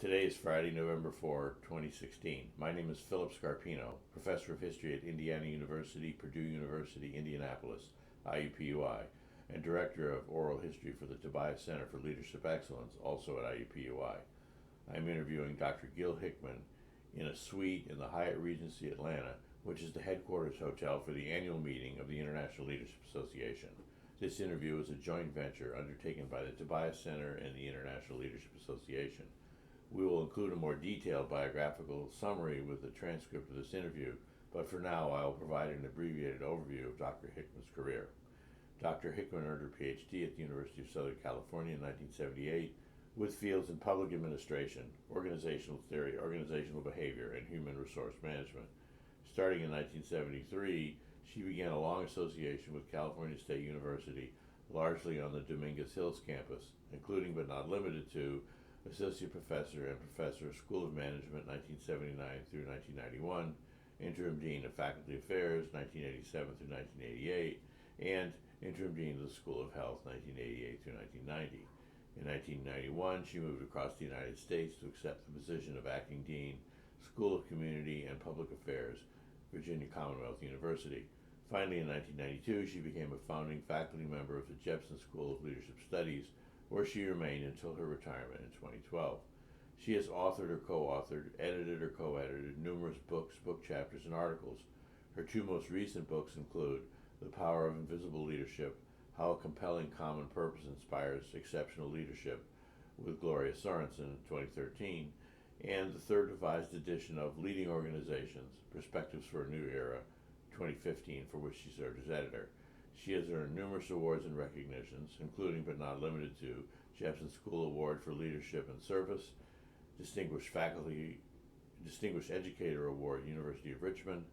Today is Friday, November 4, 2016. My name is Philip Scarpino, Professor of History at Indiana University, Purdue University, Indianapolis, IUPUI, and Director of Oral History for the Tobias Center for Leadership Excellence, also at IUPUI. I'm interviewing Dr. Gill Hickman in a suite in the Hyatt Regency Atlanta, which is the headquarters hotel for the annual meeting of the International Leadership Association. This interview is a joint venture undertaken by the Tobias Center and the International Leadership Association. We will include a more detailed biographical summary with the transcript of this interview, but for now I will provide an abbreviated overview of Dr. Hickman's career. Dr. Hickman earned her PhD at the University of Southern California in 1978 with fields in public administration, organizational theory, organizational behavior, and human resource management. Starting in 1973, she began a long association with California State University, largely on the Dominguez Hills campus, including but not limited to Associate Professor and Professor of School of Management 1979 through 1991, Interim Dean of Faculty Affairs 1987 through 1988, and Interim Dean of the School of Health 1988 through 1990. In 1991, she moved across the United States to accept the position of Acting Dean, School of Community and Public Affairs, Virginia Commonwealth University. Finally, in 1992, she became a founding faculty member of the Jepson School of Leadership Studies, where she remained until her retirement in 2012. She has authored or co-authored, edited or co-edited numerous books, book chapters, and articles. Her two most recent books include The Power of Invisible Leadership, How a Compelling Common Purpose Inspires Exceptional Leadership, with Gloria Sorensen in 2013, and the third revised edition of Leading Organizations, Perspectives for a New Era, 2015, for which she served as editor. She has earned numerous awards and recognitions, including but not limited to Jepson School Award for Leadership and Service, Distinguished Educator Award, University of Richmond.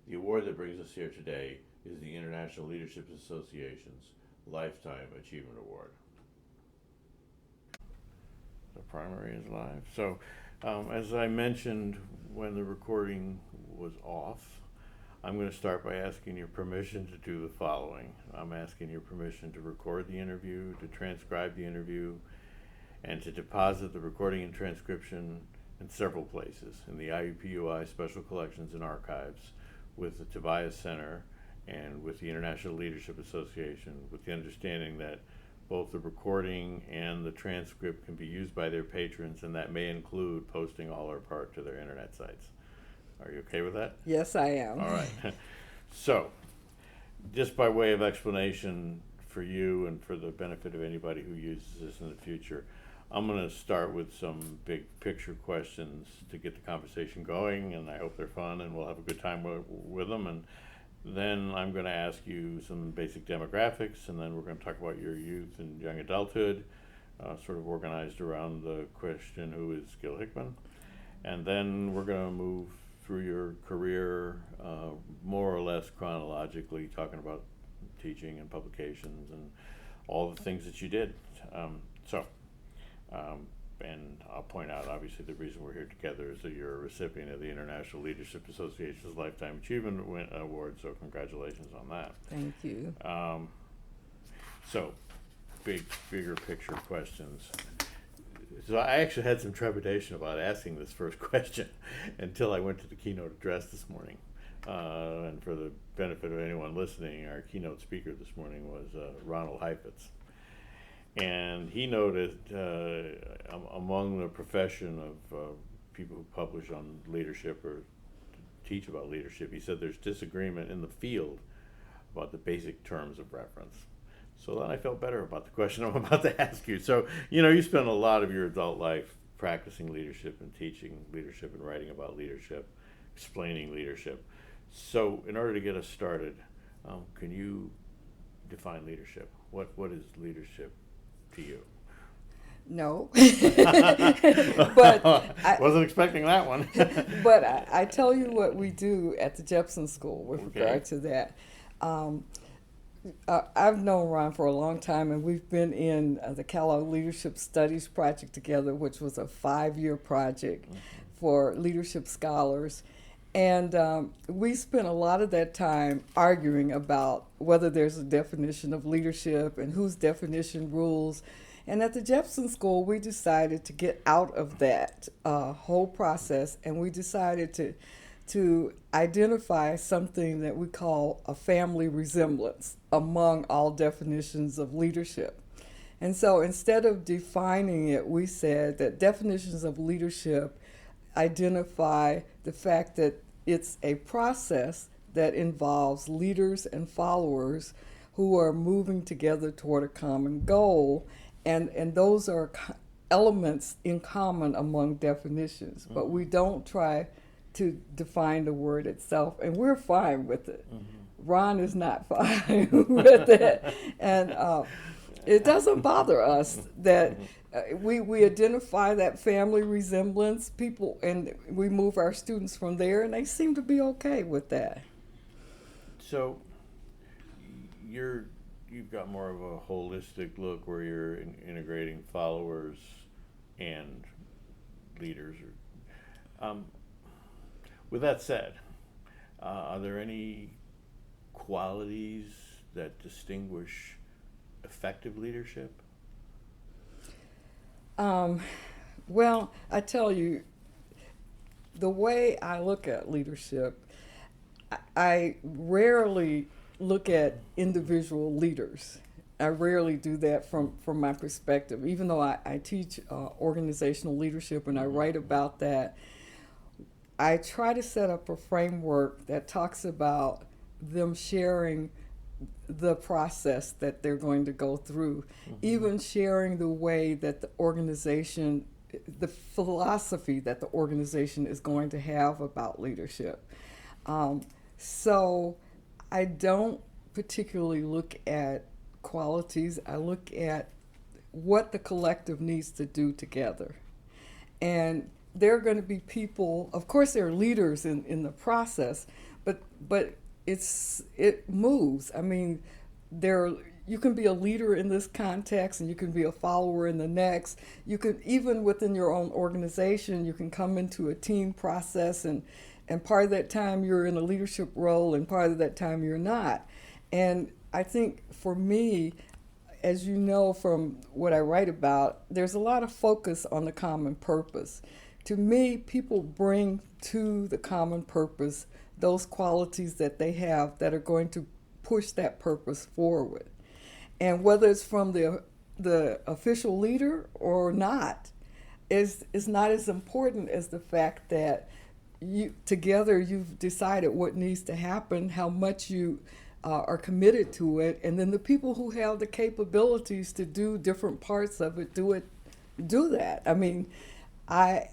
The award that brings us here today is the International Leadership Association's Lifetime Achievement Award. The primary is live. So, as I mentioned when the recording was off, I'm going to start by asking your permission to do the following. I'm asking your permission to record the interview, to transcribe the interview, and to deposit the recording and transcription in several places, in the IUPUI Special Collections and Archives, with the Tobias Center, and with the International Leadership Association, with the understanding that both the recording and the transcript can be used by their patrons, and that may include posting all or part to their internet sites. Are you okay with that? Yes, I am. All right. So, just by way of explanation for you and for the benefit of anybody who uses this in the future, I'm going to start with some big picture questions to get the conversation going, and I hope they're fun and we'll have a good time with them. And then I'm going to ask you some basic demographics, and then we're going to talk about your youth and young adulthood, sort of organized around the question, who is Gill Hickman? And then we're going to move through your career, more or less chronologically, talking about teaching and publications and all the things that you did. And I'll point out, obviously, the reason we're here together is that you're a recipient of the International Leadership Association's Lifetime Achievement Award, so congratulations on that. Thank you. So, bigger picture questions. So I actually had some trepidation about asking this first question until I went to the keynote address this morning. And for the benefit of anyone listening, our keynote speaker this morning was Ronald Heifetz. And he noted among the profession of people who publish on leadership or teach about leadership, he said there's disagreement in the field about the basic terms of reference. So then I felt better about the question I'm about to ask you. So, you spent a lot of your adult life practicing leadership and teaching leadership and writing about leadership, explaining leadership. So in order to get us started, can you define leadership? What is leadership to you? No. But I wasn't expecting that one. But I tell you what we do at the Jepson School with regard to that. I've known Ron for a long time, and we've been in the Kellogg Leadership Studies project together, which was a 5-year project for leadership scholars. And we spent a lot of that time arguing about whether there's a definition of leadership and whose definition rules. And at the Jepson School, we decided to get out of that whole process, and we decided to identify something that we call a family resemblance among all definitions of leadership. And so instead of defining it, we said that definitions of leadership identify the fact that it's a process that involves leaders and followers who are moving together toward a common goal, and those are elements in common among definitions. But we don't try to define the word itself, and we're fine with it. Ron is not fine with it, and it doesn't bother us that we identify that family resemblance, people, and we move our students from there, and they seem to be okay with that. So you've got more of a holistic look where you're integrating followers and leaders. With that said, are there any qualities that distinguish effective leadership? Well, I tell you, the way I look at leadership, I rarely look at individual leaders. I rarely do that from my perspective, even though I teach organizational leadership and I write about that. I try to set up a framework that talks about them sharing the process that they're going to go through, even sharing the way that the organization, the philosophy that the organization is going to have about leadership. So I don't particularly look at qualities. I look at what the collective needs to do together. And there are going to be people, of course there are leaders in the process, but it moves. I mean, you can be a leader in this context and you can be a follower in the next. You could, even within your own organization, you can come into a team process and part of that time you're in a leadership role and part of that time you're not. And I think for me, as you know from what I write about, there's a lot of focus on the common purpose. To me, people bring to the common purpose those qualities that they have that are going to push that purpose forward. And whether it's from the official leader or not, is not as important as the fact that together you've decided what needs to happen, how much you are committed to it, and then the people who have the capabilities to do different parts of it, do that. I mean, I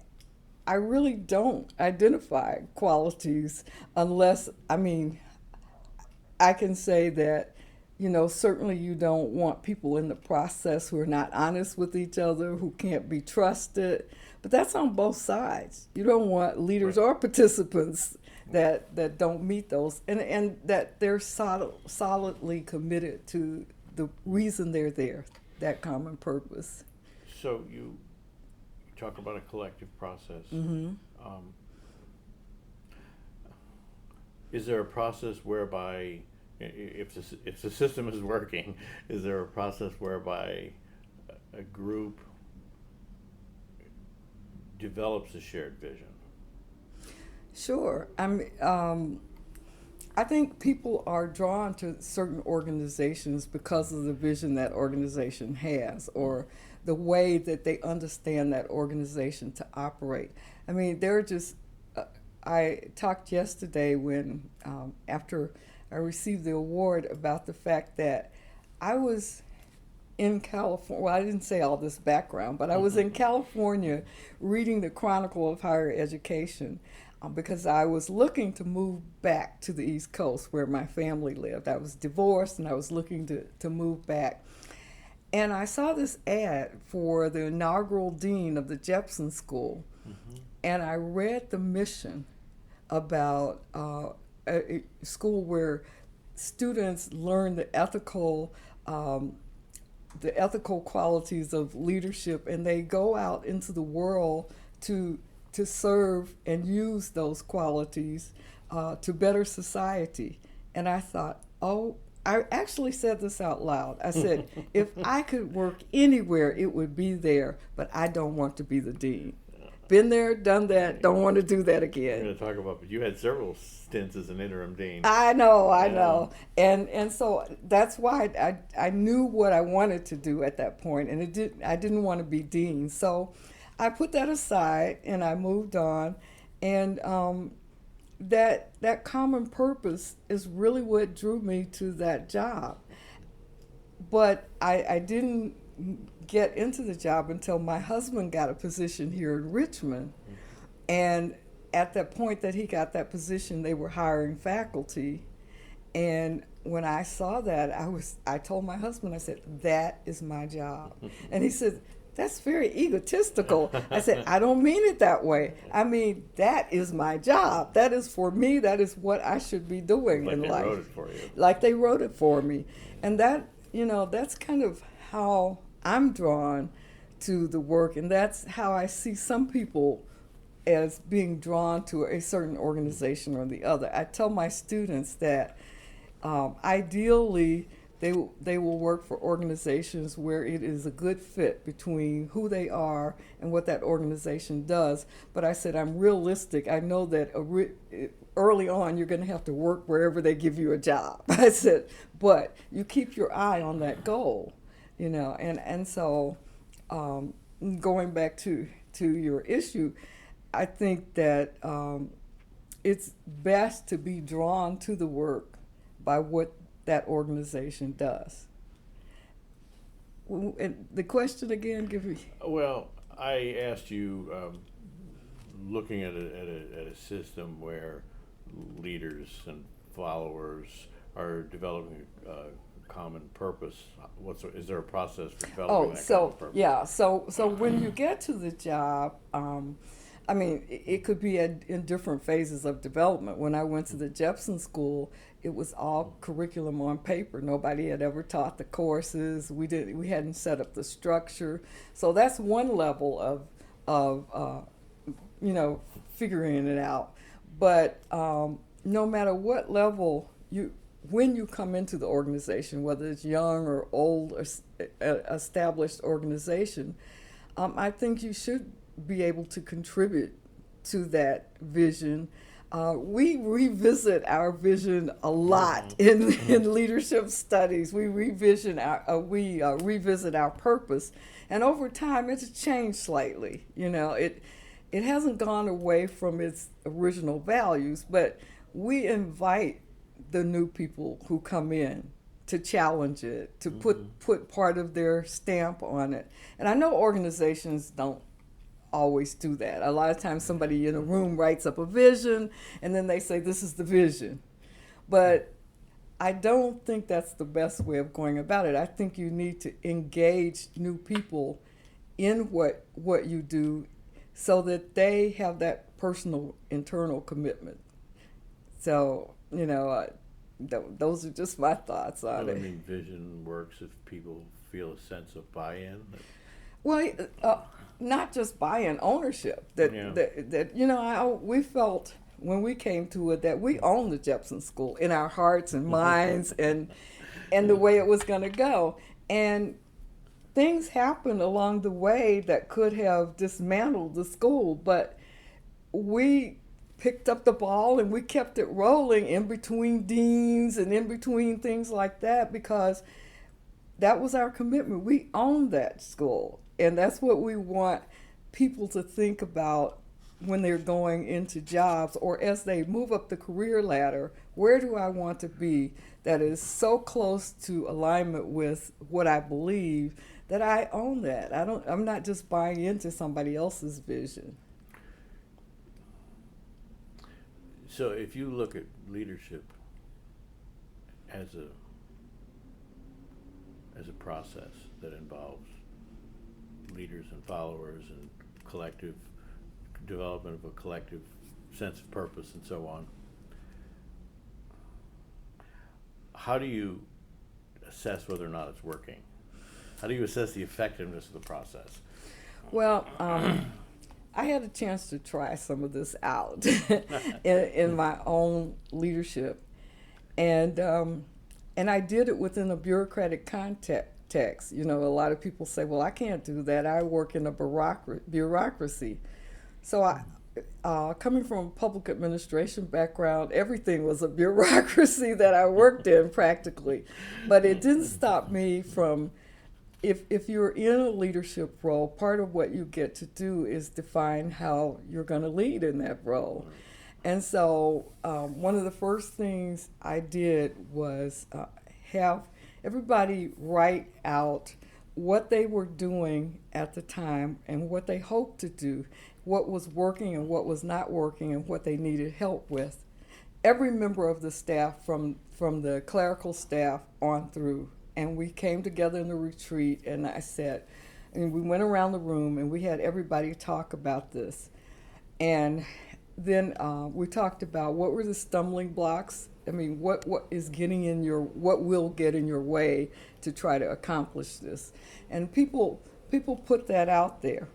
really don't identify qualities unless, I can say that, certainly you don't want people in the process who are not honest with each other, who can't be trusted, but that's on both sides. You don't want leaders or participants that don't meet those, and that they're solidly committed to the reason they're there, that common purpose. So you talk about a collective process. Is there a process whereby, if the system is working, is there a process whereby a group develops a shared vision? Sure. I think people are drawn to certain organizations because of the vision that organization has, or the way that they understand that organization to operate. I mean, they're just, I talked yesterday when, after I received the award, about the fact that I was in California. Well, I didn't say all this background, but I was in California reading the Chronicle of Higher Education because I was looking to move back to the East Coast where my family lived. I was divorced and I was looking to move back. And I saw this ad for the inaugural dean of the Jepson School, and I read the mission about a school where students learn the ethical qualities of leadership, and they go out into the world to serve and use those qualities to better society. And I thought, oh I actually said this out loud. I said, if I could work anywhere, it would be there, but I don't want to be the dean. Been there, done that, don't want to do that again. We're going to talk about, but you had several stints as an interim dean. I know. And so that's why I knew what I wanted to do at that point, and I didn't want to be dean. So I put that aside and I moved on, and that common purpose is really what drew me to that job. But I didn't get into the job until my husband got a position here in Richmond. And at that point that he got that position, they were hiring faculty. And when I saw that, I told my husband, I said, that is my job. And he said, that's very egotistical. I said, I don't mean it that way. I mean, that is my job. That is for me. That is what I should be doing in life. Like they wrote it for you. Like they wrote it for me. And that, that's kind of how I'm drawn to the work. And that's how I see some people as being drawn to a certain organization or the other. I tell my students that ideally, they will work for organizations where it is a good fit between who they are and what that organization does. But I said, I'm realistic. I know that early on you're going to have to work wherever they give you a job. I said, but you keep your eye on that goal, and so going back to your issue, I think that it's best to be drawn to the work by what that organization does. And the question again, give me. Well, I asked you, looking at a system where leaders and followers are developing a common purpose. Is there a process for developing that common purpose? Yeah. So when you get to the job, it could be in different phases of development. When I went to the Jepson School, it was all curriculum on paper. Nobody had ever taught the courses. We hadn't set up the structure. So that's one level of figuring it out. But no matter what level when you come into the organization, whether it's young or old or established organization, I think you should be able to contribute to that vision. We revisit our vision a lot in leadership studies. We revisit our purpose, and over time it's changed slightly. It hasn't gone away from its original values, but we invite the new people who come in to challenge it, to put part of their stamp on it. And I know organizations don't always do that. A lot of times somebody in a room writes up a vision and then they say, this is the vision. But I don't think that's the best way of going about it. I think you need to engage new people in what you do so that they have that personal internal commitment. So, those are just my thoughts on it. I mean, vision works if people feel a sense of buy-in? Well, not just buy-in, ownership. We felt when we came to it that we owned the Jepson School in our hearts and minds and the way it was going to go. And things happened along the way that could have dismantled the school, but we picked up the ball and we kept it rolling in between deans and in between things like that, because that was our commitment. We owned that school, and that's what we want people to think about when they're going into jobs or as they move up the career ladder. Where do I want to be that is so close to alignment with what I believe that I own that? I'm not just buying into somebody else's vision. So if you look at leadership as a process that involves leaders and followers and collective development of a collective sense of purpose and so on, how do you assess whether or not it's working? How do you assess the effectiveness of the process? Well, I had a chance to try some of this out in my own leadership. And And I did it within a bureaucratic context. You know, a lot of people say, well, I can't do that. I work in a bureaucracy. So coming from a public administration background, everything was a bureaucracy that I worked in practically. But it didn't stop me from, if you're in a leadership role, part of what you get to do is define how you're going to lead in that role. And so one of the first things I did was have everybody write out what they were doing at the time and what they hoped to do, what was working and what was not working, and what they needed help with. Every member of the staff, from the clerical staff on through, and we came together in the retreat, and I said, and we went around the room and we had everybody talk about this. And then we talked about what were the stumbling blocks. I mean, what is getting in your, what will get in your way to try to accomplish this? And people put that out there.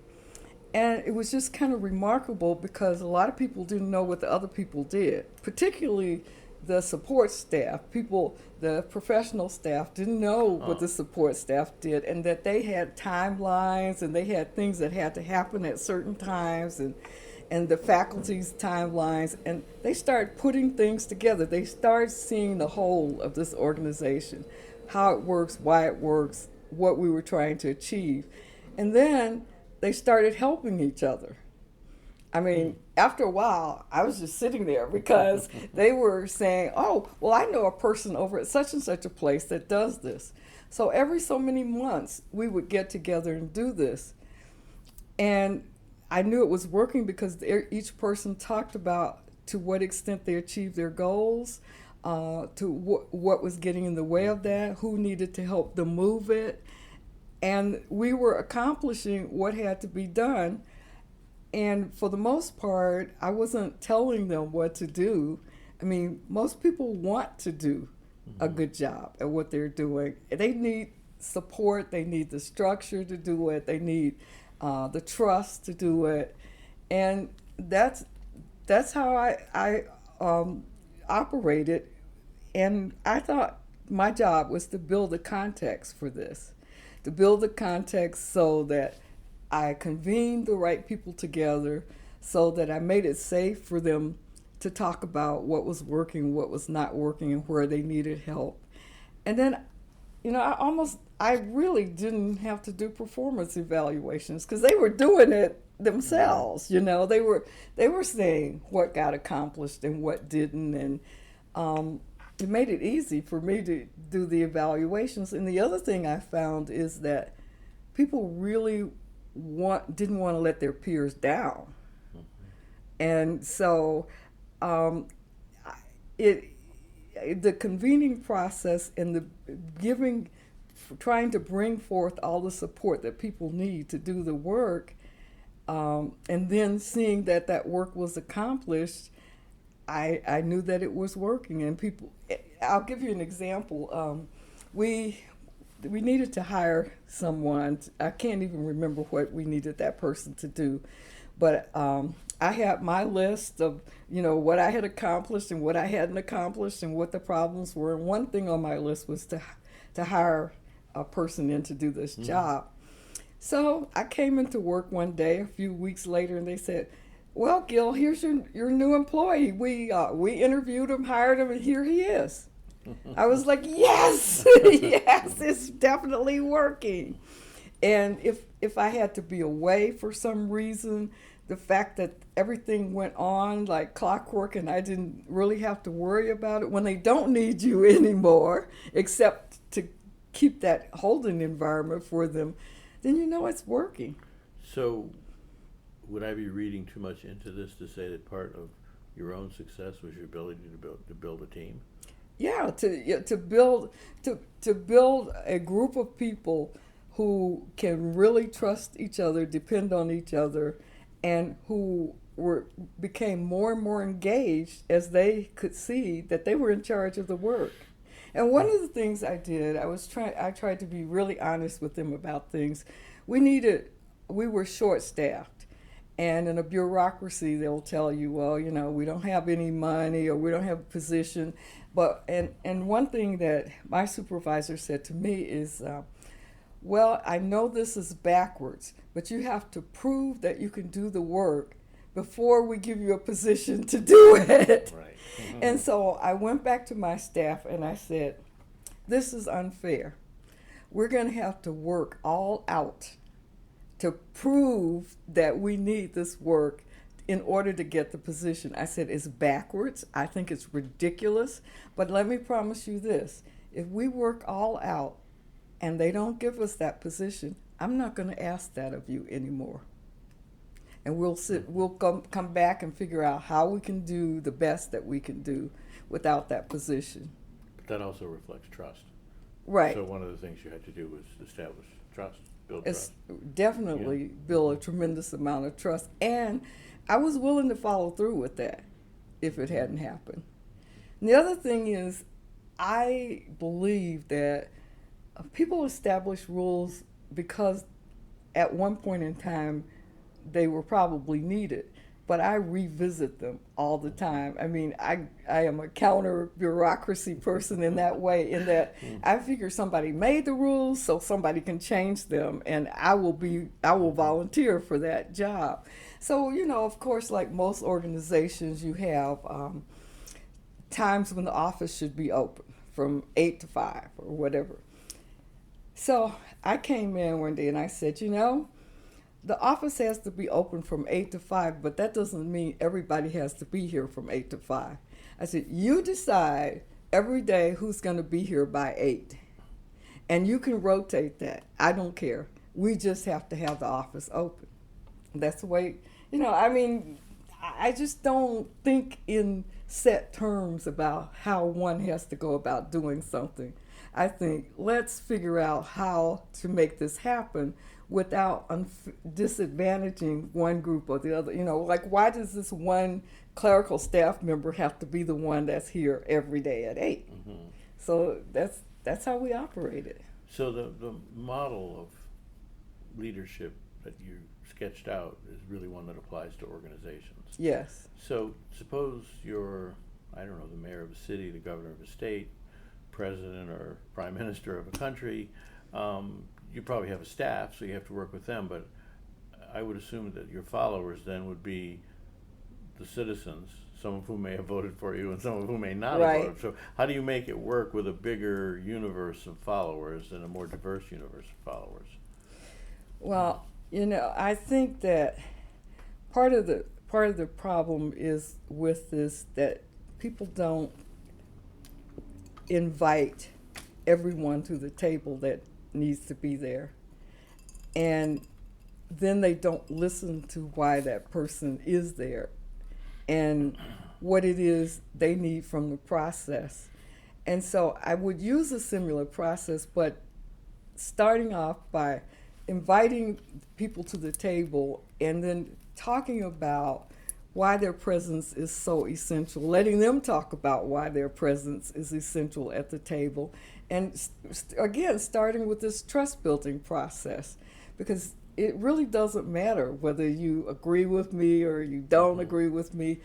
And it was just kind of remarkable because a lot of people didn't know what the other people did, particularly the support staff. The professional staff didn't know what the support staff did, and that they had timelines and they had things that had to happen at certain times, and the faculty's timelines, and they started putting things together. They started seeing the whole of this organization, how it works, why it works, what we were trying to achieve. And then they started helping each other. I mean, after a while, I was just sitting there because they were saying, oh, well, I know a person over at such and such a place that does this. So every so many months, we would get together and do this. And I knew it was working because each person talked about to what extent they achieved their goals, to what was getting in the way of that, who needed to help them move it. And we were accomplishing what had to be done. And for the most part, I wasn't telling them what to do. I mean, most people want to do a good job at what they're doing. They need support. They need the structure to do it. They need the trust to do it. And that's how I operated. And I thought my job was to build a context for this, to build a context so that I convened the right people together, so that I made it safe for them to talk about what was working, what was not working, and where they needed help. And then, you know, I really didn't have to do performance evaluations because they were doing it themselves. You know, they were saying what got accomplished and what didn't, and it made it easy for me to do the evaluations. And the other thing I found is that people really didn't want to let their peers down. And so the convening process and the trying to bring forth all the support that people need to do the work, and then seeing that work was accomplished, I knew that it was working. And I'll give you an example. We needed to hire someone. I can't even remember what we needed that person to do, but I had my list of, you know, what I had accomplished and what I hadn't accomplished and what the problems were. And one thing on my list was to hire a person in to do this job. So I came into work one day a few weeks later, and they said, well, Gill, here's your new employee. We interviewed him, hired him, and here he is. I was like, yes, yes, it's definitely working. And if I had to be away for some reason, the fact that everything went on like clockwork and I didn't really have to worry about it when they don't need you anymore, except to keep that holding environment for them, then you know it's working. So would I be reading too much into this to say that part of your own success was your ability to build a team? Yeah, to build a group of people who can really trust each other, depend on each other, and who became more and more engaged as they could see that they were in charge of the work. And one of the things I did, I tried to be really honest with them about things. We were short-staffed, And in a bureaucracy, they'll tell you, well, you know, we don't have any money or we don't have a position. But and one thing that my supervisor said to me is, well, I know this is backwards, but you have to prove that you can do the work before we give you a position to do it. Right. And so I went back to my staff and I said, this is unfair. We're going to have to work all out to prove that we need this work in order to get the position. I said, it's backwards. I think it's ridiculous. But let me promise you this. If we work all out and they don't give us that position, I'm not going to ask that of you anymore. And we'll come back and figure out how we can do the best that we can do without that position. But that also reflects trust. Right. So one of the things you had to do was establish trust, build It's trust. definitely build a tremendous amount of trust. And I was willing to follow through with that if it hadn't happened. And the other thing is, I believe that people establish rules because at one point in time they were probably needed, but I revisit them all the time. I mean, I am a counter bureaucracy person in that way, in that I figure somebody made the rules so somebody can change them, and I will volunteer for that job. So, you know, of course, like most organizations, you have times when the office should be open from 8 to 5 or whatever. So I came in one day and I said, you know, the office has to be open from 8 to 5, but that doesn't mean everybody has to be here from 8 to 5. I said, you decide every day who's going to be here by 8. And you can rotate that. I don't care. We just have to have the office open. That's the way, you know, I mean, I just don't think in set terms about how one has to go about doing something. I think let's figure out how to make this happen without disadvantaging one group or the other. You know, like, why does this one clerical staff member have to be the one that's here every day at 8? Mm-hmm. So that's how we operate it. So the model of leadership that you sketched out is really one that applies to organizations. Yes. So suppose you're, I don't know, the mayor of a city, the governor of a state, president or prime minister of a country. You probably have a staff, so you have to work with them, but I would assume that your followers then would be the citizens, some of whom may have voted for you and some of whom may not have voted. So how do you make it work with a bigger universe of followers and a more diverse universe of followers? Well, you know, I think that part of the problem is with this, that people don't invite everyone to the table that needs to be there, and then they don't listen to why that person is there and what it is they need from the process. And so I would use a similar process, but starting off by inviting people to the table and then talking about why their presence is so essential, letting them talk about why their presence is essential at the table. And again, starting with this trust building process, because it really doesn't matter whether you agree with me or you don't agree with me.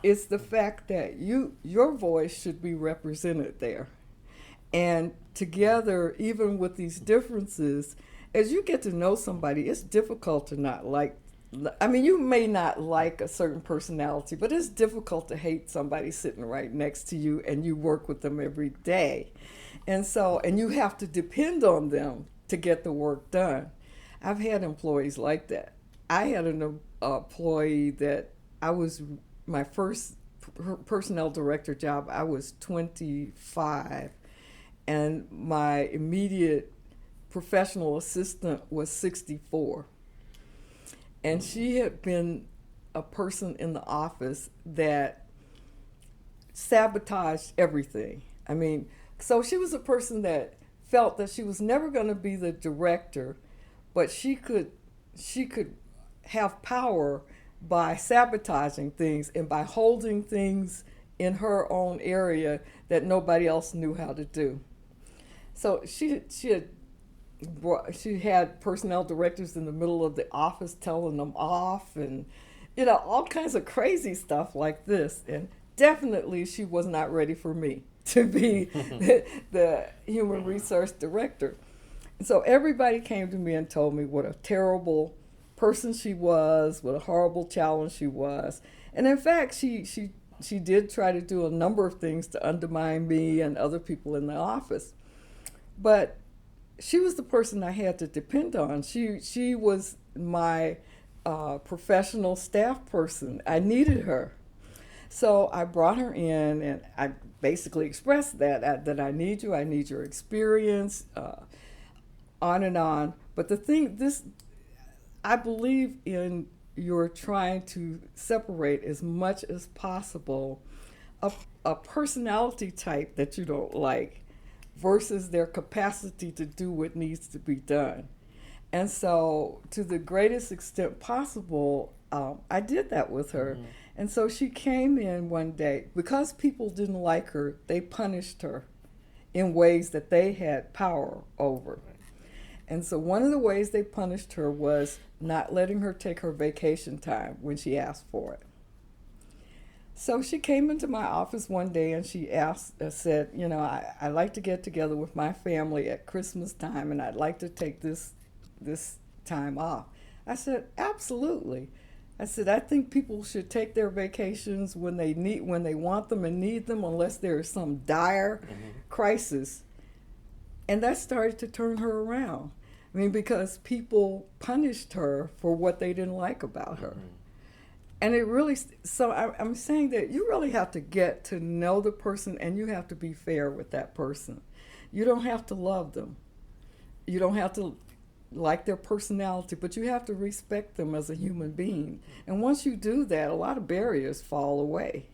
It's the fact that your voice should be represented there. And together, even with these differences, as you get to know somebody, it's difficult to not like. I mean, you may not like a certain personality, but it's difficult to hate somebody sitting right next to you and you work with them every day. And so, and you have to depend on them to get the work done. I've had employees like that. I had an employee that my first personnel director job, I was 25, and my immediate professional assistant was 64. And she had been a person in the office that sabotaged everything. I mean, so she was a person that felt that she was never going to be the director, but she could have power by sabotaging things and by holding things in her own area that nobody else knew how to do. So she had she had personnel directors in the middle of the office telling them off, and all kinds of crazy stuff like this. And definitely she was not ready for me to be the human resource director. And so everybody came to me and told me what a terrible person she was, what a horrible challenge she was. And in fact, she did try to do a number of things to undermine me and other people in the office. But she was the person I had to depend on. She was my professional staff person. I needed her. So I brought her in, and I basically expressed that I need you, I need your experience, on and on. But the thing, I believe in you're trying to separate as much as possible a personality type that you don't like versus their capacity to do what needs to be done. And so, to the greatest extent possible, I did that with her. Mm-hmm. And so she came in one day. Because people didn't like her, they punished her in ways that they had power over. And so one of the ways they punished her was not letting her take her vacation time when she asked for it. So she came into my office one day and she said, I like to get together with my family at Christmas time, and I'd like to take this time off. I said, absolutely. I said, I think people should take their vacations when they want them and need them, unless there is some dire crisis. And that started to turn her around. I mean, because people punished her for what they didn't like about her. And it really, so I'm saying that you really have to get to know the person, and you have to be fair with that person. You don't have to love them. You don't have to like their personality, but you have to respect them as a human being. And once you do that, a lot of barriers fall away.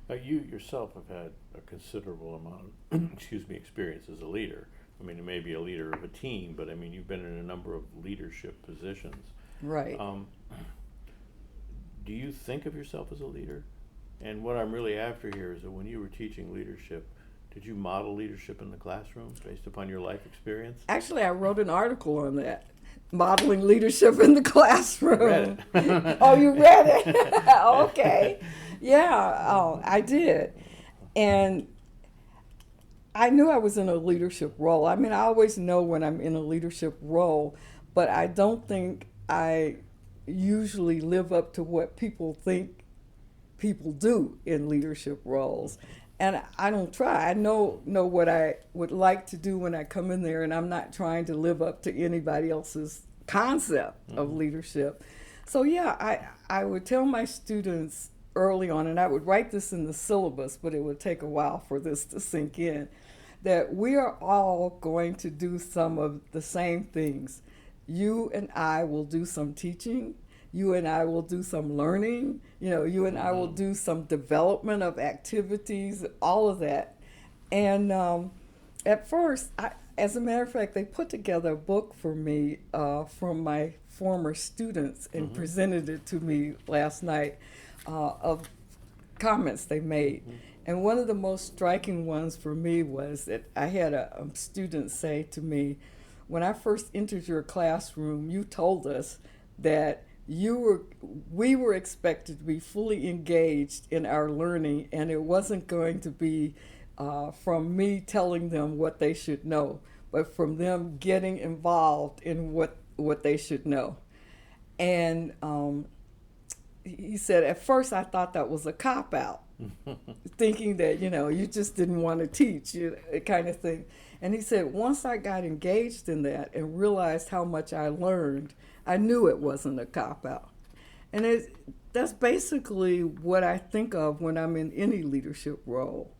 Now, you yourself have had a considerable amount of experience as a leader. I mean, you may be a leader of a team, but I mean, you've been in a number of leadership positions. Right. Do you think of yourself as a leader? And what I'm really after here is that when you were teaching leadership, did you model leadership in the classroom based upon your life experience? Actually, I wrote an article on that, modeling leadership in the classroom. Read it. Oh, you read it? Okay. Yeah, I did. And I knew I was in a leadership role. I mean, I always know when I'm in a leadership role, but I don't think I usually live up to what people think people do in leadership roles. And I don't try. I know what I would like to do when I come in there, and I'm not trying to live up to anybody else's concept of leadership. So yeah, I would tell my students early on, and I would write this in the syllabus, but it would take a while for this to sink in, that we are all going to do some of the same things. You and I will do some teaching. You and I will do some learning. You and I will do some development of activities, all of that. And at first, as a matter of fact, they put together a book for me from my former students and presented it to me last night of comments they made. And one of the most striking ones for me was that I had a student say to me, when I first entered your classroom, you told us that we were expected to be fully engaged in our learning, and it wasn't going to be from me telling them what they should know, but from them getting involved in what they should know. And he said, at first I thought that was a cop-out, thinking that, you just didn't want to teach, kind of thing. And he said, once I got engaged in that and realized how much I learned, I knew it wasn't a cop-out. And that's basically what I think of when I'm in any leadership role.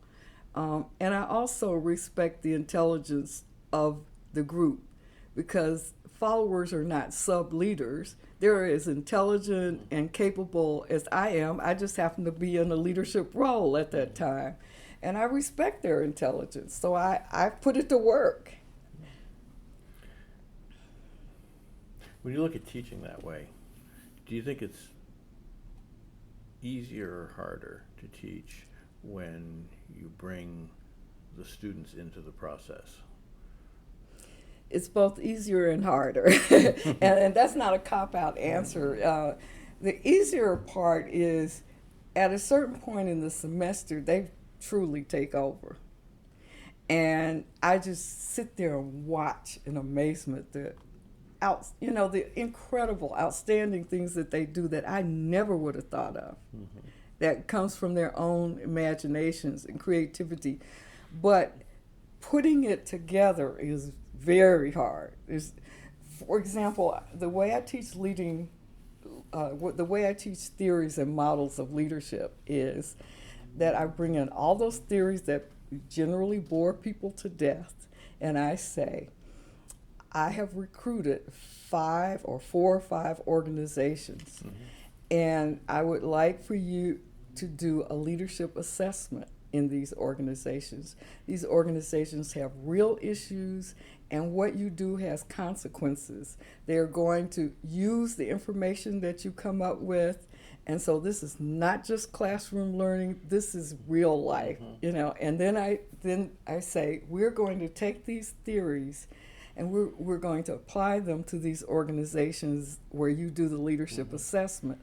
And I also respect the intelligence of the group, because followers are not sub-leaders. They're as intelligent and capable as I am. I just happen to be in a leadership role at that time. And I respect their intelligence, so I put it to work. When you look at teaching that way, do you think it's easier or harder to teach when you bring the students into the process? it's both easier and harder. And that's not a cop-out answer. The easier part is at a certain point in the semester, they truly take over. And I just sit there and watch in amazement the incredible, outstanding things that they do that I never would have thought of. Mm-hmm. That comes from their own imaginations and creativity. But putting it together is very hard. For example, the way I teach theories and models of leadership is that I bring in all those theories that generally bore people to death, and I say, I have recruited 4 or 5 organizations, mm-hmm. and I would like for you to do a leadership assessment in these organizations. These organizations have real issues, and what you do has consequences. They're going to use the information that you come up with, and so this is not just classroom learning, this is real life, mm-hmm. And then I say, we're going to take these theories and we're going to apply them to these organizations where you do the leadership mm-hmm. assessment.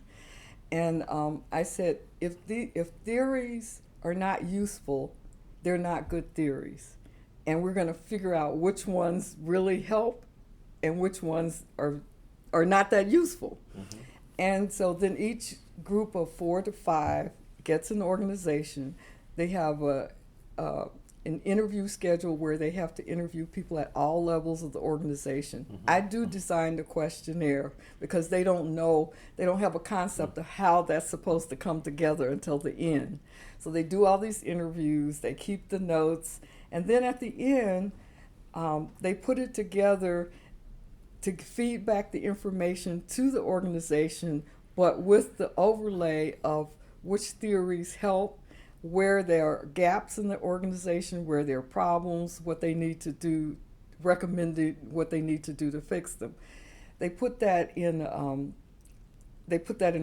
And I said, if theories are not useful, they're not good theories. And we're going to figure out which ones really help and which ones are not that useful. Mm-hmm. And so then each group of 4 to 5 gets an organization. They have an interview schedule where they have to interview people at all levels of the organization. Mm-hmm. I do design the questionnaire because they don't have a concept mm-hmm. of how that's supposed to come together until the end. So they do all these interviews, they keep the notes, and then at the end, they put it together to feed back the information to the organization, but with the overlay of which theories help, where there are gaps in the organization, where there are problems, what they need to do, recommended what they need to do to fix them. They put that in a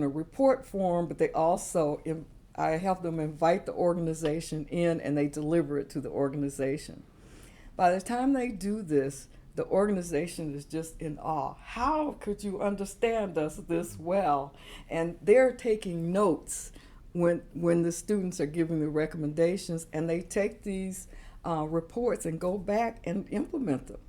report form, but they also I have them invite the organization in and they deliver it to the organization. By the time they do this, the organization is just in awe. How could you understand us this well? And they're taking notes when the students are giving the recommendations, and they take these reports and go back and implement them.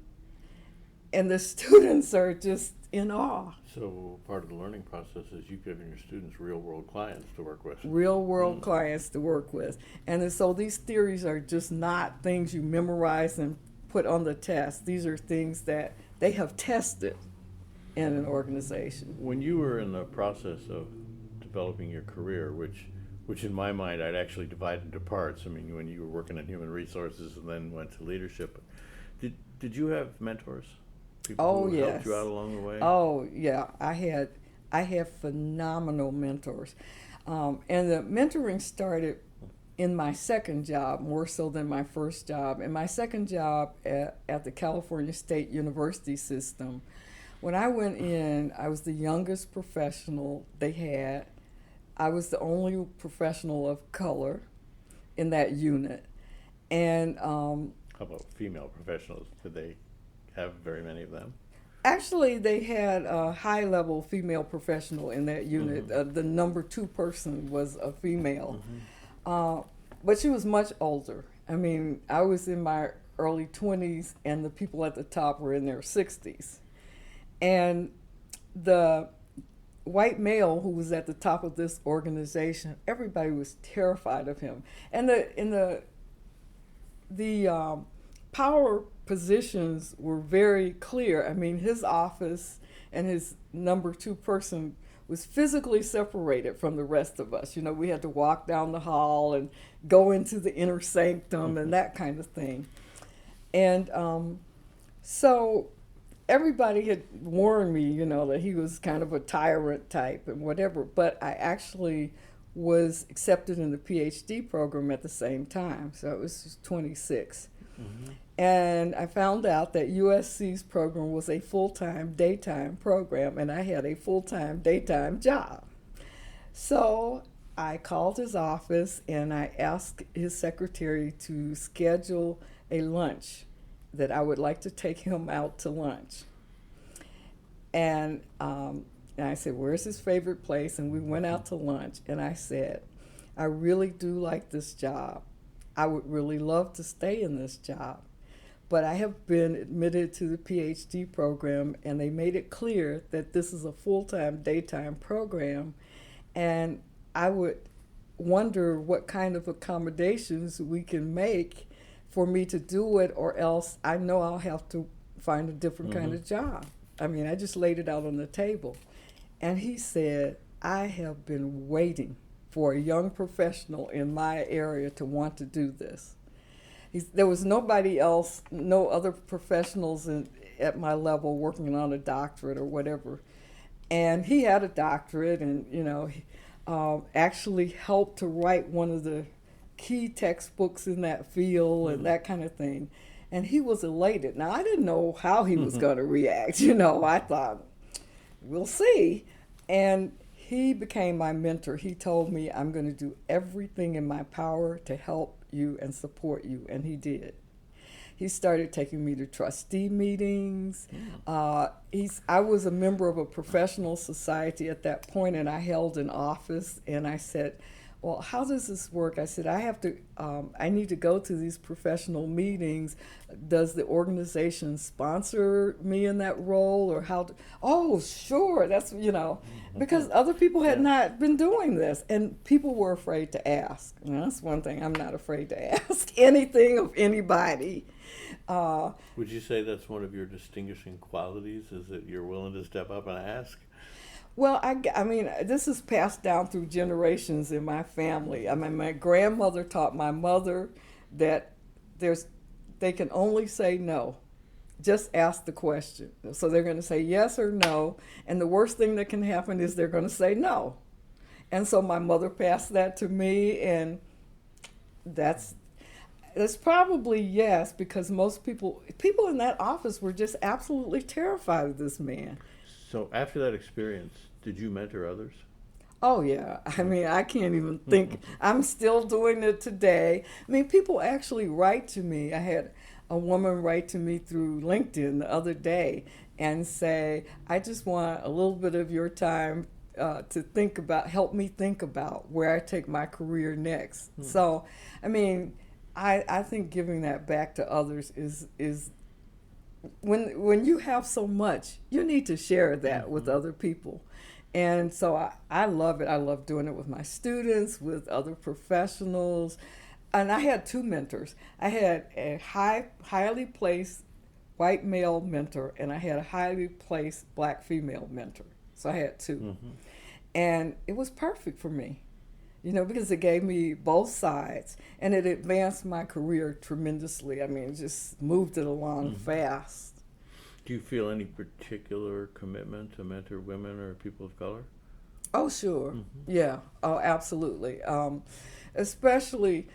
And the students are just in awe. So part of the learning process is you've given your students real-world clients to work with. Real-world clients to work with. And so these theories are just not things you memorize and put on the test. These are things that they have tested in an organization. When you were in the process of developing your career, which in my mind I'd actually divide into parts. I mean, when you were working in human resources and then went to leadership, did you have mentors? People who helped you out along the way? Oh, yeah. I had phenomenal mentors. And the mentoring started in my second job, more so than my first job. In my second job at the California State University system, when I went in, I was the youngest professional they had. I was the only professional of color in that unit. And how about female professionals? Did they have very many of them? Actually, they had a high-level female professional in that unit. Mm-hmm. The number 2 person was a female. Mm-hmm. But she was much older. I mean, I was in my early 20s, and the people at the top were in their 60s. And the white male who was at the top of this organization, everybody was terrified of him. And the power positions were very clear. I mean, his office and his number 2 person was physically separated from the rest of us. You know, we had to walk down the hall and go into the inner sanctum and that kind of thing. And so everybody had warned me, you know, that he was kind of a tyrant type and whatever, but I actually was accepted in the PhD program at the same time, so it was just 26. Mm-hmm. And I found out that USC's program was a full-time daytime program, and I had a full-time daytime job. So I called his office and I asked his secretary to schedule a lunch that I would like to take him out to lunch. And I said, where's his favorite place? And we went out to lunch, and I said, I really do like this job. I would really love to stay in this job. But I have been admitted to the PhD program, and they made it clear that this is a full-time, daytime program. And I would wonder what kind of accommodations we can make for me to do it, or else I know I'll have to find a different kind of job. I mean, I just laid it out on the table. And he said, I have been waiting for a young professional in my area to want to do this. There was nobody else, no other professionals at my level working on a doctorate or whatever. And he had a doctorate, and actually helped to write one of the key textbooks in that field and that kind of thing. And he was elated. Now, I didn't know how he was going to react. I thought, we'll see. And he became my mentor. He told me, I'm going to do everything in my power to help you and support you, and he did. He started taking me to trustee meetings. I was a member of a professional society at that point, and I held an office, and I said, well, how does this work? I said, I need to go to these professional meetings. Does the organization sponsor me in that role, or how? Oh, sure, that's, because other people had not been doing this, and people were afraid to ask. That's one thing, I'm not afraid to ask anything of anybody. Would you say that's one of your distinguishing qualities, is that you're willing to step up and ask? Well, I mean, this is passed down through generations in my family. I mean, my grandmother taught my mother that they can only say no. Just ask the question. So they're going to say yes or no, and the worst thing that can happen is they're going to say no. And so my mother passed that to me, and that's probably yes, because most people in that office were just absolutely terrified of this man. So after that experience, did you mentor others? Oh, yeah. I mean, I can't even think. I'm still doing it today. I mean, people actually write to me. I had a woman write to me through LinkedIn the other day and say, I just want a little bit of your time to help me think about where I take my career next. So, I mean, I think giving that back to others is when you have so much, you need to share that with other people. And so I love it. I love doing it with my students, with other professionals. And I had two mentors. I had a highly placed white male mentor, and I had a highly placed black female mentor. So I had two. And it was perfect for me, because it gave me both sides, and it advanced my career tremendously. I mean, it just moved it along fast. Do you feel any particular commitment to mentor women or people of color? Oh, sure. Yeah. Oh, absolutely. Especially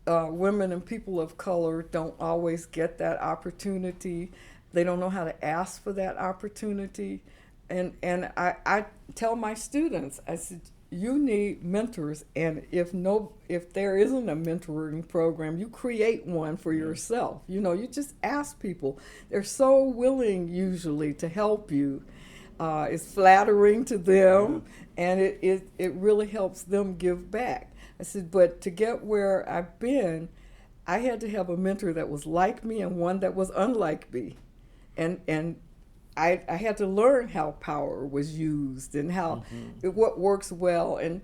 women and people of color don't always get that opportunity. They don't know how to ask for that opportunity. And I tell my students, I said, you need mentors, and if there isn't a mentoring program, you create one for yourself. You just ask people. They're so willing usually to help you. It's flattering to them, and it really helps them give back. I said, but to get where I've been, I had to have a mentor that was like me and one that was unlike me, and I had to learn how power was used and how what works well. And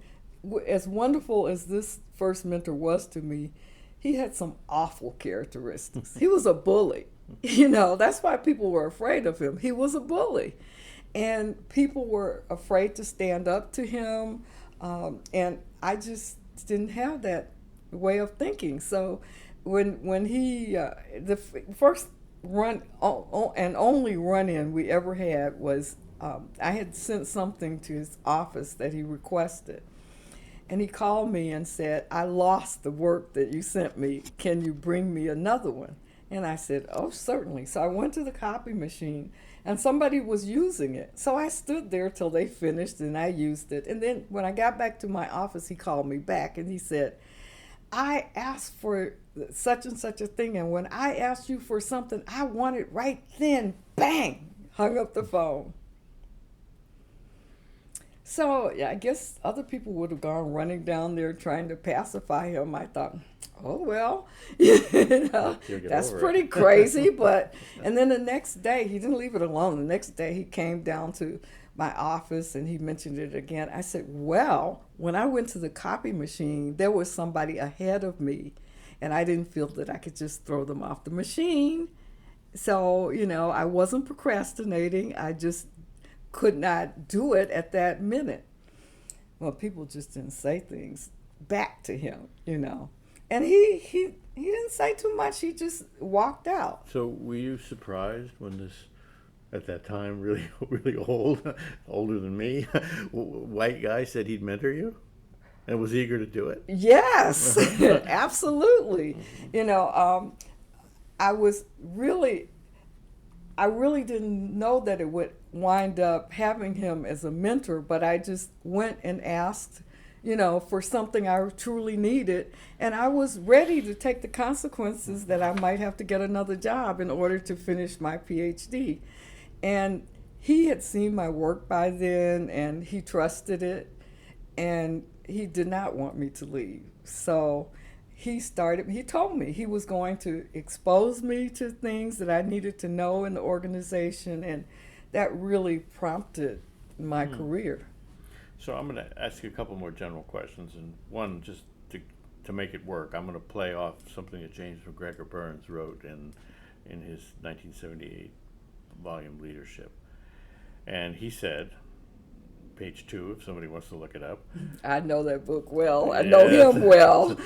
as wonderful as this first mentor was to me, he had some awful characteristics. He was a bully. That's why people were afraid of him. He was a bully. And people were afraid to stand up to him. And I just didn't have that way of thinking. So when he, the first run and only run-in we ever had was I had sent something to his office that he requested, and he called me and said, I lost the work that you sent me, can you bring me another one? And I said, oh, certainly. So I went to the copy machine, and somebody was using it, so I stood there till they finished, and I used it. And then when I got back to my office, he called me back and he said, I asked for such and such a thing, and when I asked you for something I wanted right then, bang, hung up the phone. So yeah, I guess other people would have gone running down there trying to pacify him. I thought, oh well, that's pretty crazy. But and then the next day, he didn't leave it alone. The next day, he came down to my office and he mentioned it again. I said, well, when I went to the copy machine, there was somebody ahead of me, and I didn't feel that I could just throw them off the machine. So I wasn't procrastinating. I just could not do it at that minute. Well, people just didn't say things back to him, And he didn't say too much. He just walked out. So were you surprised when this, at that time, really, really old, older than me, white guy said he'd mentor you and was eager to do it? Yes, absolutely. I really didn't know that it would wind up having him as a mentor, but I just went and asked, for something I truly needed, and I was ready to take the consequences that I might have to get another job in order to finish my PhD. And he had seen my work by then, and he trusted it, and he did not want me to leave. So he told me he was going to expose me to things that I needed to know in the organization, and that really prompted my career. So I'm going to ask you a couple more general questions, and one, just to make it work, I'm going to play off something that James McGregor Burns wrote in his 1978 volume Leadership. And he said, page 2, if somebody wants to look it up. I know that book well. I know him well.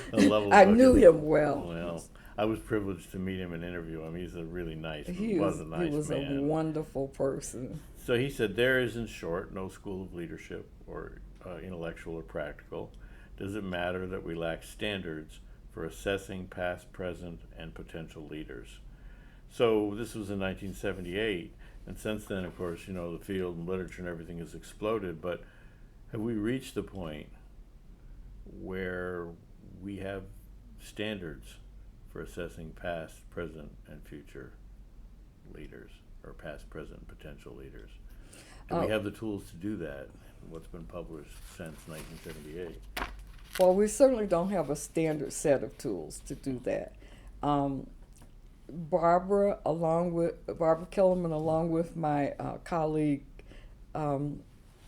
I knew him well. Well, I was privileged to meet him and interview him. He's a really nice, He was a wonderful person. So he said, there is, in short, no school of leadership, or intellectual or practical. Does it matter that we lack standards for assessing past, present, and potential leaders? So this was in 1978, and since then, of course, the field and literature and everything has exploded, but have we reached the point where we have standards for assessing past, present, and future leaders, or past, present, potential leaders? Do we have the tools to do that? What's been published since 1978? Well, we certainly don't have a standard set of tools to do that. Barbara Kellerman, along with my colleague in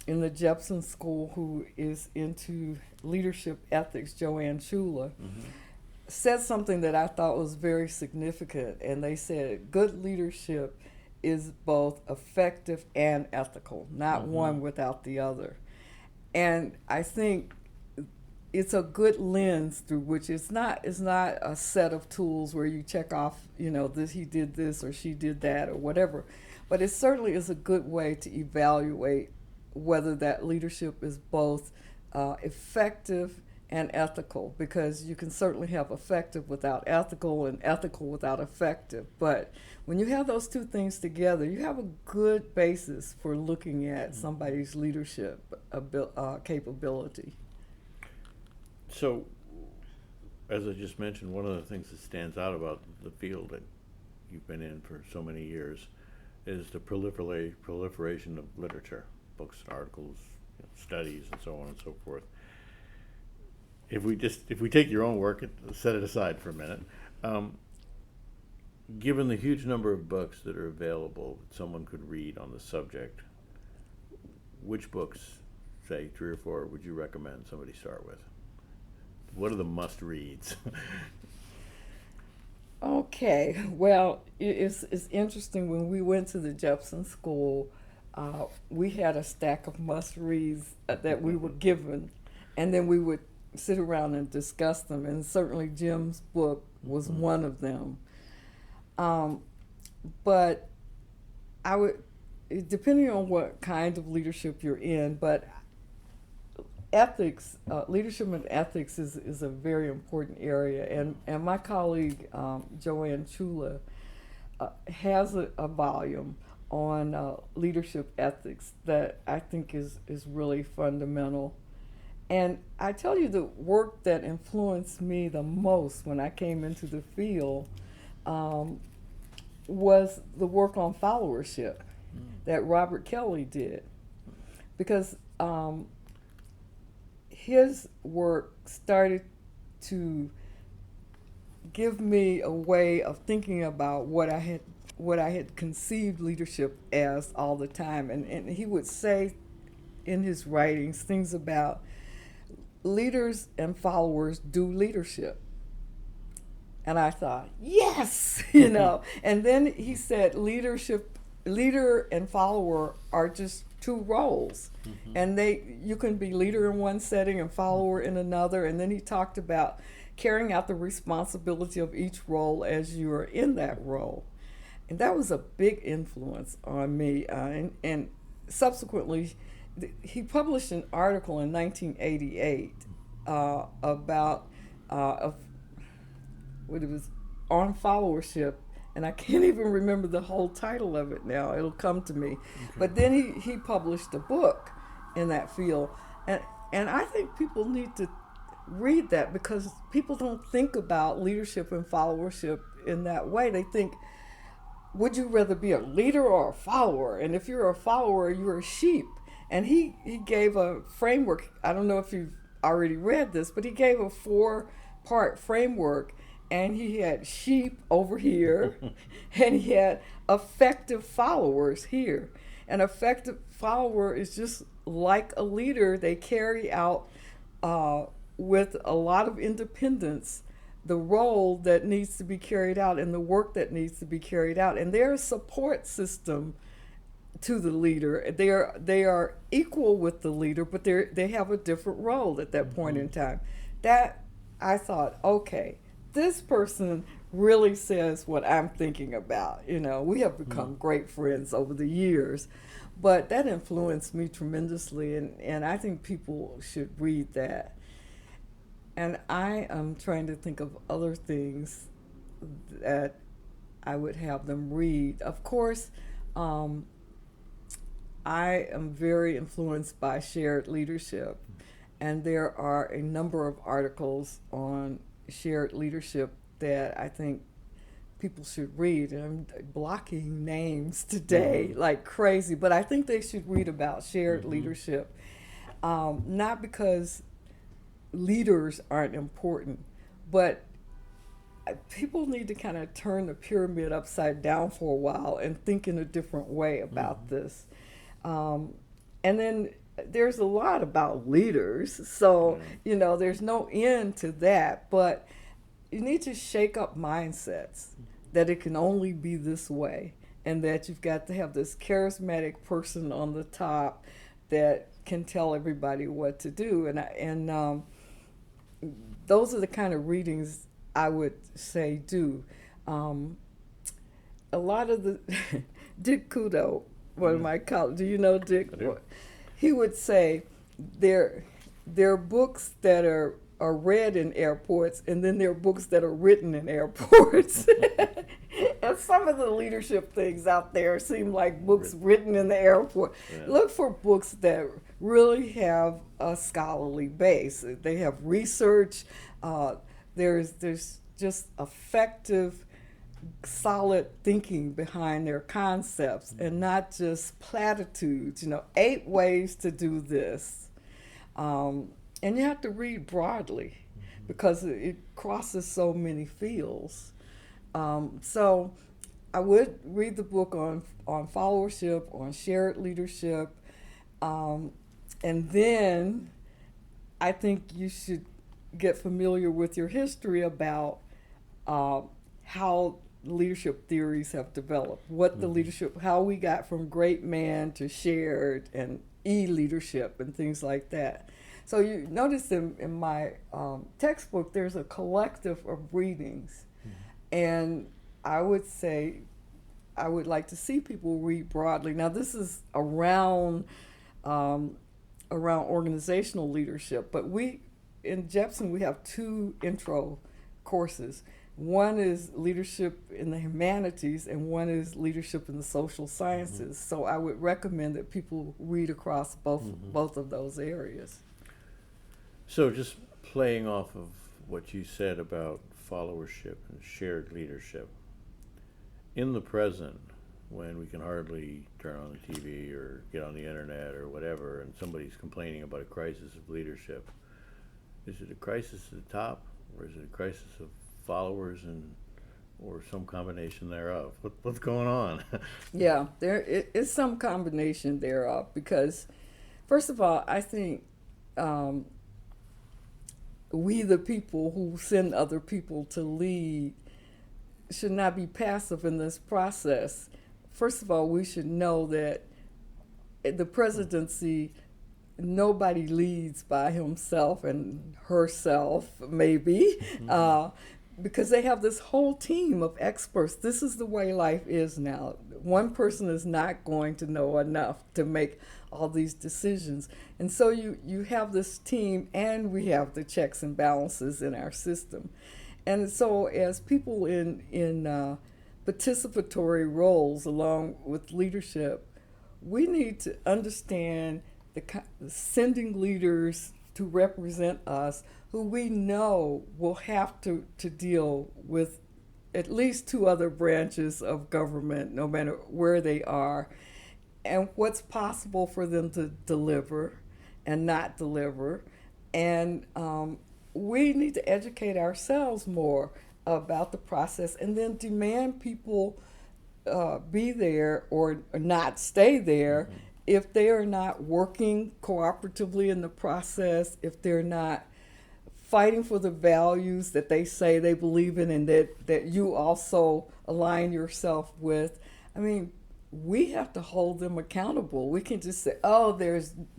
the Jepson School, who is into leadership ethics, Joanne Schuler, said something that I thought was very significant. And they said, good leadership is both effective and ethical, not one without the other. And I think it's a good lens through which it's not a set of tools where you check off, this, he did this or she did that or whatever. But it certainly is a good way to evaluate whether that leadership is both effective and ethical, because you can certainly have effective without ethical and ethical without effective. But when you have those two things together, you have a good basis for looking at somebody's leadership capability. So, as I just mentioned, one of the things that stands out about the field that you've been in for so many years is the proliferation of literature, books, articles, studies, and so on and so forth. If we take your own work and set it aside for a minute, given the huge number of books that are available that someone could read on the subject, which books, say 3 or 4, would you recommend somebody start with? What are the must-reads? Okay, well, it's interesting. When we went to the Jepson School, we had a stack of must-reads that we were given, and then we would sit around and discuss them, and certainly Jim's book was one of them. But I would, depending on what kind of leadership you're in, but ethics, leadership and ethics is a very important area, and my colleague Joanne Schuler has a volume on leadership ethics that I think is really fundamental. And I tell you, the work that influenced me the most when I came into the field was the work on followership that Robert Kelly did. Because his work started to give me a way of thinking about what I had conceived leadership as all the time. And he would say in his writings things about leaders and followers do leadership. And I thought, yes, you know. And then he said leader and follower are just two roles. And you can be leader in one setting and follower in another. And then he talked about carrying out the responsibility of each role as you are in that role. And that was a big influence on me. And subsequently, he published an article in 1988 about what it was on followership, and I can't even remember the whole title of it now. It'll come to me. But then he published a book in that field, and I think people need to read that, because people don't think about leadership and followership in that way. They think, would you rather be a leader or a follower? And if you're a follower, you're a sheep. And he gave a framework. I don't know if you've already read this, but he gave a 4-part framework. And he had sheep over here, and he had effective followers here. An effective follower is just like a leader. They carry out with a lot of independence the role that needs to be carried out and the work that needs to be carried out. And they're a support system to the leader. They are equal with the leader, but they have a different role at that point in time. That I thought, okay, this person really says what I'm thinking about. You know, we have become great friends over the years, but that influenced me tremendously, and I think people should read that. And I am trying to think of other things that I would have them read. Of course, I am very influenced by shared leadership, and there are a number of articles on shared leadership that I think people should read. And I'm blocking names today like crazy, but I think they should read about shared leadership. Not because leaders aren't important, but people need to kind of turn the pyramid upside down for a while and think in a different way about this. And then there's a lot about leaders, so you know there's no end to that, but you need to shake up mindsets that it can only be this way, and that you've got to have this charismatic person on the top that can tell everybody what to do. And those are the kind of readings I would say do. A lot of the Dick Kudo, one of my colleagues, do you know Dick? He would say there are books that are read in airports, and then there are books that are written in airports. And some of the leadership things out there seem like books written in the airport. Yeah. Look for books that really have a scholarly base. They have research. There's just effective, solid thinking behind their concepts, and not just platitudes. You know, 8 ways to do this. And you have to read broadly because it crosses so many fields. So I would read the book on followership, on shared leadership, and then I think you should get familiar with your history about how leadership theories have developed, what the leadership, how we got from great man to shared and e-leadership and things like that. So you notice in my textbook, there's a collective of readings. And I would say I would like to see people read broadly. Now, this is around organizational leadership, but in Jepson, we have 2 intro courses. One is leadership in the humanities, and one is leadership in the social sciences. So I would recommend that people read across both of those areas. So just playing off of what you said about followership and shared leadership, in the present, when we can hardly turn on the TV or get on the internet or whatever, and somebody's complaining about a crisis of leadership, is it a crisis at the top, or is it a crisis of followers and or some combination thereof? What's going on? Yeah, there is some combination thereof because, first of all, I think we, the people who send other people to lead, should not be passive in this process. First of all, we should know that the presidency, nobody leads by himself and herself, maybe, because they have this whole team of experts. This is the way life is now. One person is not going to know enough to make all these decisions. And so you have this team, and we have the checks and balances in our system. And so as people in participatory roles along with leadership, we need to understand the sending leaders to represent us who we know will have to deal with at least two other branches of government, no matter where they are, and what's possible for them to deliver and not deliver. And we need to educate ourselves more about the process and then demand people be there or not stay there if they are not working cooperatively in the process, if they're not fighting for the values that they say they believe in and that you also align yourself with. I mean, we have to hold them accountable. We can just say, oh,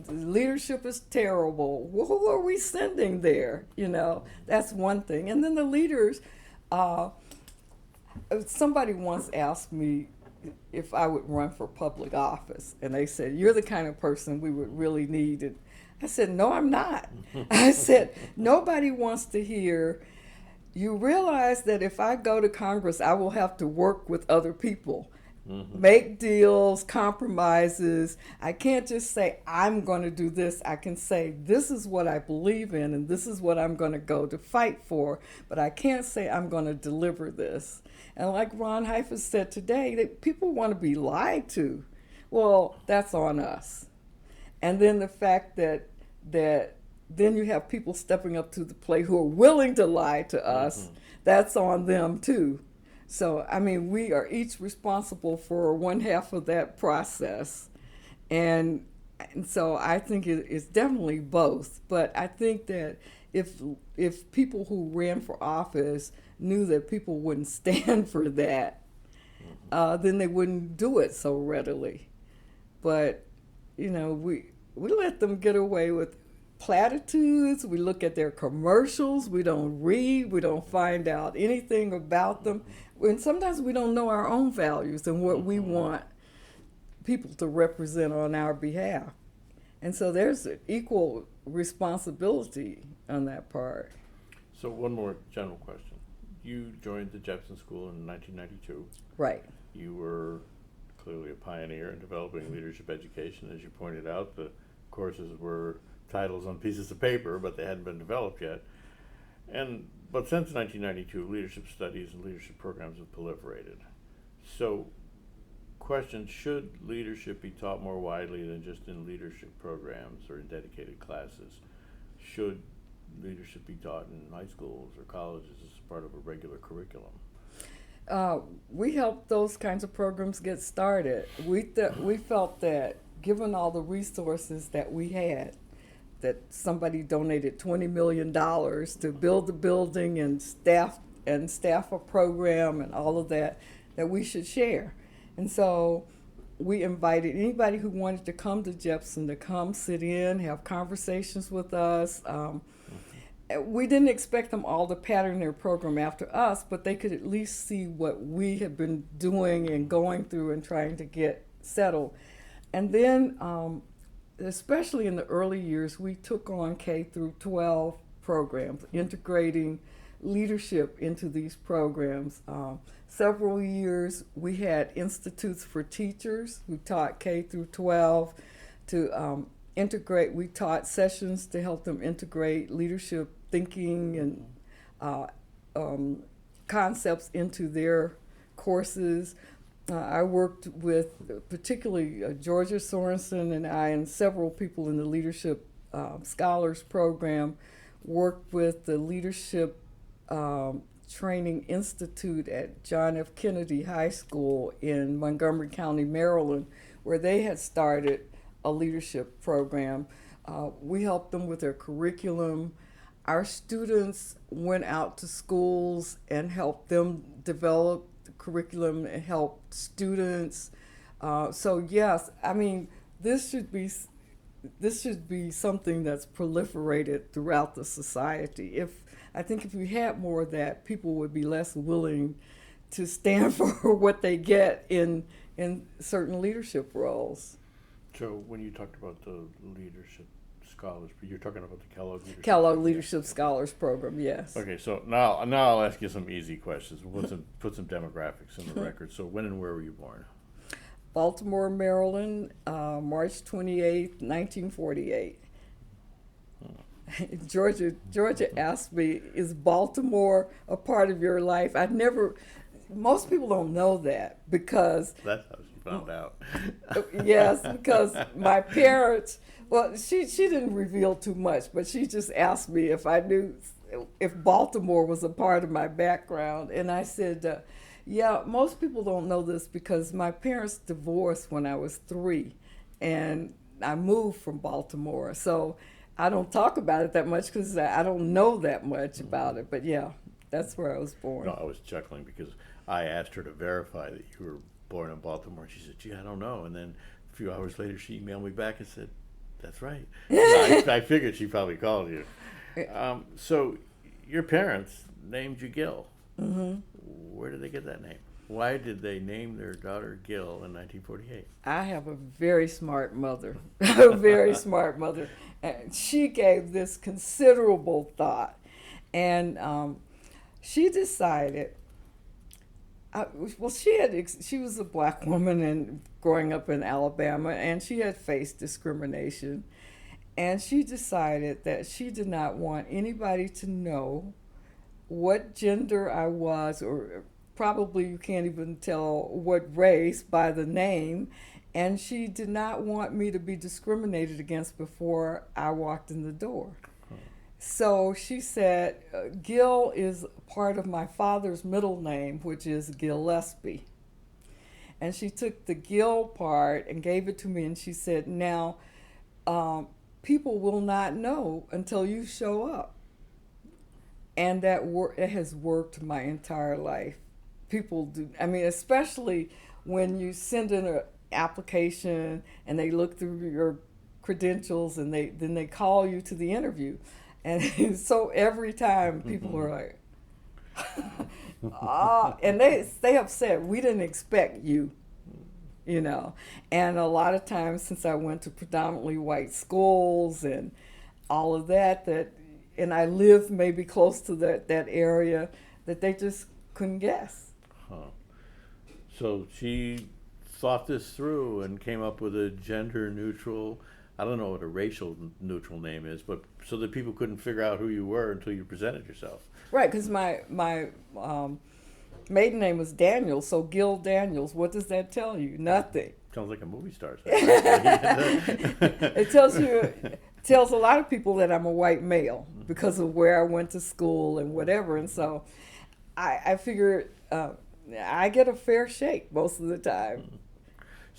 leadership is terrible. Well, who are we sending there? You know, that's one thing. And then the leaders, somebody once asked me if I would run for public office. And they said, you're the kind of person we would really need. And I said, no, I'm not. I said, nobody wants to hear, you realize that if I go to Congress, I will have to work with other people. Make deals, compromises. I can't just say, I'm going to do this. I can say, this is what I believe in, and this is what I'm going to go to fight for. But I can't say I'm going to deliver this. And like Ron Heifetz said today, that people want to be lied to. Well, that's on us. And then the fact that then you have people stepping up to the plate who are willing to lie to us, that's on them too. So, I mean, we are each responsible for one half of that process. And so I think it's definitely both. But I think that if people who ran for office knew that people wouldn't stand for that, then they wouldn't do it so readily. But, you know, we let them get away with platitudes. We look at their commercials. We don't read. We don't find out anything about them. And sometimes we don't know our own values and what we want people to represent on our behalf. And so there's an equal responsibility on that part. So one more general question. You joined the Jepson School in 1992. Right. You were clearly a pioneer in developing leadership education. As you pointed out, the courses were titles on pieces of paper, but they hadn't been developed yet. But since 1992, leadership studies and leadership programs have proliferated. So, question, should leadership be taught more widely than just in leadership programs or in dedicated classes? Should leadership be taught in high schools or colleges as part of a regular curriculum? We helped those kinds of programs get started. We felt that given all the resources that we had, that somebody donated $20 million to build the building and staff a program and all of that we should share. And so we invited anybody who wanted to come to Jepson to come sit in, have conversations with us. We didn't expect them all to pattern their program after us, but they could at least see what we had been doing and going through and trying to get settled. And then especially in the early years, we took on K through 12 programs, integrating leadership into these programs. Several years, we had institutes for teachers who taught K through 12 to integrate. We taught sessions to help them integrate leadership thinking and concepts into their courses. I worked with particularly Georgia Sorensen and I and several people in the Leadership Scholars Program, worked with the Leadership Training Institute at John F. Kennedy High School in Montgomery County, Maryland, where they had started a leadership program. We helped them with their curriculum. Our students went out to schools and helped them develop the curriculum and help students. So yes, I mean, this should be something that's proliferated throughout the society. I think if we had more of that, people would be less willing to stand for what they get in certain leadership roles. So when you talked about the leadership scholars, you're talking about the Kellogg Leadership Scholars Program, yes. Okay, so now I'll ask you some easy questions. We'll put some demographics in the record. So when and where were you born? Baltimore, Maryland, March 28th, 1948. Georgia asked me, is Baltimore a part of your life? Most people don't know that because... That's how she found out. Yes, because my parents, well, she didn't reveal too much, but she just asked me if I knew if Baltimore was a part of my background. And I said, yeah, most people don't know this because my parents divorced when I was 3, and I moved from Baltimore. So I don't talk about it that much because I don't know that much about it. But yeah, that's where I was born. No, I was chuckling because I asked her to verify that you were born in Baltimore. She said, gee, I don't know. And then a few hours later, she emailed me back and said, that's right. I figured she probably called you. So your parents named you Gill. Mm-hmm. Where did they get that name? Why did they name their daughter Gill in 1948? I have a very smart mother, a very smart mother. And she gave this considerable thought. And she decided, she was a black woman and growing up in Alabama, and she had faced discrimination. And she decided that she did not want anybody to know what gender I was, or probably you can't even tell what race by the name. And she did not want me to be discriminated against before I walked in the door. So she said, Gill is part of my father's middle name, which is Gillespie. And she took the Gill part and gave it to me, and she said, now, people will not know until you show up. And that it has worked my entire life. People do, I mean, especially when you send in an application and they look through your credentials and then they call you to the interview. And so every time people are like, and they have said, we didn't expect you, you know. And a lot of times, since I went to predominantly white schools and all of that, and I lived maybe close to that area, that they just couldn't guess. Huh. So she thought this through and came up with a gender neutral, I don't know what a racial neutral name is, but so that people couldn't figure out who you were until you presented yourself. Right, because my maiden name was Daniels, so Gill Daniels. What does that tell you? Nothing. Sounds like a movie star. It tells a lot of people that I'm a white male because of where I went to school and whatever. And so I figure I get a fair shake most of the time.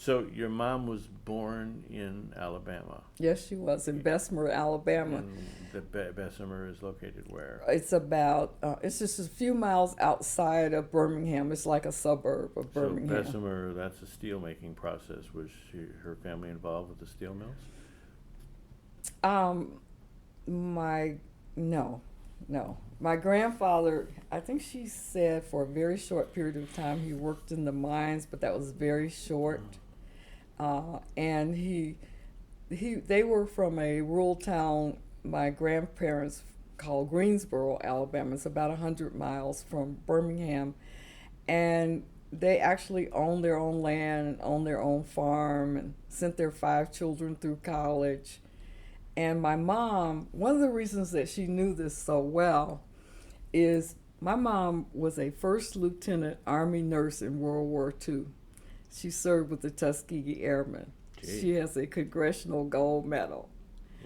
So your mom was born in Alabama? Yes, she was, in Bessemer, Alabama. And the Bessemer is located where? It's about, it's just a few miles outside of Birmingham. It's like a suburb of Birmingham. So Bessemer, that's a steel making process. Was her family involved with the steel mills? No. My grandfather, I think she said for a very short period of time he worked in the mines, but that was very short. And they were from a rural town my grandparents called Greensboro, Alabama. It's about 100 miles from Birmingham. And they actually owned their own land and owned their own farm and sent their 5 children through college. And my mom, one of the reasons that she knew this so well is my mom was a first lieutenant Army nurse in World War II. She served with the Tuskegee Airmen. Gee. She has a Congressional Gold Medal.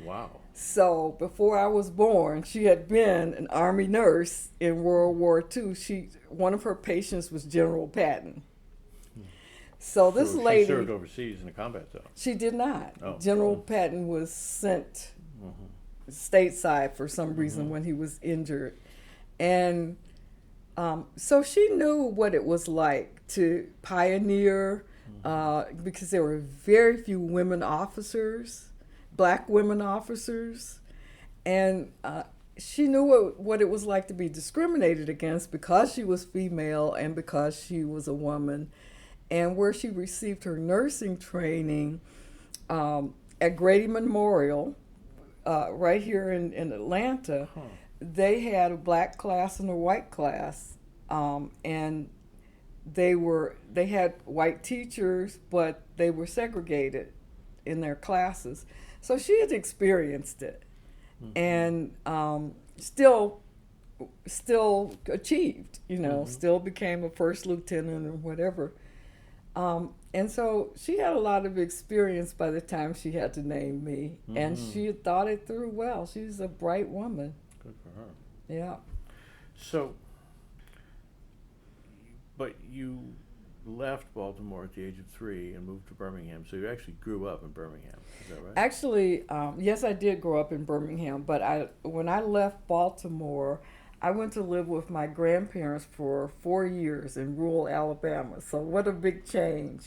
Wow. So before I was born, she had been an Army nurse in World War II. One of her patients was General Patton. So this lady... She served overseas in a combat zone. She did not. Oh. General Patton was sent stateside for some reason when he was injured. And so she knew what it was like to pioneer, because there were very few women officers, black women officers, and she knew what it was like to be discriminated against because she was female and because she was a woman. And where she received her nursing training at Grady Memorial, right here in Atlanta, they had a black class and a white class, and they had white teachers, but they were segregated in their classes. So she had experienced it, and still achieved, still became a first lieutenant or whatever. And so she had a lot of experience by the time she had to name me, and she had thought it through well. She's a bright woman. Good for her. Yeah. So, but you left Baltimore at the age of 3 and moved to Birmingham. So you actually grew up in Birmingham. Is that right? Actually, yes, I did grow up in Birmingham, but when I left Baltimore, I went to live with my grandparents for 4 years in rural Alabama. So what a big change.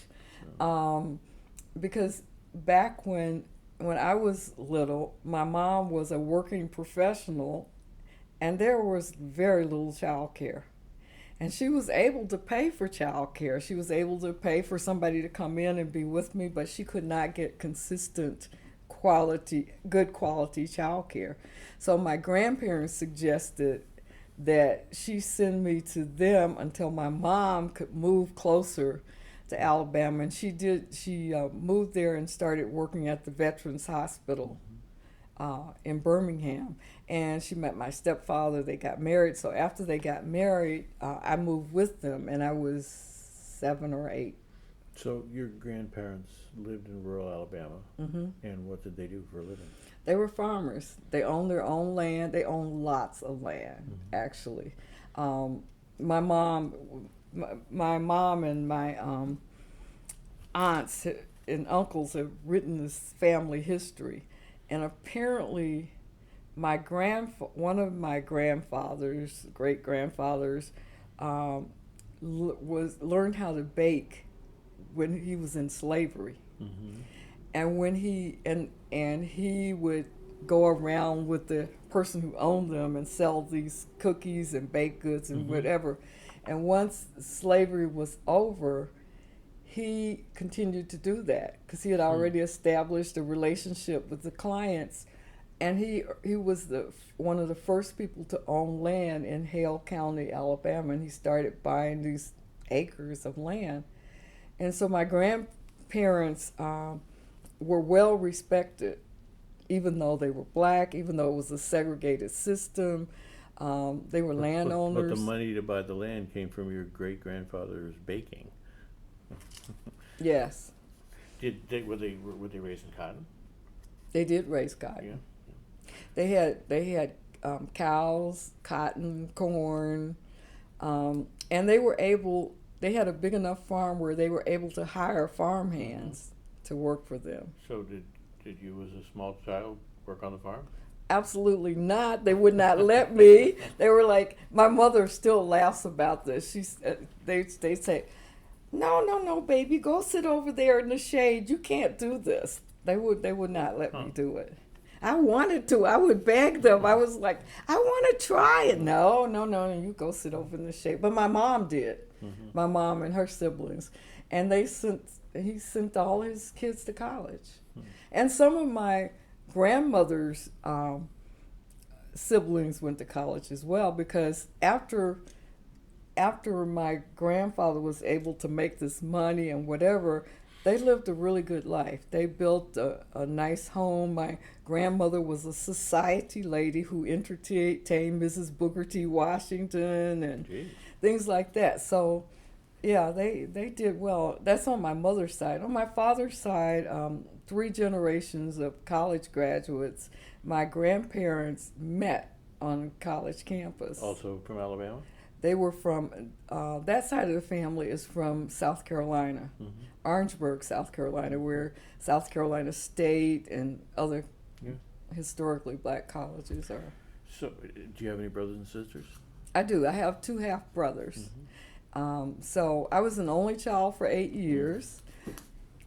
Because back when I was little, my mom was a working professional, and there was very little child care. And she was able to pay for child care. She was able to pay for somebody to come in and be with me, but she could not get consistent good quality child care. So my grandparents suggested that she send me to them until my mom could move closer to Alabama. And she did. She moved there and started working at the Veterans Hospital in Birmingham. And she met my stepfather. They got married. So after they got married, I moved with them, and I was 7 or 8. So your grandparents lived in rural Alabama, and what did they do for a living? They were farmers. They owned their own land. They owned lots of land, actually. My mom and my aunts and uncles have written this family history, and apparently, one of my grandfathers, great grandfathers, learned how to bake when he was in slavery. And when he would go around with the person who owned them and sell these cookies and baked goods and whatever. And once slavery was over, he continued to do that because he had already established a relationship with the clients. And he was one of the first people to own land in Hale County, Alabama, and he started buying these acres of land. And so my grandparents were well respected, even though they were black, even though it was a segregated system. They were landowners. But the money to buy the land came from your great-grandfather's baking. Yes. Were they raising cotton? They did raise cotton. Yeah. They had cows, cotton, corn, and they had a big enough farm where they were able to hire farm hands to work for them. So did you, as a small child, work on the farm? Absolutely not. They would not let me. They were like, my mother still laughs about this. They say, no, baby, go sit over there in the shade. You can't do this. They would not let me do it. I wanted to. I would beg them. I was like, I want to try it. No, you go sit over in the shade. But my mom did. My mom and her siblings. And he sent all his kids to college. And some of my grandmother's siblings went to college as well, because after my grandfather was able to make this money and whatever, They lived a really good life. They built a nice home. My grandmother was a society lady who entertained Mrs. Booker T. Washington and Gee. things like that. So, yeah, they did well. That's on my mother's side. On my father's side, 3 generations of college graduates. My grandparents met on college campus. Also from Alabama? They were from, that side of the family is from South Carolina, Orangeburg, South Carolina, where South Carolina State and other historically black colleges are. So, do you have any brothers and sisters? I do. I have 2 half brothers. So I was an only child for 8 years.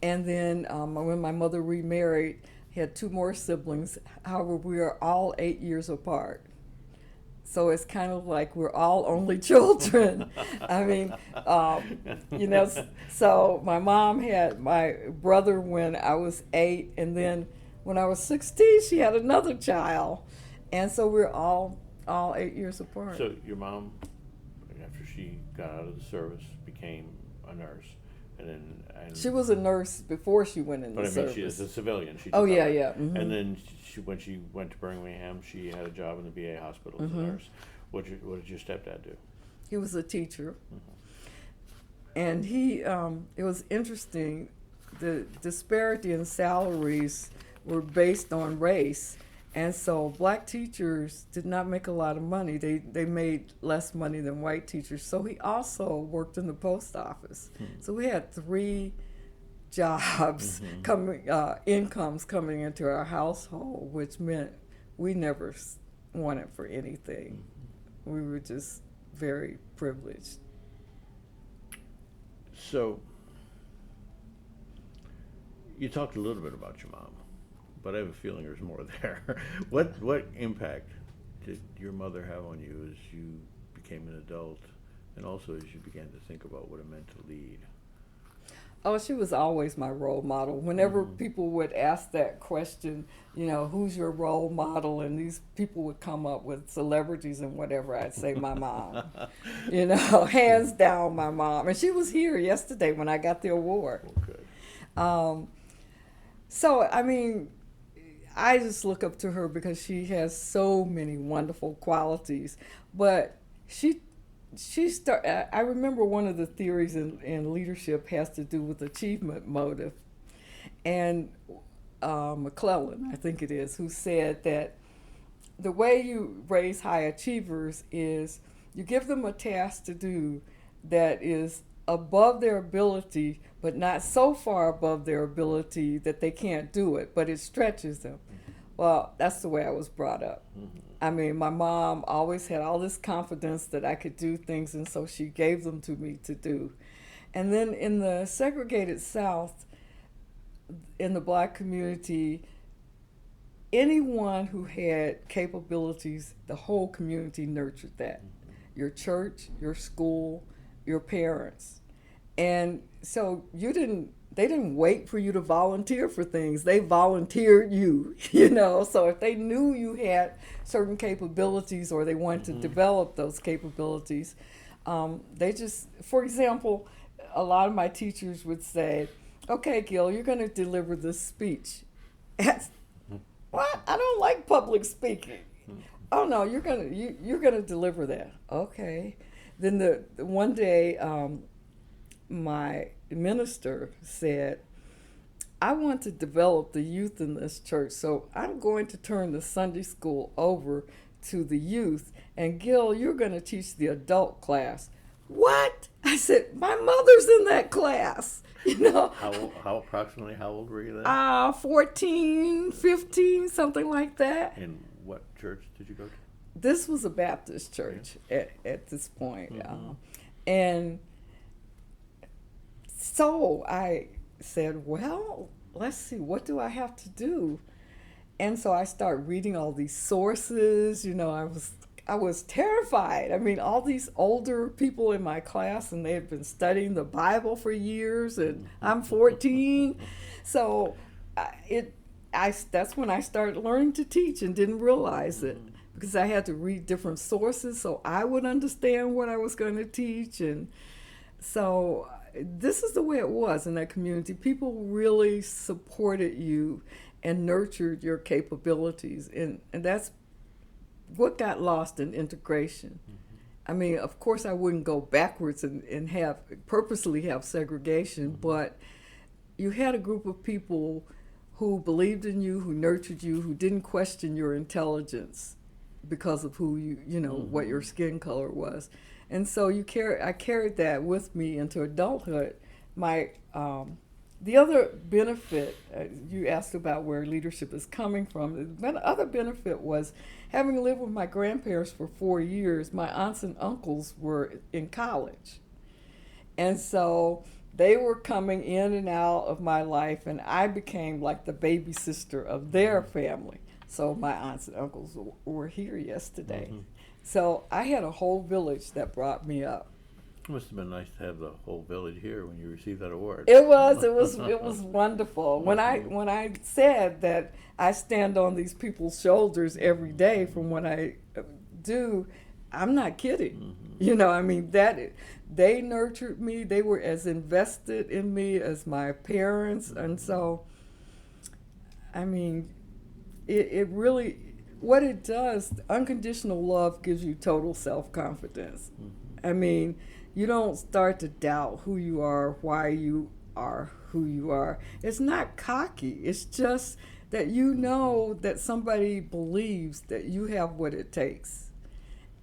And then when my mother remarried, had 2 more siblings. However, we are all 8 years apart. So it's kind of like we're all only children. I mean, you know, so my mom had my brother when I was 8, and then when I was 16, she had another child. And so we're all 8 years apart. So your mom, after she got out of the service, became a nurse, and she was a nurse before she went in but the I mean, service. she is a civilian. She Oh took yeah, over. yeah. And then when she went to Birmingham, she had a job in the VA hospital as a nurse. What did your stepdad do? He was a teacher, and he. It was interesting. The disparity in salaries were based on race, and so black teachers did not make a lot of money. They made less money than white teachers. So he also worked in the post office. So we had 3 jobs incomes coming into our household, which meant we never wanted for anything. We were just very privileged. So you talked a little bit about your mom, but I have a feeling there's more there. What impact did your mother have on you as you became an adult, and also as you began to think about what it meant to lead? Oh, she was always my role model. Whenever people would ask that question, you know, who's your role model? And these people would come up with celebrities and whatever, I'd say my mom. You know, hands down my mom. And she was here yesterday when I got the award. Okay. So, I mean, I just look up to her because she has so many wonderful qualities. But I remember one of the theories in leadership has to do with achievement motive. And McClellan, I think it is, who said that the way you raise high achievers is you give them a task to do that is above their ability, but not so far above their ability that they can't do it, but it stretches them. Well, that's the way I was brought up. I mean, my mom always had all this confidence that I could do things, and so she gave them to me to do. And then in the segregated South, in the black community, anyone who had capabilities, the whole community nurtured that. Your church, your school, your parents. And so they didn't wait for you to volunteer for things. They volunteered you, you know. So if they knew you had certain capabilities or they wanted to develop those capabilities, they just, for example, a lot of my teachers would say, okay, Gill, you're going to deliver this speech. What? I don't like public speaking. Oh no, you're gonna deliver that. Okay. Then the one day, my minister said, I want to develop the youth in this church, so I'm going to turn the Sunday school over to the youth, and Gill, you're going to teach the adult class. What? I said, my mother's in that class. You know, Approximately how old were you then? 14, 15, something like that. And what church did you go to? This was a Baptist church at this point. And so I said, well, let's see, what do I have to do? And so I started reading all these sources. You know, I was terrified. I mean, all these older people in my class, and they had been studying the Bible for years, and I'm 14. So that's when I started learning to teach and didn't realize it, because I had to read different sources so I would understand what I was going to teach. And so this is the way it was in that community. People really supported you and nurtured your capabilities, and that's what got lost in integration. I mean, of course, I wouldn't go backwards and purposely have segregation, but you had a group of people who believed in you, who nurtured you, who didn't question your intelligence because of who what your skin color was. And so I carried that with me into adulthood. The other benefit, you asked about where leadership is coming from, the other benefit was having lived with my grandparents for 4 years, my aunts and uncles were in college. And so they were coming in and out of my life, and I became like the baby sister of their family. So my aunts and uncles were here yesterday. So I had a whole village that brought me up. It must have been nice to have the whole village here when you received that award. It was wonderful. When I said that I stand on these people's shoulders every day from what I do, I'm not kidding. I mean, they nurtured me. They were as invested in me as my parents, and so, I mean, it really, what it does, unconditional love gives you total self-confidence. I mean, you don't start to doubt who you are, why you are who you are. It's not cocky. It's just that you know that somebody believes that you have what it takes,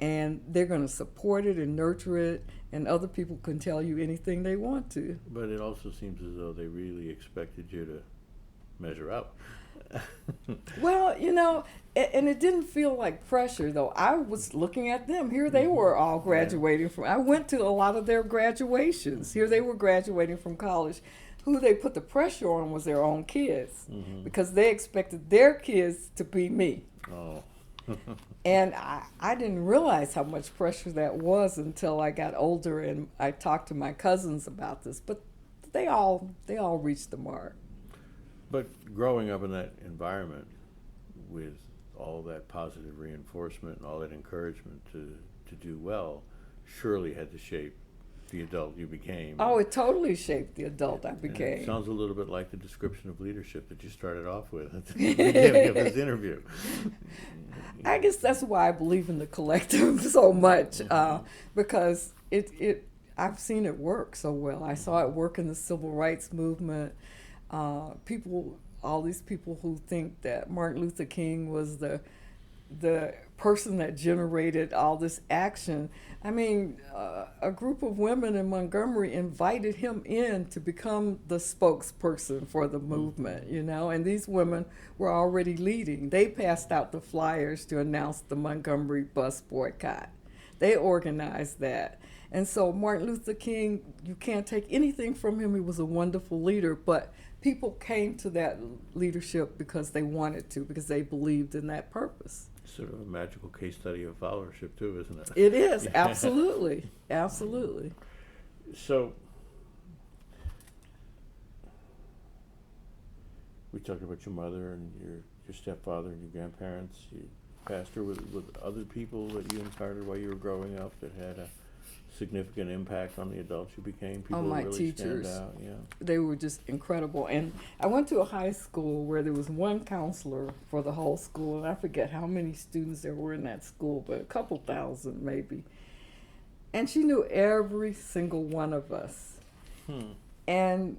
and they're going to support it and nurture it, and other people can tell you anything they want to. But it also seems as though they really expected you to measure up. Well, and it didn't feel like pressure, though. I was looking at them. Here they were all graduating from. I went to a lot of their graduations. Here they were graduating from college. Who they put the pressure on was their own kids, because they expected their kids to be me. Oh. And I didn't realize how much pressure that was until I got older and I talked to my cousins about this. But they all reached the mark. But growing up in that environment with all that positive reinforcement and all that encouragement to do well surely had to shape the adult you became. Oh, it totally shaped the adult I became. It sounds a little bit like the description of leadership that you started off with at the beginning of this interview. I guess that's why I believe in the collective so much, because I've seen it work so well. I saw it work in the civil rights movement. All these people who think that Martin Luther King was the person that generated all this action. I mean, a group of women in Montgomery invited him in to become the spokesperson for the movement, and these women were already leading. They passed out the flyers to announce the Montgomery bus boycott. They organized that. And so Martin Luther King, you can't take anything from him. He was a wonderful leader, but people came to that leadership because they wanted to, because they believed in that purpose. Sort of a magical case study of followership too, isn't it? It is, absolutely, absolutely. So, we talked about your mother and your stepfather and your grandparents, your pastor, with other people that you encountered while you were growing up that had a significant impact on the adults you became? People my who really teachers. stand out. Yeah. They were just incredible. And I went to a high school where there was one counselor for the whole school, and I forget how many students there were in that school, but a couple thousand maybe. And she knew every single one of us. And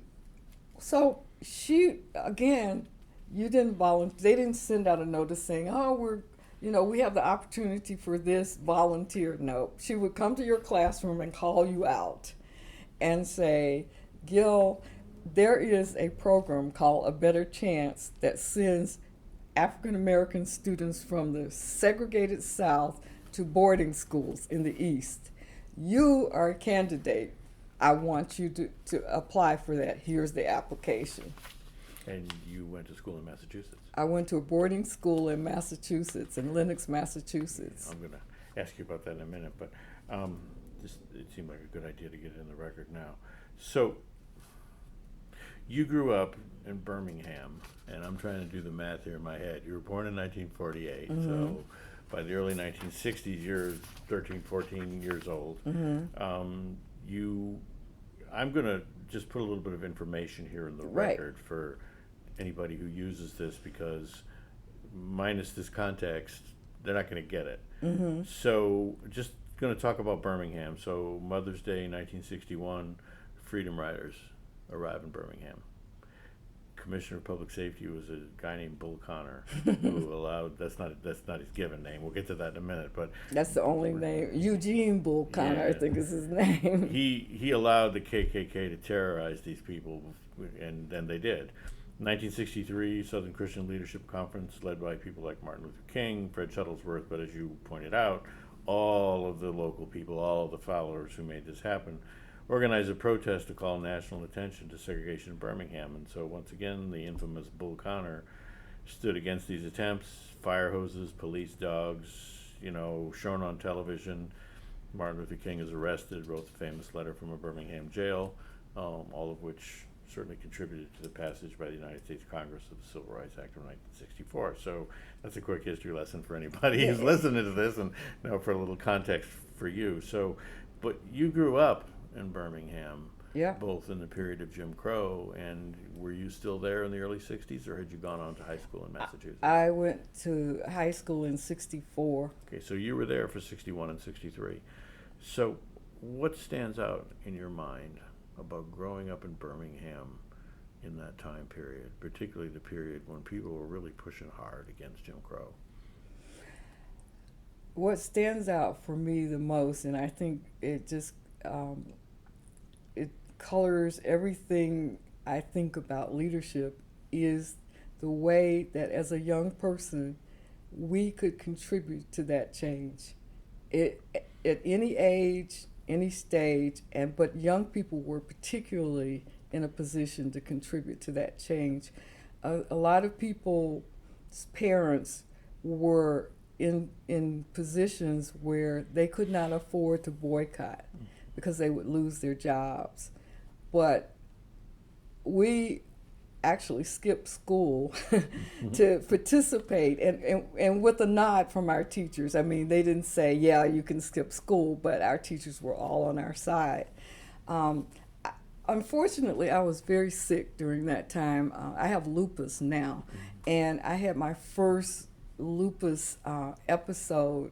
so she, again, you didn't volunteer. They didn't send out a notice saying, oh, we have the opportunity for this, volunteer. No, she would come to your classroom and call you out and say, Gill, there is a program called A Better Chance that sends African American students from the segregated South to boarding schools in the East. You are a candidate. I want you to apply for that. Here's the application. And you went to school in Massachusetts? I went to a boarding school in Massachusetts, in Lenox, Massachusetts. I'm going to ask you about that in a minute, but it seemed like a good idea to get it in the record now. So, you grew up in Birmingham, and I'm trying to do the math here in my head. You were born in 1948, so by the early 1960s, you're 13, 14 years old. You I'm going to just put a little bit of information here in the Right. record for anybody who uses this, because minus this context, they're not going to get it. Mm-hmm. So just going to talk about Birmingham. So Mother's Day 1961, Freedom Riders arrive in Birmingham. Commissioner of Public Safety was a guy named Bull Connor, who allowed, that's not his given name, we'll get to that in a minute, but That's the only name. Eugene Bull Connor, I Yeah. think is his name. he allowed the KKK to terrorize these people, and then they did. 1963 Southern Christian Leadership Conference, led by people like Martin Luther King, Fred Shuttlesworth, but as you pointed out, all of the local people, all of the followers who made this happen, organized a protest to call national attention to segregation in Birmingham. And so once again, the infamous Bull Connor stood against these attempts. Fire hoses, police dogs, shown on television. Martin Luther King is arrested, wrote the famous letter from a Birmingham jail, all of which certainly contributed to the passage by the United States Congress of the Civil Rights Act of 1964. So that's a quick history lesson for anybody who's listening to this, and for a little context for you. So, but you grew up in Birmingham, Yeah. both in the period of Jim Crow, and were you still there in the early 60s, or had you gone on to high school in Massachusetts? I went to high school in 64. Okay, so you were there for 61 and 63. So what stands out in your mind about growing up in Birmingham in that time period, particularly the period when people were really pushing hard against Jim Crow? What stands out for me the most, and I think it just it colors everything I think about leadership, is the way that as a young person we could contribute to that change. At any age, any stage, but young people were particularly in a position to contribute to that change. A lot of people's parents were in positions where they could not afford to boycott because they would lose their jobs. But we actually skipped school to participate, and with a nod from our teachers. I mean, they didn't say, yeah, you can skip school, but our teachers were all on our side. Unfortunately, I was very sick during that time. I have lupus now, and I had my first lupus episode,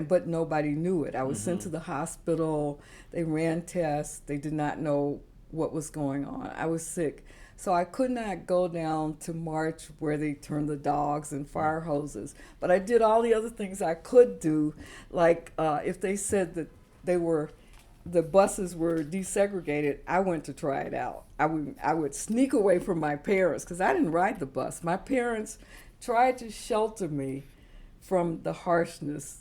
but nobody knew it. I was sent to the hospital. They ran tests. They did not know what was going on. I was sick. So I could not go down to march where they turned the dogs and fire hoses. But I did all the other things I could do, like if they said that the buses were desegregated, I went to try it out. I would sneak away from my parents because I didn't ride the bus. My parents tried to shelter me from the harshness.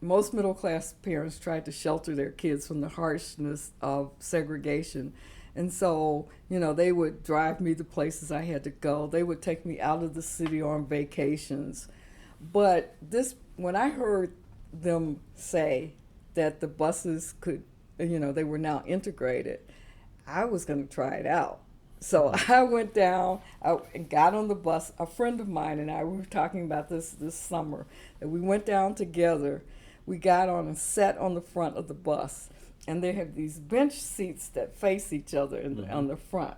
Most middle-class parents tried to shelter their kids from the harshness of segregation. And so, they would drive me to places I had to go. They would take me out of the city on vacations. But when I heard them say that the buses could, they were now integrated, I was going to try it out. So I went down and got on the bus. A friend of mine and I, we were talking about this summer, and we went down together. We got on and sat on the front of the bus. And they have these bench seats that face each other on the front.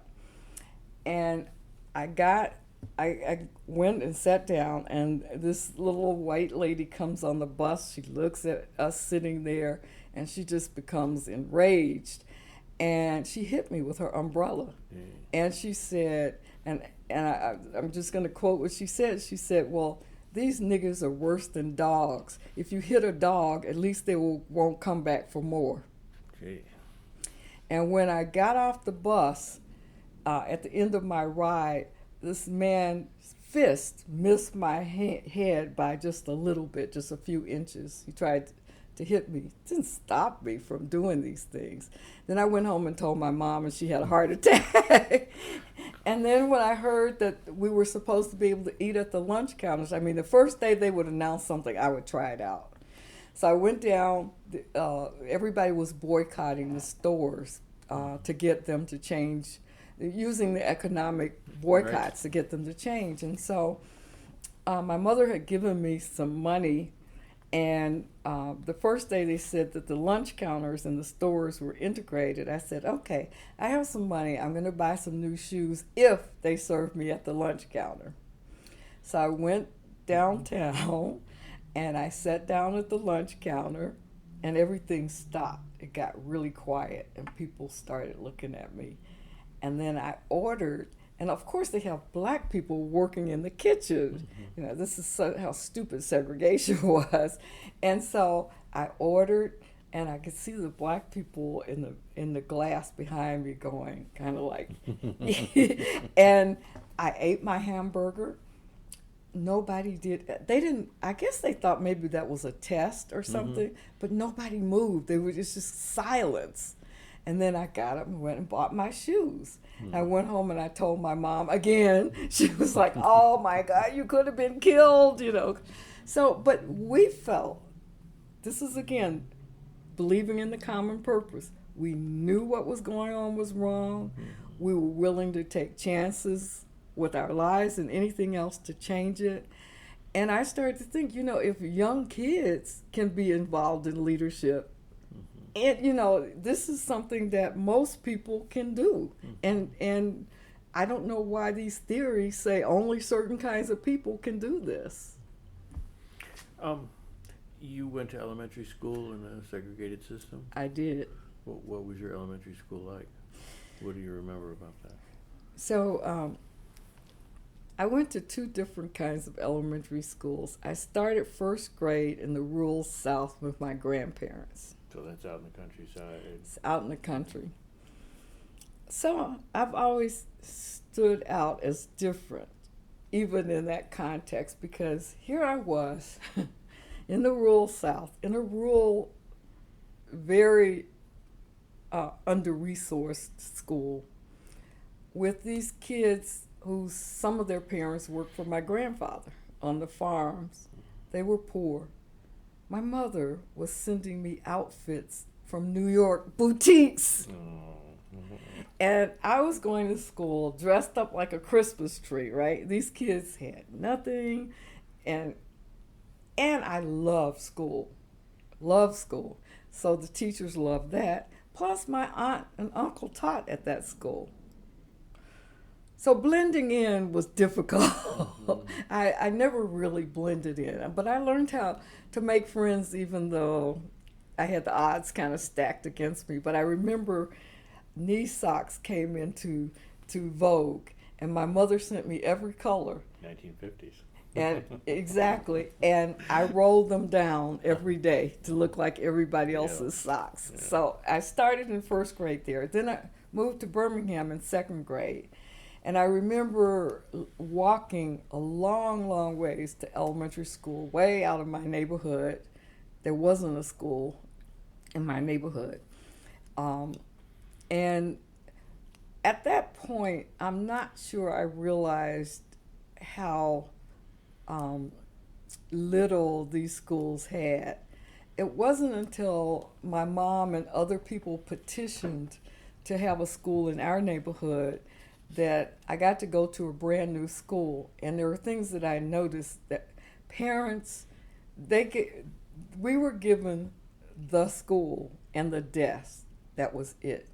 And I went and sat down, and this little white lady comes on the bus. She looks at us sitting there, and she just becomes enraged. And she hit me with her umbrella. And she said, I'm just going to quote what she said. She said, well, these niggas are worse than dogs. If you hit a dog, at least they won't come back for more. Gee. And when I got off the bus, at the end of my ride, this man's fist missed my head by just a little bit, just a few inches. He tried to hit me. It didn't stop me from doing these things. Then I went home and told my mom, and she had a heart attack. And then when I heard that we were supposed to be able to eat at the lunch counters, the first day they would announce something, I would try it out. So I went down, everybody was boycotting the stores to get them to change, using the economic boycotts to get them to change. And so my mother had given me some money, And the first day they said that the lunch counters in the stores were integrated. I said, okay, I have some money. I'm going to buy some new shoes if they serve me at the lunch counter. So I went downtown and I sat down at the lunch counter and everything stopped. It got really quiet and people started looking at me. And then I ordered, and of course they have black people working in the kitchen. You know, this is how stupid segregation was. And so I ordered, and I could see the black people in the glass behind me going kind of like, and I ate my hamburger. Nobody did. They didn't. I guess they thought maybe that was a test or something, but nobody moved. They were just silence. And then I got up and went and bought my shoes. I went home and I told my mom again. She was like, "Oh my God, you could have been killed," you know. So, but we felt, this is again, believing in the common purpose. We knew what was going on was wrong. We were willing to take chances with our lives and anything else to change it. And I started to think, you know, if young kids can be involved in leadership, and you know, this is something that most people can do. And I don't know why these theories say only certain kinds of people can do this. You went to elementary school in a segregated system? I did. What was your elementary school like? What do you remember about that? So I went to two different kinds of elementary schools. I started first grade in the rural South with my grandparents. So that's out in the countryside. It's out in the country. So I've always stood out as different, even in that context, because here I was in the rural South, in a rural, very under-resourced school with these kids who some of their parents worked for my grandfather on the farms. They were poor. My mother was sending me outfits from New York boutiques. And I was going to school dressed up like a Christmas tree, right? These kids had nothing. And I loved school. Loved school. So the teachers loved that. Plus my aunt and uncle taught at that school. So blending in was difficult. I never really blended in, but I learned how to make friends even though I had the odds kind of stacked against me. But I remember knee socks came into vogue, and my mother sent me every color. 1950s. And exactly, and I rolled them down every day to look like everybody else's socks. Yeah. So I started in first grade there. Then I moved to Birmingham in second grade. And I remember walking a long, long ways to elementary school, way out of my neighborhood. There wasn't a school in my neighborhood. And at that point, I'm not sure I realized how little these schools had. It wasn't until my mom and other people petitioned to have a school in our neighborhood that I got to go to a brand new school. And there were things that I noticed that parents, we were given the school and the desk. That was it.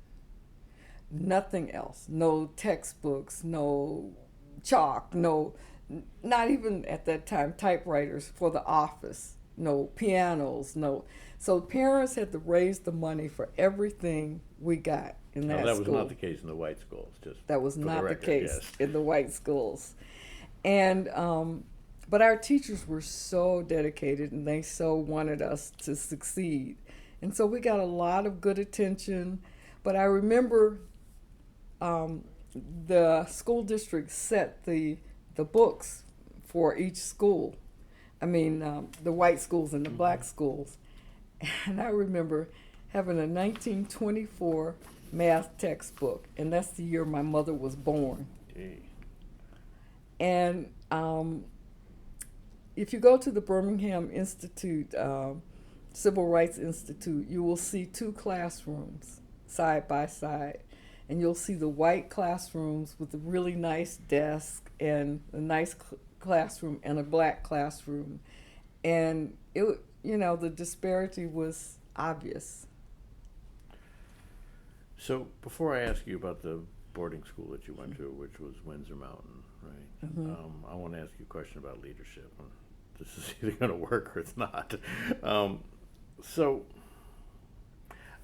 Nothing else. No textbooks, no chalk, not even at that time typewriters for the office, no pianos, no. So parents had to raise the money for everything we got in that school. That was not the case in the white schools. That was not the case in the white schools. And but our teachers were so dedicated and they so wanted us to succeed. And so we got a lot of good attention. But I remember the school district set the books for each school. I mean, the white schools and the black schools. And I remember having a 1924 math textbook, and that's the year my mother was born. Gee. And if you go to the Birmingham Institute, Civil Rights Institute, you will see two classrooms side by side. And you'll see the white classrooms with a really nice desk and a nice classroom and a black classroom. And the disparity was obvious. So before I ask you about the boarding school that you went to, which was Windsor Mountain, right? I want to ask you a question about leadership. This is either going to work or it's not. So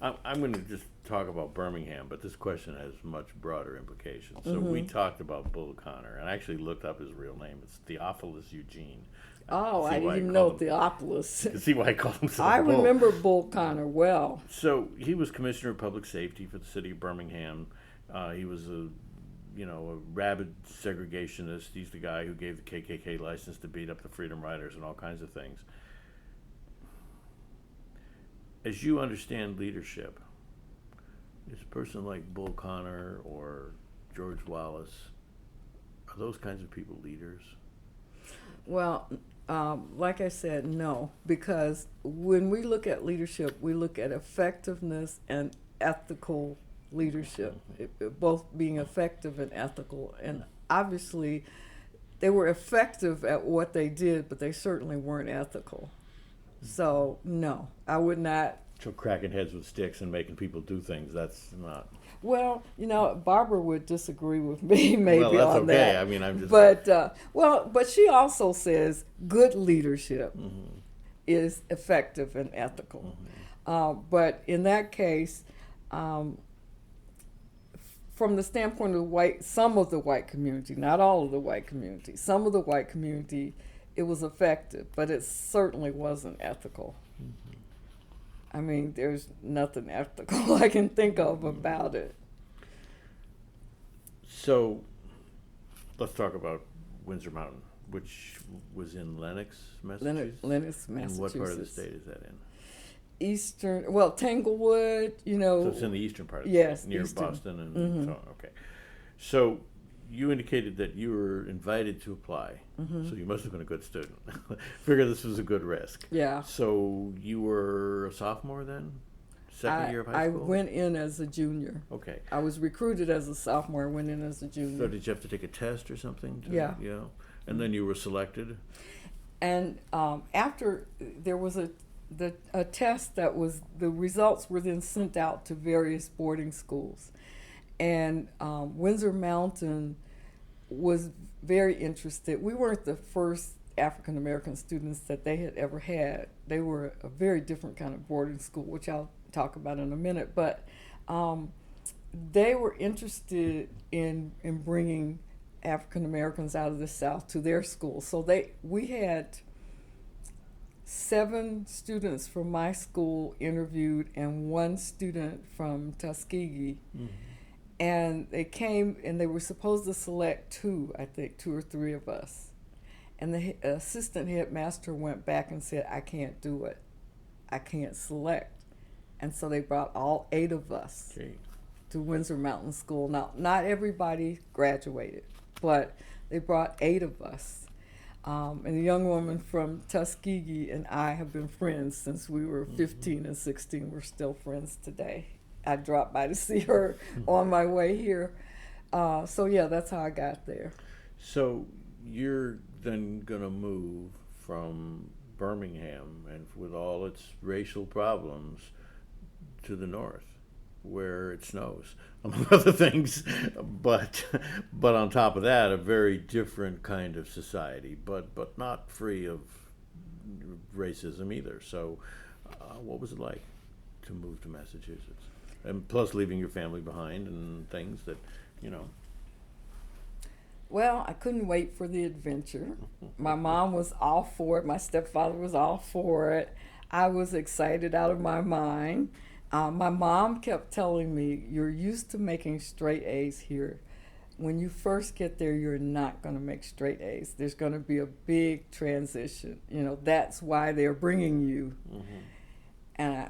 I'm going to just talk about Birmingham, but this question has much broader implications. So we talked about Bull Connor, and I actually looked up his real name. It's Theophilus Eugene. Oh, I didn't even know Theophilus. See why I called himself I Bull. remember Bull Connor well. So he was commissioner of public safety for the city of Birmingham. He was a rabid segregationist. He's the guy who gave the KKK license to beat up the Freedom Riders and all kinds of things. As you understand leadership, is a person like Bull Connor or George Wallace, are those kinds of people leaders? Well, like I said, no, because when we look at leadership, we look at effectiveness and ethical leadership, both being effective and ethical. And obviously, they were effective at what they did, but they certainly weren't ethical. So, no, I would not. So cracking heads with sticks and making people do things, that's not... Well, Barbara would disagree with me maybe well, that's on okay. that. I mean, I'm just... But she also says good leadership is effective and ethical. But in that case, from the standpoint of some of the white community, not all of the white community, some of the white community, it was effective, but it certainly wasn't ethical. I mean, there's nothing ethical I can think of about it. So, let's talk about Windsor Mountain, which was in Lenox, Massachusetts? Lenox, Massachusetts. And what part of the state is that in? Tanglewood, So it's in the eastern part of the state, near eastern. Boston and so on. Okay. So you indicated that you were invited to apply, so you must have been a good student. Figure this was a good risk. Yeah. So you were a sophomore then? Second year of high school? I went in as a junior. Okay. I was recruited as a sophomore, went in as a junior. So did you have to take a test or something? Yeah. And then you were selected? And after there was a test that was, the results were then sent out to various boarding schools. And Windsor Mountain was very interested. We weren't the first African American students that they had ever had. They were a very different kind of boarding school, which I'll talk about in a minute. But they were interested in bringing African Americans out of the South to their school. So we had 7 students from my school interviewed and 1 student from Tuskegee. And they came and they were supposed to select 2 or 3 of us. And the assistant headmaster went back and said, I can't do it. I can't select. And so they brought all 8 of us to Windsor Mountain School. Now, not everybody graduated, but they brought 8 of us. And a young woman from Tuskegee and I have been friends since we were 15 and 16. We're still friends today. I dropped by to see her on my way here. So yeah, that's how I got there. So you're then going to move from Birmingham and with all its racial problems to the north, where it snows, among other things. But on top of that, a very different kind of society, but not free of racism either. So what was it like to move to Massachusetts? And plus leaving your family behind and things that, Well, I couldn't wait for the adventure. My mom was all for it. My stepfather was all for it. I was excited out of my mind. My mom kept telling me, you're used to making straight A's here. When you first get there, you're not going to make straight A's. There's going to be a big transition. That's why they're bringing you. And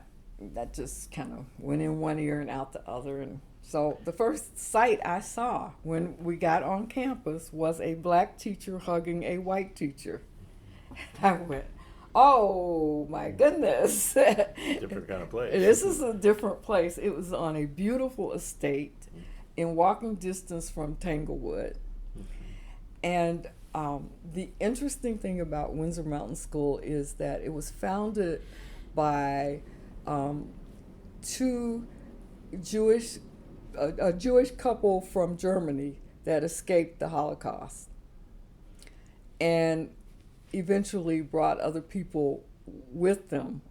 that just kind of went in one ear and out the other. And so the first sight I saw when we got on campus was a black teacher hugging a white teacher. I went, oh my goodness. different kind of place. This is a different place. It was on a beautiful estate in walking distance from Tanglewood. And The interesting thing about Windsor Mountain School is that it was founded by two Jewish, a Jewish couple from Germany that escaped the Holocaust and eventually brought other people with them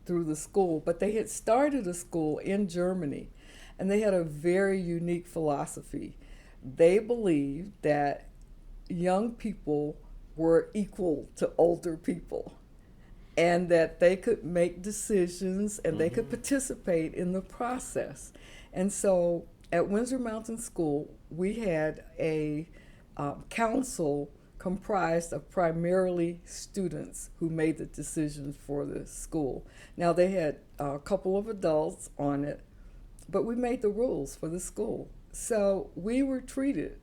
through the school. But they had started a school in Germany, and they had a very unique philosophy. They believed that young people were equal to older people and that they could make decisions and they could participate in the process. And so at Windsor Mountain School, we had a council comprised of primarily students who made the decisions for the school. Now, they had a couple of adults on it, but we made the rules for the school. So we were treated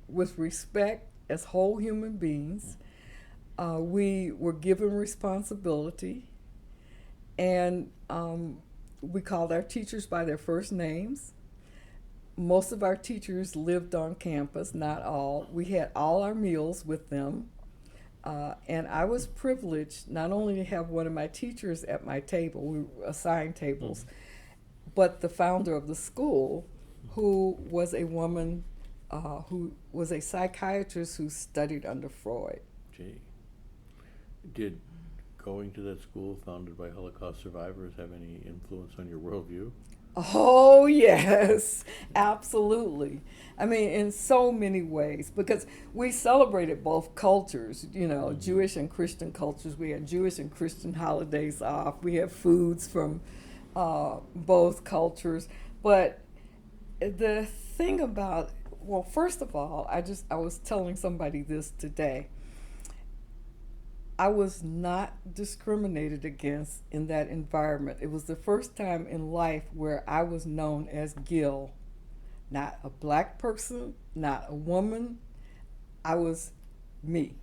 with respect as whole human beings. We were given responsibility, and we called our teachers by their first names. Most of our teachers lived on campus, not all. We had all our meals with them. And I was privileged not only to have one of my teachers at my table, we were assigned tables, but the founder of the school, who was a woman who was a psychiatrist who studied under Freud. Gee. Did going to that school founded by Holocaust survivors have any influence on your worldview? Oh, yes, absolutely. I mean, in so many ways, because we celebrated both cultures, you know, Jewish and Christian cultures. We had Jewish and Christian holidays off. We had foods from both cultures. But the thing about, well, first of all, I was telling somebody this today. I was not discriminated against in that environment. It was the first time in life where I was known as Gill. Not a black person, not a woman. I was me.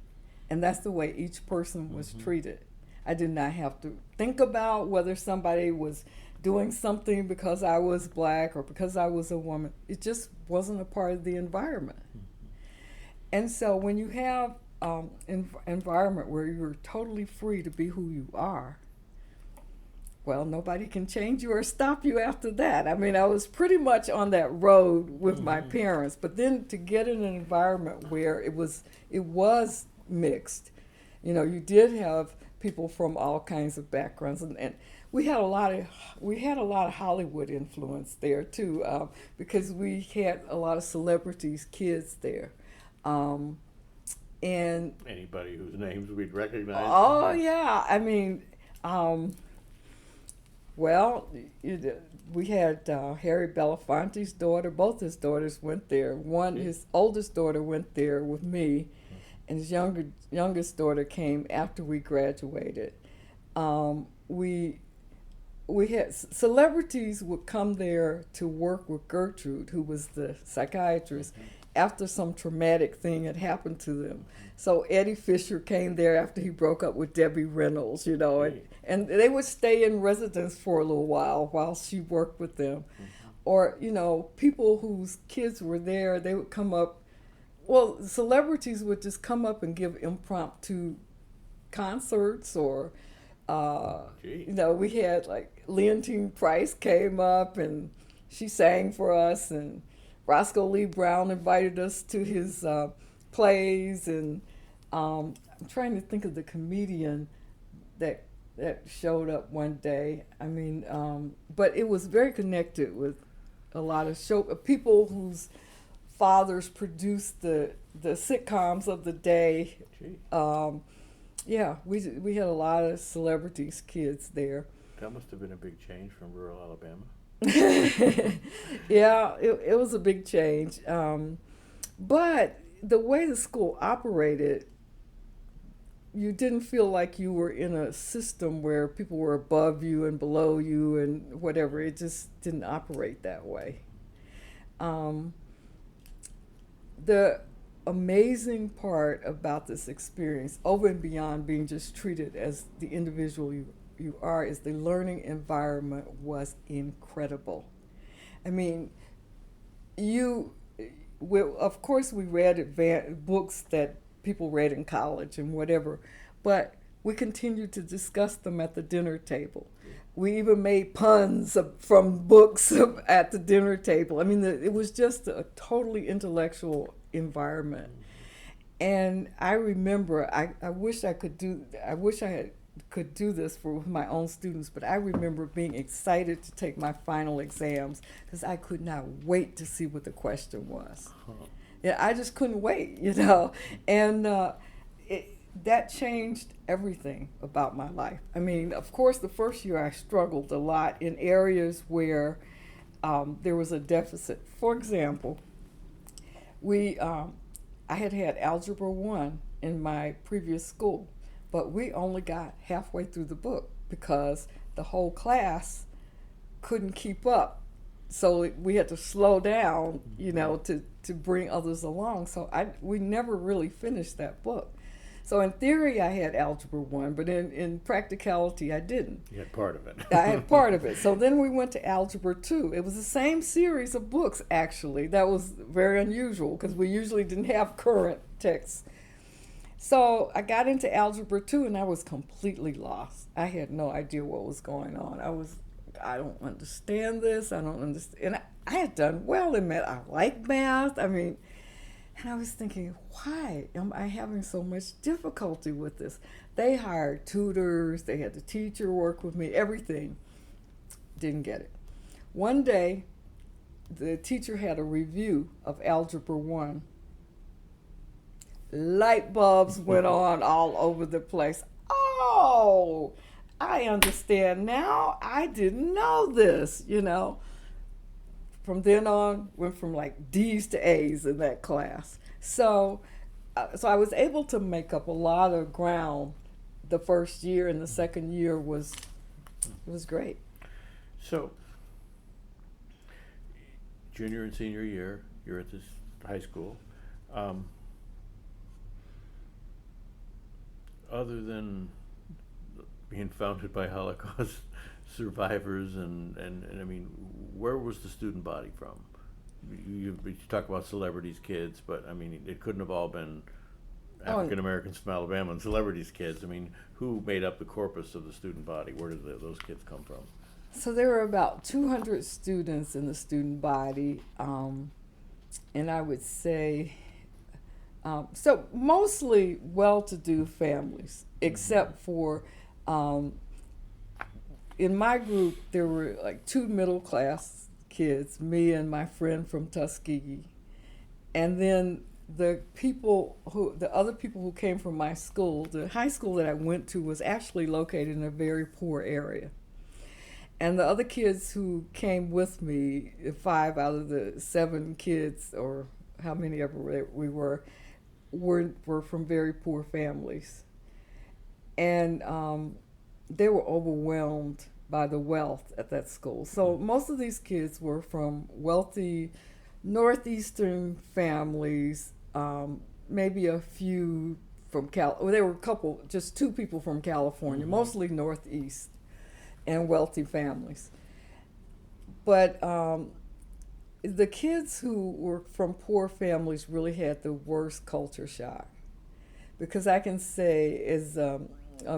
And that's the way each person was treated. I did not have to think about whether somebody was doing something because I was black or because I was a woman. It just wasn't a part of the environment. And so when you have environment where you're totally free to be who you are, well, nobody can change you or stop you after that. I mean, I was pretty much on that road with my parents, but then to get in an environment where it was mixed, you know, you did have people from all kinds of backgrounds, and we had a lot of Hollywood influence there too, because we had a lot of celebrities' kids there. And anybody whose names we'd recognize? Oh, yeah. I mean, well, we had Harry Belafonte's daughter. Both his daughters went there. His oldest daughter went there with me, and his youngest daughter came after we graduated. We had celebrities would come there to work with Gertrude, who was the psychiatrist, after some traumatic thing had happened to them. So Eddie Fisher came there after he broke up with Debbie Reynolds, you know, and they would stay in residence for a little while she worked with them. Or, you know, people whose kids were there, they would come up, well, celebrities would just come up and give impromptu concerts, or, you know, we had like Leontine Price came up and she sang for us, and Roscoe Lee Brown invited us to his plays, and I'm trying to think of the comedian that showed up one day. I mean, but it was very connected with a lot of people whose fathers produced the sitcoms of the day. Yeah, we had a lot of celebrities' kids there. That must have been a big change from rural Alabama. Yeah, it was a big change. But the way the school operated, you didn't feel like you were in a system where people were above you and below you and whatever. It just didn't operate that way. The amazing part about this experience, over and beyond being just treated as the individual you are, is the learning environment was incredible. I mean, of course, we read books that people read in college and whatever, but we continued to discuss them at the dinner table. We even made puns from books at the dinner table. I mean, it was just a totally intellectual environment. And I remember, I wish I could do this for my own students, but I remember being excited to take my final exams because I could not wait to see what the question was. Yeah, I just couldn't wait, and that changed everything about my life. I mean, of course, the first year I struggled a lot in areas where there was a deficit. For example, I had Algebra 1 in my previous school, but we only got halfway through the book because the whole class couldn't keep up. So we had to slow down, to bring others along. So we never really finished that book. So in theory, I had Algebra 1, but in practicality, I didn't. You had part of it. I had part of it. So then we went to Algebra 2. It was the same series of books, actually. That was very unusual because we usually didn't have current texts. So I got into Algebra 2, and I was completely lost. I had no idea what was going on. I don't understand this. I don't understand. And I had done well in math. I like math. And I was thinking, why am I having so much difficulty with this? They hired tutors, they had the teacher work with me, everything. Didn't get it. One day, the teacher had a review of Algebra 1. Light bulbs went on all over the place. Oh, I understand now. I didn't know this, From then on, went from like D's to A's in that class. So I was able to make up a lot of ground the first year, and the second year was great. So, junior and senior year, you're at this high school. Other than being founded by Holocaust survivors and I mean, where was the student body from? You talk about celebrities' kids, but I mean, it couldn't have all been African Americans from Alabama and celebrities' kids. I mean, who made up the corpus of the student body? Where did those kids come from? So there were about 200 students in the student body, and I would say, so mostly well-to-do families, except for, in my group, there were like 2 middle-class kids, me and my friend from Tuskegee, and then the other people who came from my school. The high school that I went to was actually located in a very poor area. And the other kids who came with me, 5 out of the 7 kids, or how many ever we were from very poor families. And they were overwhelmed by the wealth at that school. So most of these kids were from wealthy northeastern families, maybe a few from there were just 2 people from California, mostly northeast, and wealthy families. But the kids who were from poor families really had the worst culture shock. Because I can say, as a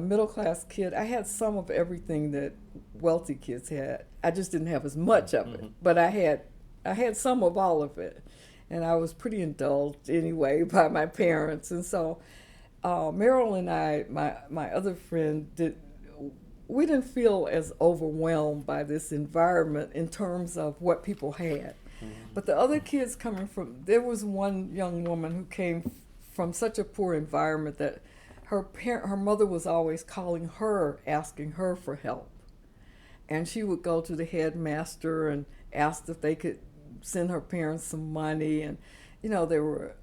middle-class kid, I had some of everything that wealthy kids had. I just didn't have as much of it, but I had some of all of it. And I was pretty indulged anyway by my parents. And so Meryl and I, my other friend, we didn't feel as overwhelmed by this environment in terms of what people had. But the other kids there was one young woman who came from such a poor environment that her mother was always calling her, asking her for help. And she would go to the headmaster and ask if they could send her parents some money. And, there were,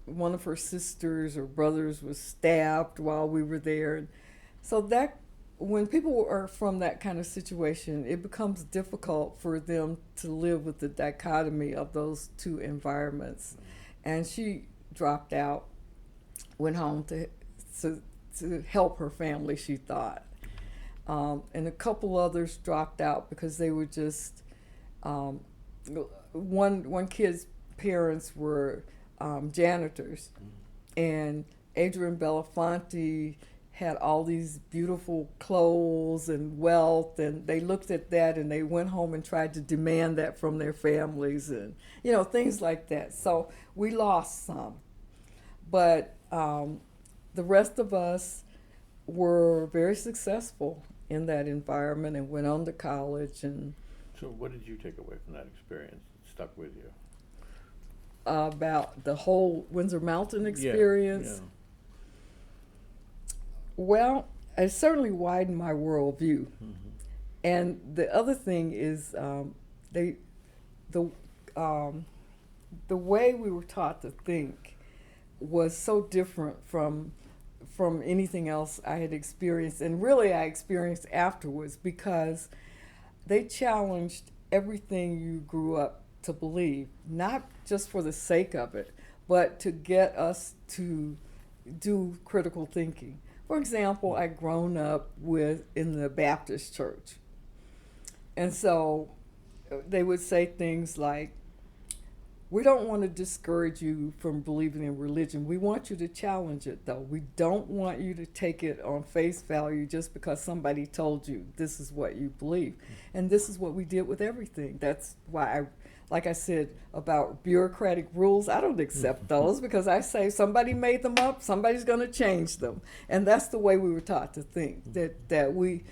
one of her sisters or brothers was stabbed while we were there. And so when people are from that kind of situation, it becomes difficult for them to live with the dichotomy of those 2 environments. And she dropped out, went home to help her family, she thought. And a couple others dropped out because they were just, one kid's parents were janitors, and Adrian Belafonte had all these beautiful clothes and wealth, and they looked at that and they went home and tried to demand that from their families, and things like that. So we lost some, but the rest of us were very successful in that environment and went on to college. And So what did you take away from that experience that stuck with you? about the whole Windsor Mountain experience. Yeah. Well, it certainly widened my worldview. Mm-hmm. And the other thing is, the way we were taught to think was so different from anything else I had experienced, and really I experienced afterwards, because they challenged everything you grew up to believe, not just for the sake of it, but to get us to do critical thinking. For example, I'd grown up in the Baptist church. And so they would say things like, we don't want to discourage you from believing in religion. We want you to challenge it, though. We don't want you to take it on face value just because somebody told you this is what you believe. And this is what we did with everything. That's why like I said about bureaucratic rules, I don't accept those, because I say somebody made them up, somebody's going to change them. And that's the way we were taught to think, that we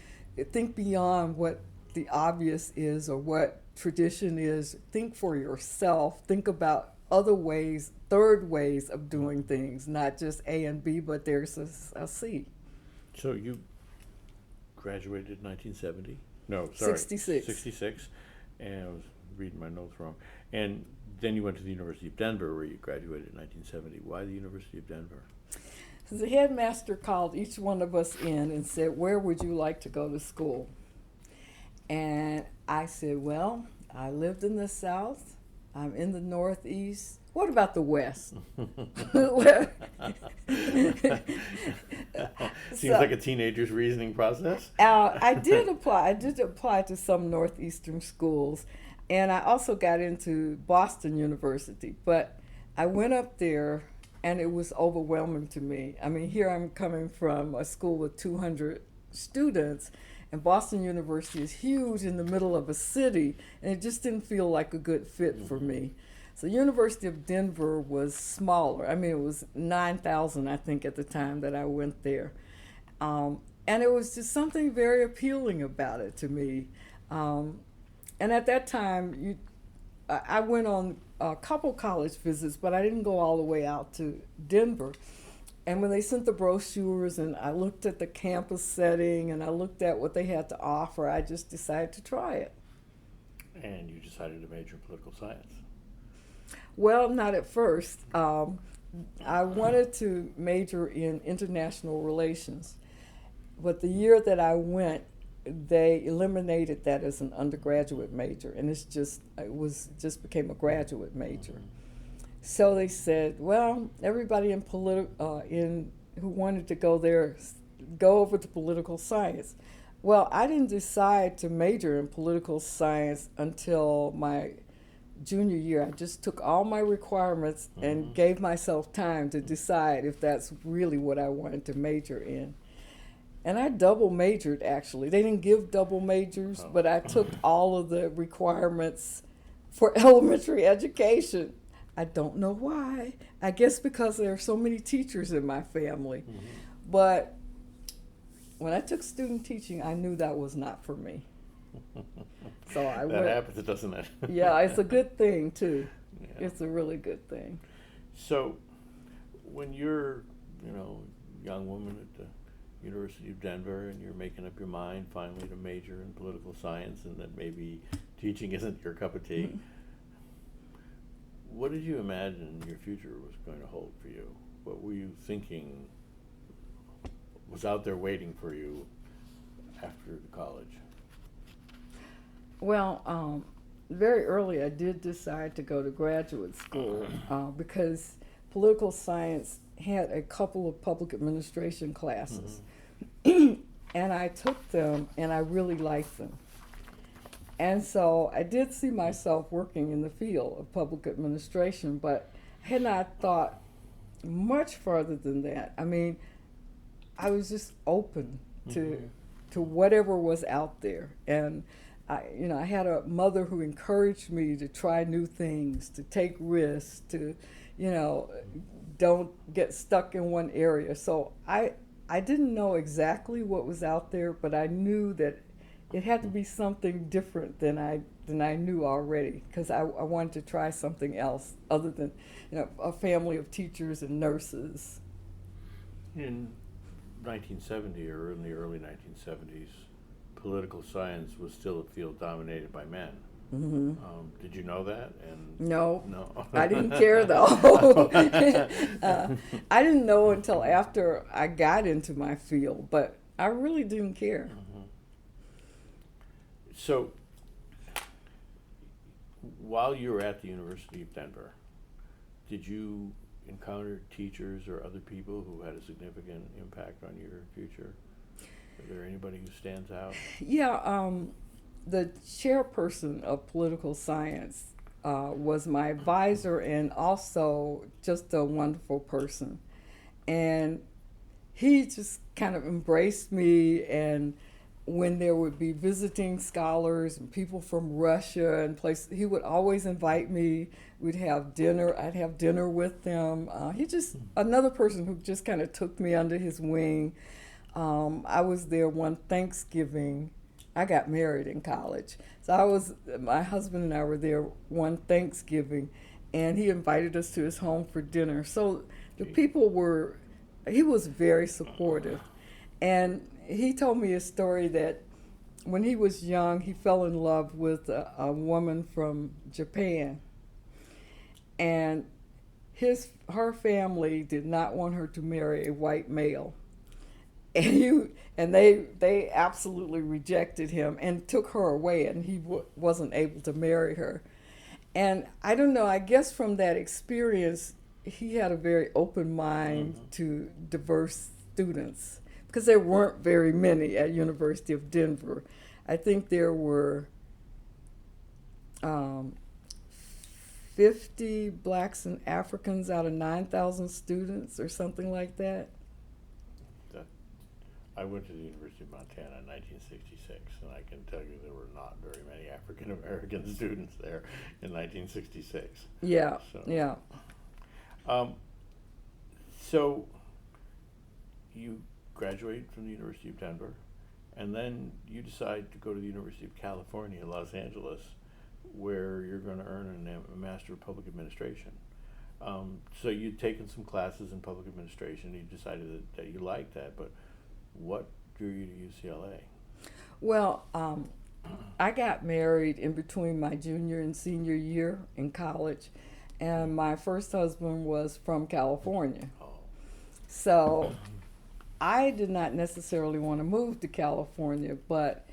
think beyond what the obvious is or what tradition is. Think for yourself. Think about other ways, third ways of doing things, not just A and B, but there's a C. So you graduated in 1970? No, sorry. 66. 66. And I was reading my notes wrong. And then you went to the University of Denver, where you graduated in 1970. Why the University of Denver? So the headmaster called each one of us in and said, where would you like to go to school? And I said, well, I lived in the South. I'm in the Northeast. What about the West? Seems like a teenager's reasoning process. I did apply to some Northeastern schools, and I also got into Boston University. But I went up there, and it was overwhelming to me. I mean, here I'm coming from a school with 200 students, and Boston University is huge in the middle of a city, and it just didn't feel like a good fit for me. So University of Denver was smaller. I mean, it was 9,000, I think, at the time that I went there. And it was just something very appealing about it to me. And at that time, I went on a couple college visits, but I didn't go all the way out to Denver. And when they sent the brochures and I looked at the campus setting and I looked at what they had to offer, I just decided to try it. And you decided to major in political science. Well, not at first. I wanted to major in international relations, but the year that I went, they eliminated that as an undergraduate major, and it became a graduate major. So they said, well, everybody who wanted to go there, go over to political science. Well, I didn't decide to major in political science until my junior year. I just took all my requirements and gave myself time to decide if that's really what I wanted to major in. And I double majored, actually. They didn't give double majors, but I took all of the requirements for elementary education. I don't know why. I guess because there are so many teachers in my family. But when I took student teaching, I knew that was not for me. So I went. That happens, doesn't it? Yeah, it's a good thing too. Yeah. It's a really good thing. So, when you're, a young woman at the University of Denver, and you're making up your mind finally to major in political science, and that maybe teaching isn't your cup of tea, what did you imagine your future was going to hold for you? What were you thinking was out there waiting for you after college? Well, very early I did decide to go to graduate school because political science had a couple of public administration classes. And I took them and I really liked them. And so I did see myself working in the field of public administration, but I had not thought much further than that. I mean, I was just open to whatever was out there. And I had a mother who encouraged me to try new things, to take risks, to, don't get stuck in one area. So I didn't know exactly what was out there, but I knew that it had to be something different than I knew already, because I wanted to try something else other than a family of teachers and nurses. In 1970 or in the early 1970s, political science was still a field dominated by men. Mm-hmm. Did you know that? And No, no. I didn't care though. I didn't know until after I got into my field, but I really didn't care. Mm-hmm. So, while you were at the University of Denver, did you encounter teachers or other people who had a significant impact on your future? Is there anybody who stands out? Yeah, the chairperson of political science was my advisor and also just a wonderful person. And he just kind of embraced me, and when there would be visiting scholars and people from Russia and places, he would always invite me. We'd have dinner. I'd have dinner with them. He just, another person who just kind of took me under his wing. I was there one Thanksgiving. I got married in college. So my husband and I were there one Thanksgiving, and he invited us to his home for dinner. So the people he was very supportive. And he told me a story that when he was young, he fell in love with a woman from Japan. And her family did not want her to marry a white male. And they absolutely rejected him and took her away, and he wasn't able to marry her. And I don't know, I guess from that experience, he had a very open mind to diverse students, because there weren't very many at University of Denver. I think there were 50 blacks and Africans out of 9,000 students or something like that. I went to the University of Montana in 1966, and I can tell you there were not very many African American students there in 1966. Yeah, so, yeah. So you graduate from the University of Denver, and then you decide to go to the University of California, Los Angeles, where you're going to earn a Master of Public Administration. So you'd taken some classes in public administration, you decided that you liked that, but what drew you to UCLA? Well, I got married in between my junior and senior year in college, and my first husband was from California. Oh. So I did not necessarily want to move to California, but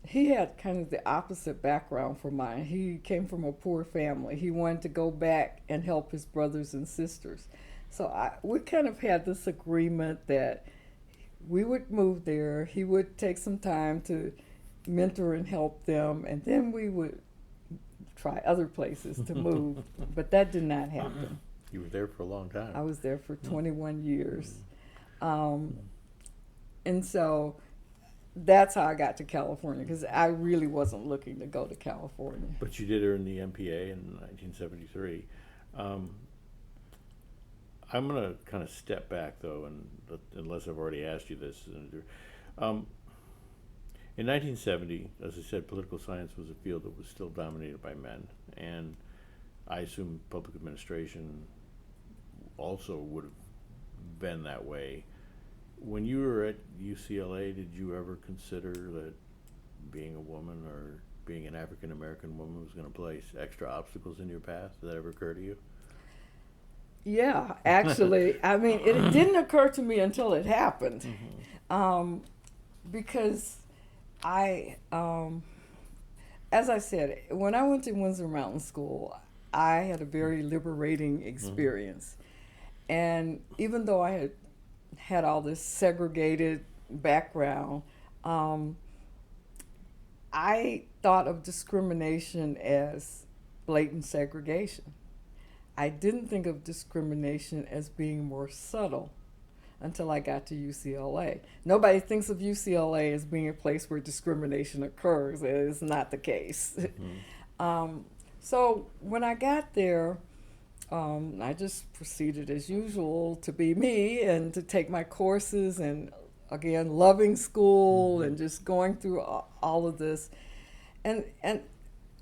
he had kind of the opposite background from mine. He came from a poor family. He wanted to go back and help his brothers and sisters. So we kind of had this agreement that we would move there. He would take some time to mentor and help them, and then we would try other places to move. But that did not happen. You were there for a long time. I was there for 21 years. And so that's how I got to California, because I really wasn't looking to go to California. But you did earn the MPA in 1973. I'm going to kind of step back, though, and unless I've already asked you this. In 1970, as I said, political science was a field that was still dominated by men, and I assume public administration also would have been that way. When you were at UCLA, did you ever consider that being a woman or being an African American woman was going to place extra obstacles in your path? Did that ever occur to you? Yeah, actually, I mean, it didn't occur to me until it happened, because as I said, when I went to Windsor Mountain School, I had a very liberating experience. And even though I had all this segregated background, I thought of discrimination as blatant segregation. I didn't think of discrimination as being more subtle until I got to UCLA. Nobody thinks of UCLA as being a place where discrimination occurs. It is not the case. So when I got there, I just proceeded as usual to be me and to take my courses, and again, loving school and just going through all of this.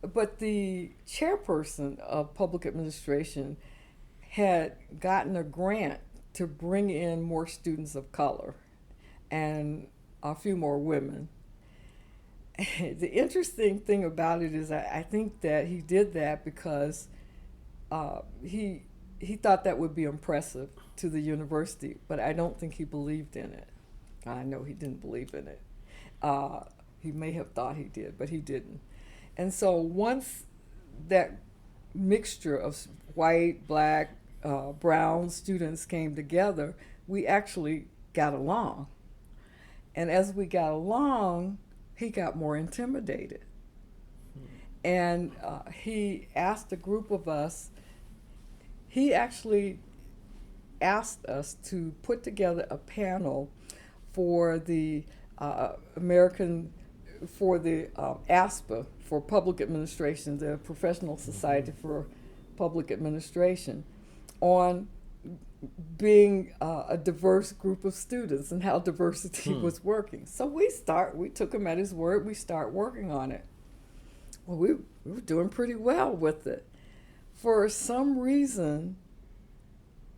But the chairperson of public administration had gotten a grant to bring in more students of color and a few more women. The interesting thing about it is I think that he did that because he thought that would be impressive to the university, but I don't think he believed in it. I know he didn't believe in it. He may have thought he did, but he didn't. And so once that mixture of white, black, brown students came together, we actually got along. And as we got along, he got more intimidated. And he asked a group of us, he actually asked us to put together a panel for the ASPA, for public administration, the Professional Society for Public Administration, on being a diverse group of students and how diversity was working. So we took him at his word, we start working on it. Well, we were doing pretty well with it. For some reason,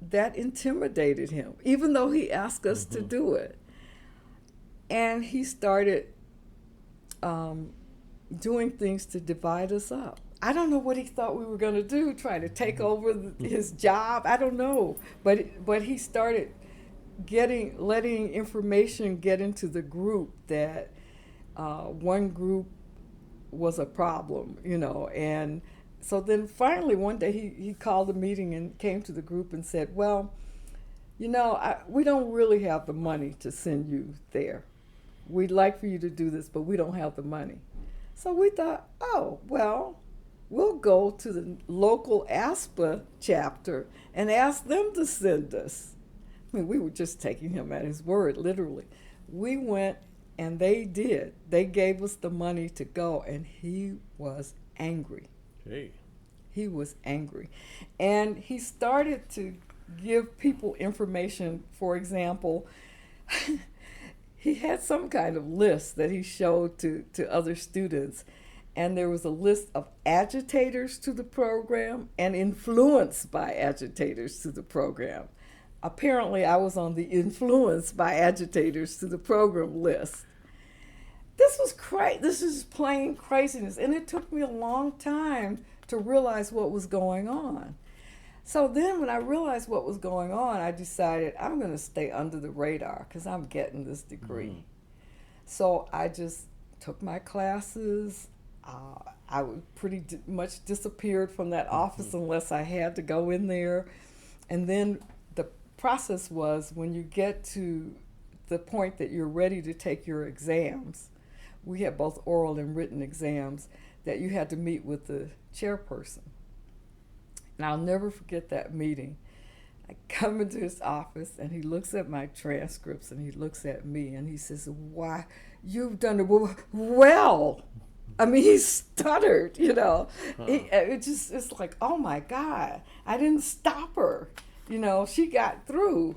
that intimidated him, even though he asked us to do it. And he started doing things to divide us up. I don't know what he thought we were going to do, try to take over his job. I don't know. But he started letting information get into the group that one group was a problem, and so then finally one day he called a meeting and came to the group and said, well, we don't really have the money to send you there. We'd like for you to do this, but we don't have the money. So we thought, oh, well, we'll go to the local ASPA chapter and ask them to send us. I mean, we were just taking him at his word, literally. We went, and they did. They gave us the money to go, and he was angry. Hey. He was angry. And he started to give people information. For example, he had some kind of list that he showed to other students. And there was a list of agitators to the program and influenced by agitators to the program. Apparently, I was on the influenced by agitators to the program list. This was crazy. This is plain craziness. And it took me a long time to realize what was going on. So then when I realized what was going on, I decided I'm going to stay under the radar because I'm getting this degree. So I just took my classes. I would pretty much disappeared from that office unless I had to go in there. And then the process was when you get to the point that you're ready to take your exams, we had both oral and written exams, that you had to meet with the chairperson. And I'll never forget that meeting. I come into his office and he looks at my transcripts and he looks at me and he says, "Why, you've done it well." I mean, he stuttered, It's like, oh my God, I didn't stop her. She got through.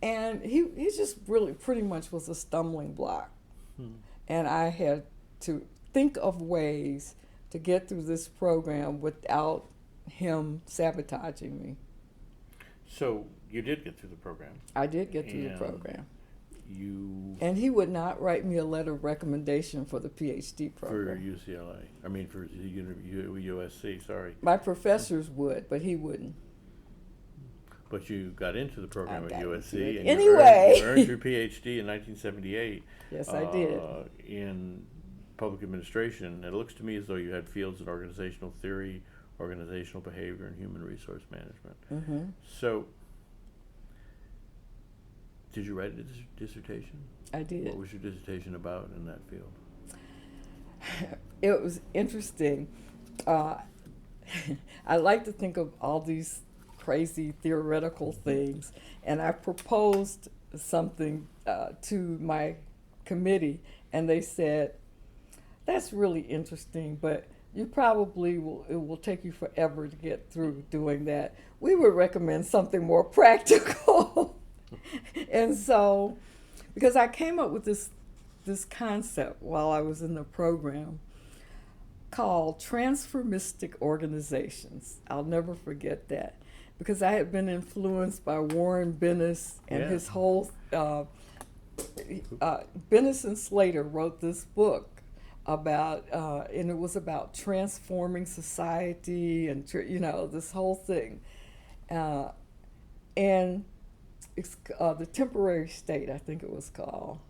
And he just really pretty much was a stumbling block. And I had to think of ways to get through this program without him sabotaging me. So you did get through the program. I did get through the program. And he would not write me a letter of recommendation for the PhD program. For UCLA. I mean, for USC, sorry. My professors would, but he wouldn't. But you got into the program at USC. And anyway. You earned your PhD in 1978. Yes, I did. In public administration. It looks to me as though you had fields in organizational theory, organizational behavior, and human resource management. So, did you write a dissertation? I did. What was your dissertation about in that field? it was interesting. Uh, I like to think of all these crazy theoretical things, and I proposed something to my committee, and they said, "That's really interesting, but you probably it will take you forever to get through doing that. We would recommend something more practical." And so, because I came up with this concept while I was in the program called transformistic organizations. I'll never forget that, because I had been influenced by Warren Bennis and his whole Bennis and Slater wrote this book about, and it was about transforming society and this whole thing, and it's the temporary state, I think it was called.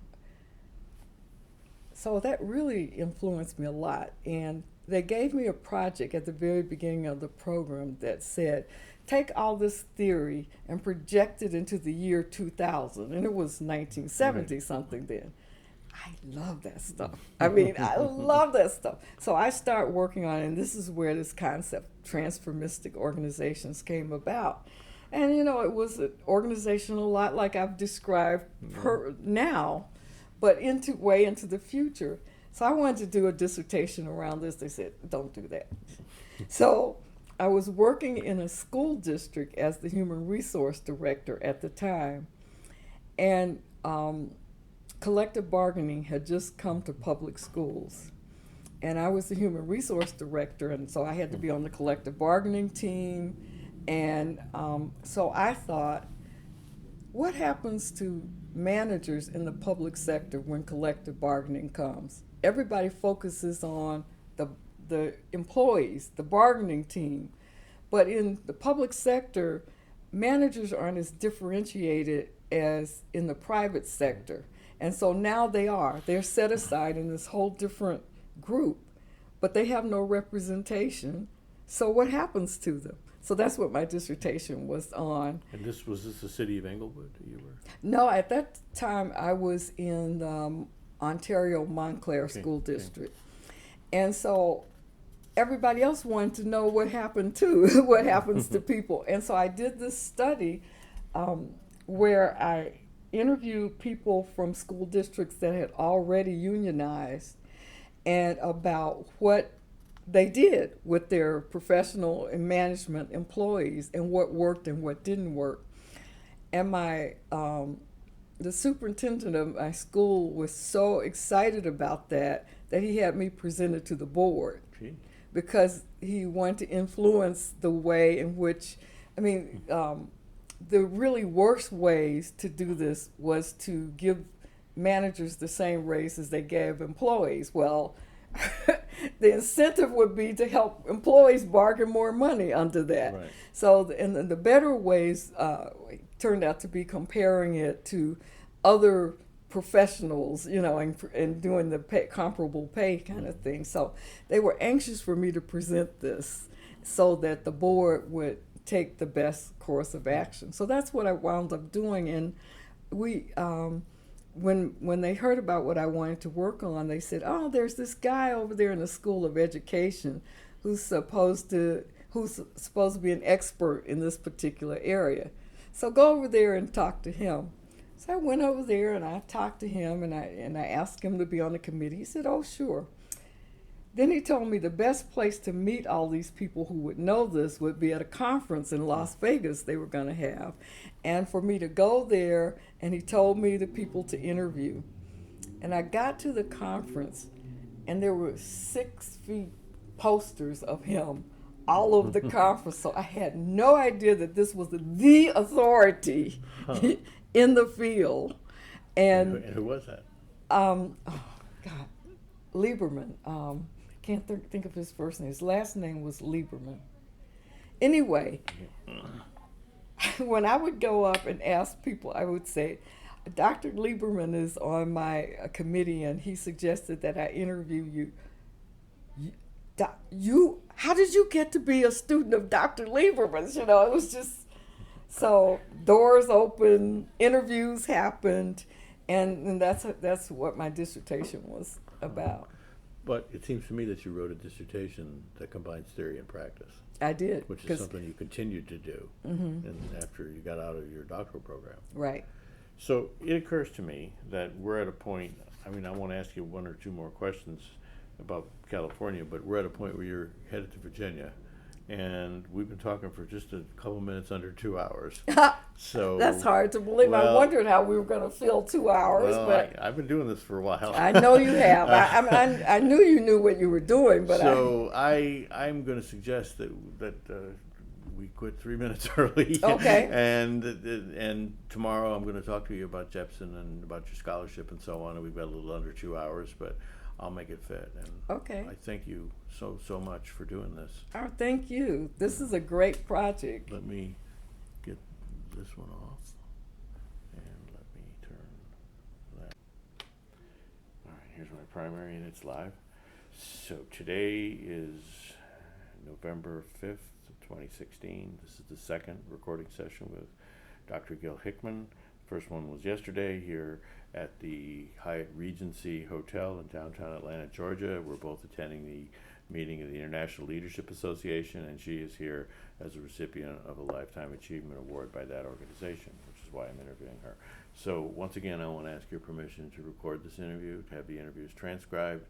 So that really influenced me a lot, and they gave me a project at the very beginning of the program that said, take all this theory and project it into the year 2000, and it was 1970 something then. I love that stuff. I mean, I love that stuff. So I start working on it, and this is where this concept, transformistic organizations, came about. And it was an organization a lot like I've described now, but way into the future. So I wanted to do a dissertation around this. They said, don't do that. So I was working in a school district as the human resource director at the time, and collective bargaining had just come to public schools. And I was the human resource director, and so I had to be on the collective bargaining team. And so I thought, what happens to managers in the public sector when collective bargaining comes? Everybody focuses on the employees, the bargaining team. But in the public sector, managers aren't as differentiated as in the private sector. And so now they're set aside in this whole different group, but they have no representation. So what happens to them? So that's what my dissertation was on. And was this the city of Englewood you were? No, at that time I was in Ontario Montclair School District. And so everybody else wanted to know what happened to, what happens to people. And so I did this study where I interviewed people from school districts that had already unionized and about what they did with their professional and management employees and what worked and what didn't work. And the superintendent of my school was so excited about that he had me presented to the board. Gee. Because he wanted to influence the way in which, the really worst ways to do this was to give managers the same raise as they gave employees. Well, the incentive would be to help employees bargain more money under that. Right. So, and the better ways turned out to be comparing it to other professionals, and doing the comparable pay kind of thing. So they were anxious for me to present this so that the board would take the best course of action. So that's what I wound up doing. And we, when they heard about what I wanted to work on, they said, "Oh, there's this guy over there in the School of Education who's supposed to be an expert in this particular area. So go over there and talk to him." So I went over there and I talked to him and I asked him to be on the committee. He said, "Oh, sure." Then he told me the best place to meet all these people who would know this would be at a conference in Las Vegas they were going to have, and for me to go there, and he told me the people to interview. And I got to the conference, and there were 6 feet posters of him all over the conference, so I had no idea that this was the authority in the field. And who was that? Oh, God, Lieberman. Can't think of his first name. His last name was Lieberman. Anyway, when I would go up and ask people, I would say, "Dr. Lieberman is on my committee, and he suggested that I interview you. How did you get to be a student of Dr. Lieberman's?" It was just, so doors opened, interviews happened, and that's what my dissertation was about. But it seems to me that you wrote a dissertation that combines theory and practice, I did. which is 'cause- something you continued to do and after you got out of your doctoral program. Right. So it occurs to me that we're at a point, I mean, I want to ask you one or two more questions about California, but we're at a point where you're headed to Virginia, and we've been talking for just a couple minutes under 2 hours. So That's hard to believe. I well- wondered how we were going to fill 2 hours, Well, but I've been doing this for a while. I know you have. I knew you knew what you were doing, but So I'm going to suggest that we quit 3 minutes early. Okay. And tomorrow I'm going to talk to you about Jepson and about your scholarship and so on. And we've got a little under 2 hours, but I'll make it fit. And Okay. I thank you so much for doing this. Oh, thank you. This is a great project. Let me get this one off, and let me turn that. All right, here's my primary, and it's live. So today is November 5th, 2016. This is the second recording session with Dr. Gill Hickman. First one was yesterday here at the Hyatt Regency Hotel in downtown Atlanta, Georgia. We're both attending the meeting of the International Leadership Association, and she is here as a recipient of a Lifetime Achievement Award by that organization, which is why I'm interviewing her. So once again, I want to ask your permission to record this interview, to have the interviews transcribed,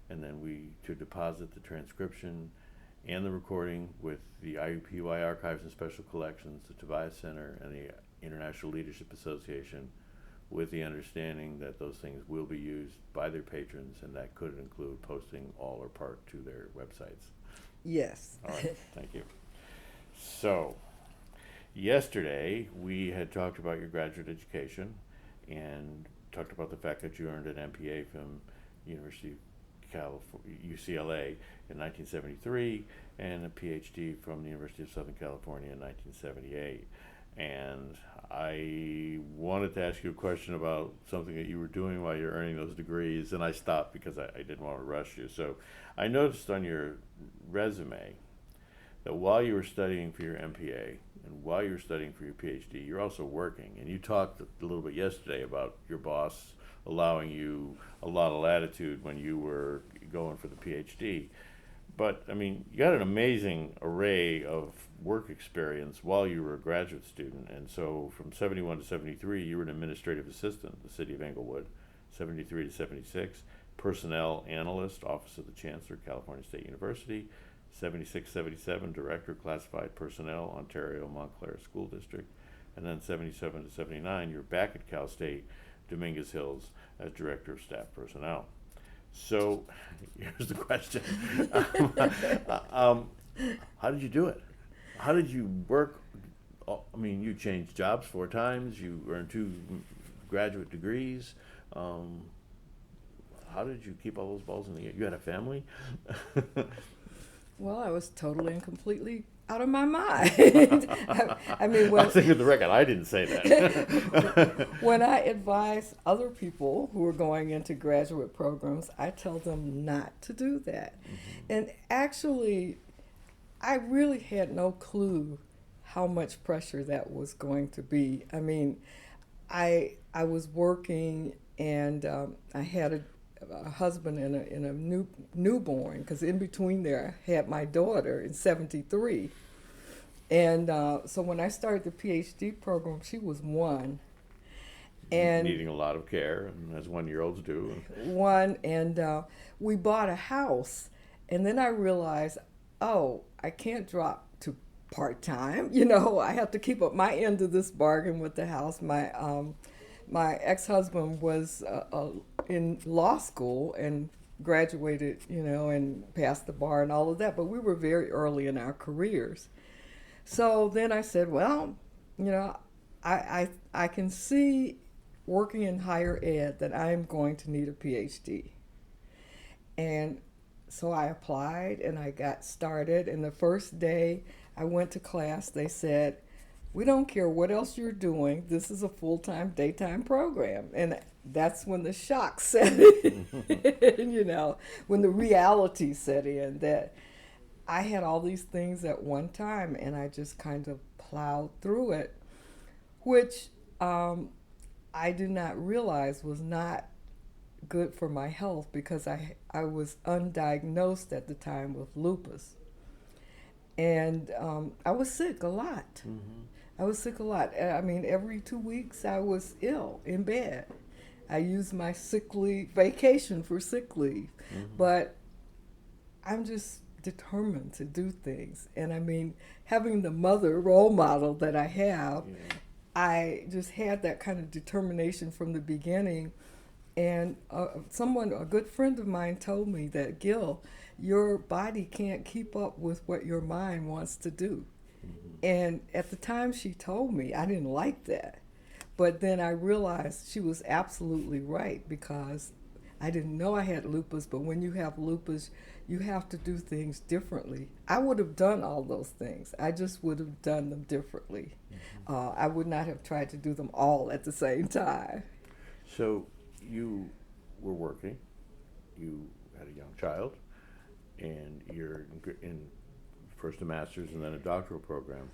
and then to deposit the transcription and the recording with the IUPUI Archives and Special Collections, the Tobias Center, and the International Leadership Association, with the understanding that those things will be used by their patrons, and that could include posting all or part to their websites. Yes. All right, thank you. So, yesterday we had talked about your graduate education and talked about the fact that you earned an MPA from University of California, UCLA in 1973, and a PhD from the University of Southern California in 1978. And I wanted to ask you a question about something that you were doing while you're earning those degrees, and I stopped because I didn't want to rush you. So I noticed on your resume that while you were studying for your MPA and while you were studying for your PhD, you're also working. And you talked a little bit yesterday about your boss allowing you a lot of latitude when you were going for the PhD. But, I mean, you got an amazing array of work experience while you were a graduate student. And so from 71 to 73, you were an administrative assistant at the city of Englewood. 73 to 76, personnel analyst, Office of the Chancellor, California State University. 76, 77, director, classified personnel, Ontario Montclair School District. And then 77 to 79, you're back at Cal State, Dominguez Hills, as director of staff personnel. So here's the question. How did you do it? How did you work? I mean, you changed jobs 4 times. You earned 2 graduate degrees. How did you keep all those balls in the air? You had a family? Well, I was totally and completely out of my mind. I mean, I think of the record, I didn't say that. when I advise other people who are going into graduate programs, I tell them not to do that. And actually, I really had no clue how much pressure that was going to be. I mean, I was working, and I had a husband and a newborn, because in between there I had my daughter in 73. And so when I started the PhD program, she was 1. And needing a lot of care, and as 1-year-olds do. 1, and we bought a house. And then I realized, oh, I can't drop to part-time. You know, I have to keep up my end of this bargain with the house. My ex-husband was in law school and graduated, you know, and passed the bar and all of that, but we were very early in our careers. So then I said, well, you know, I can see working in higher ed that I'm going to need a PhD. And so I applied and I got started, and the first day I went to class, they said, we don't care what else you're doing. This is a full-time, daytime program. And that's when the shock set in, you know, when the reality set in that I had all these things at one time, and I just kind of plowed through it, which I did not realize was not good for my health because I was undiagnosed at the time with lupus. And I was sick a lot. I was sick a lot. I mean, every 2 weeks I was ill in bed. I used my sick leave, vacation for sick leave. But I'm just determined to do things. And I mean, having the mother role model that I have, I just had that kind of determination from the beginning. And a good friend of mine told me that, Gill, your body can't keep up with what your mind wants to do. And at the time she told me, I didn't like that. But then I realized she was absolutely right, because I didn't know I had lupus, but when you have lupus, you have to do things differently. I would have done all those things. I just would have done them differently. I would not have tried to do them all at the same time. So you were working, you had a young child, and you're in first a master's and then a doctoral program.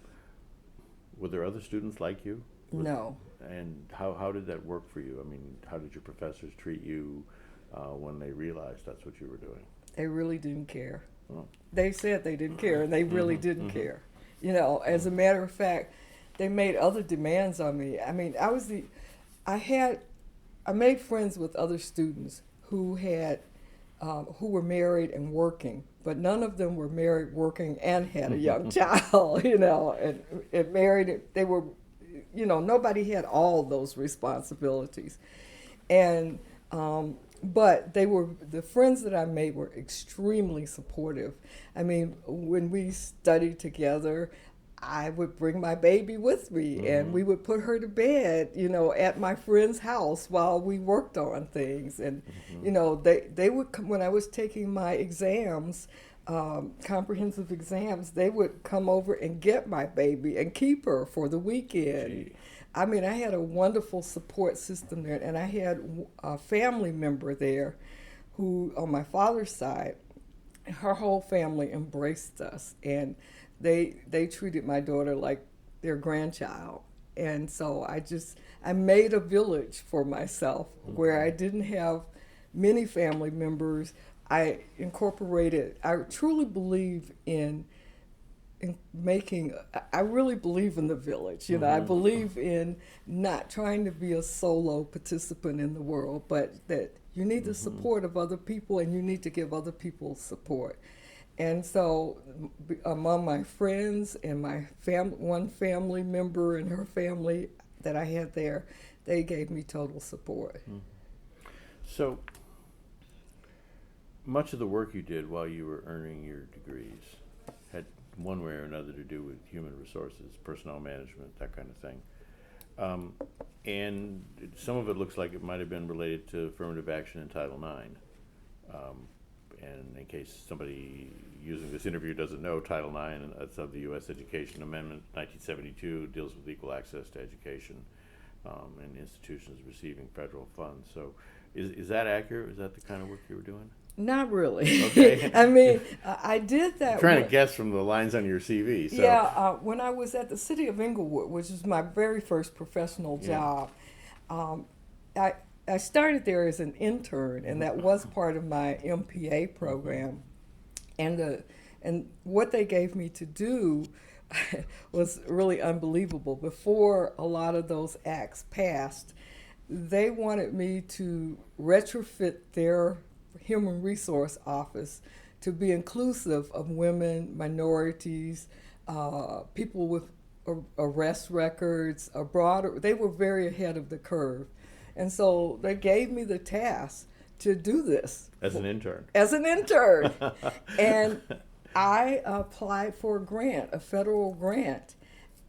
Were there other students like you? No. And how did that work for you? I mean, how did your professors treat you when they realized that's what you were doing? They really didn't care. Oh. They said they didn't care, and they really didn't care. You know, as a matter of fact, they made other demands on me. I mean, I made friends with other students who were married and working, but none of them were married, working, and had a young child, you know, and married. They were, you know, nobody had all those responsibilities. And, but the friends that I made were extremely supportive. I mean, when we studied together, I would bring my baby with me, and we would put her to bed, you know, at my friend's house while we worked on things. And, you know, they would come, when I was taking my exams, comprehensive exams, they would come over and get my baby and keep her for the weekend. Gee. I mean, I had a wonderful support system there, and I had a family member there who, on my father's side, her whole family embraced us, and they treated my daughter like their grandchild. And so I made a village for myself where I didn't have many family members. I truly believe in I really believe in the village. You know, I believe in not trying to be a solo participant in the world, but that you need the support of other people, and you need to give other people support. And so among my friends and my one family member and her family that I had there, they gave me total support. So much of the work you did while you were earning your degrees had one way or another to do with human resources, personnel management, that kind of thing. And some of it looks like it might have been related to affirmative action in Title IX. And in case somebody using this interview doesn't know, Title IX of the U.S. Education Amendment 1972 deals with equal access to education and institutions receiving federal funds. So is that accurate? Is that the kind of work you were doing? Not really. Okay. I mean, I did that. I'm trying to guess from the lines on your CV. So. Yeah, when I was at the city of Inglewood, which was my very first professional job, I started there as an intern, and that was part of my MPA program. And what they gave me to do was really unbelievable. Before a lot of those acts passed, they wanted me to retrofit their human resource office to be inclusive of women, minorities, people with arrest records, they were very ahead of the curve. And so they gave me the task to do this. As an intern. As an intern. And I applied for a grant, a federal grant.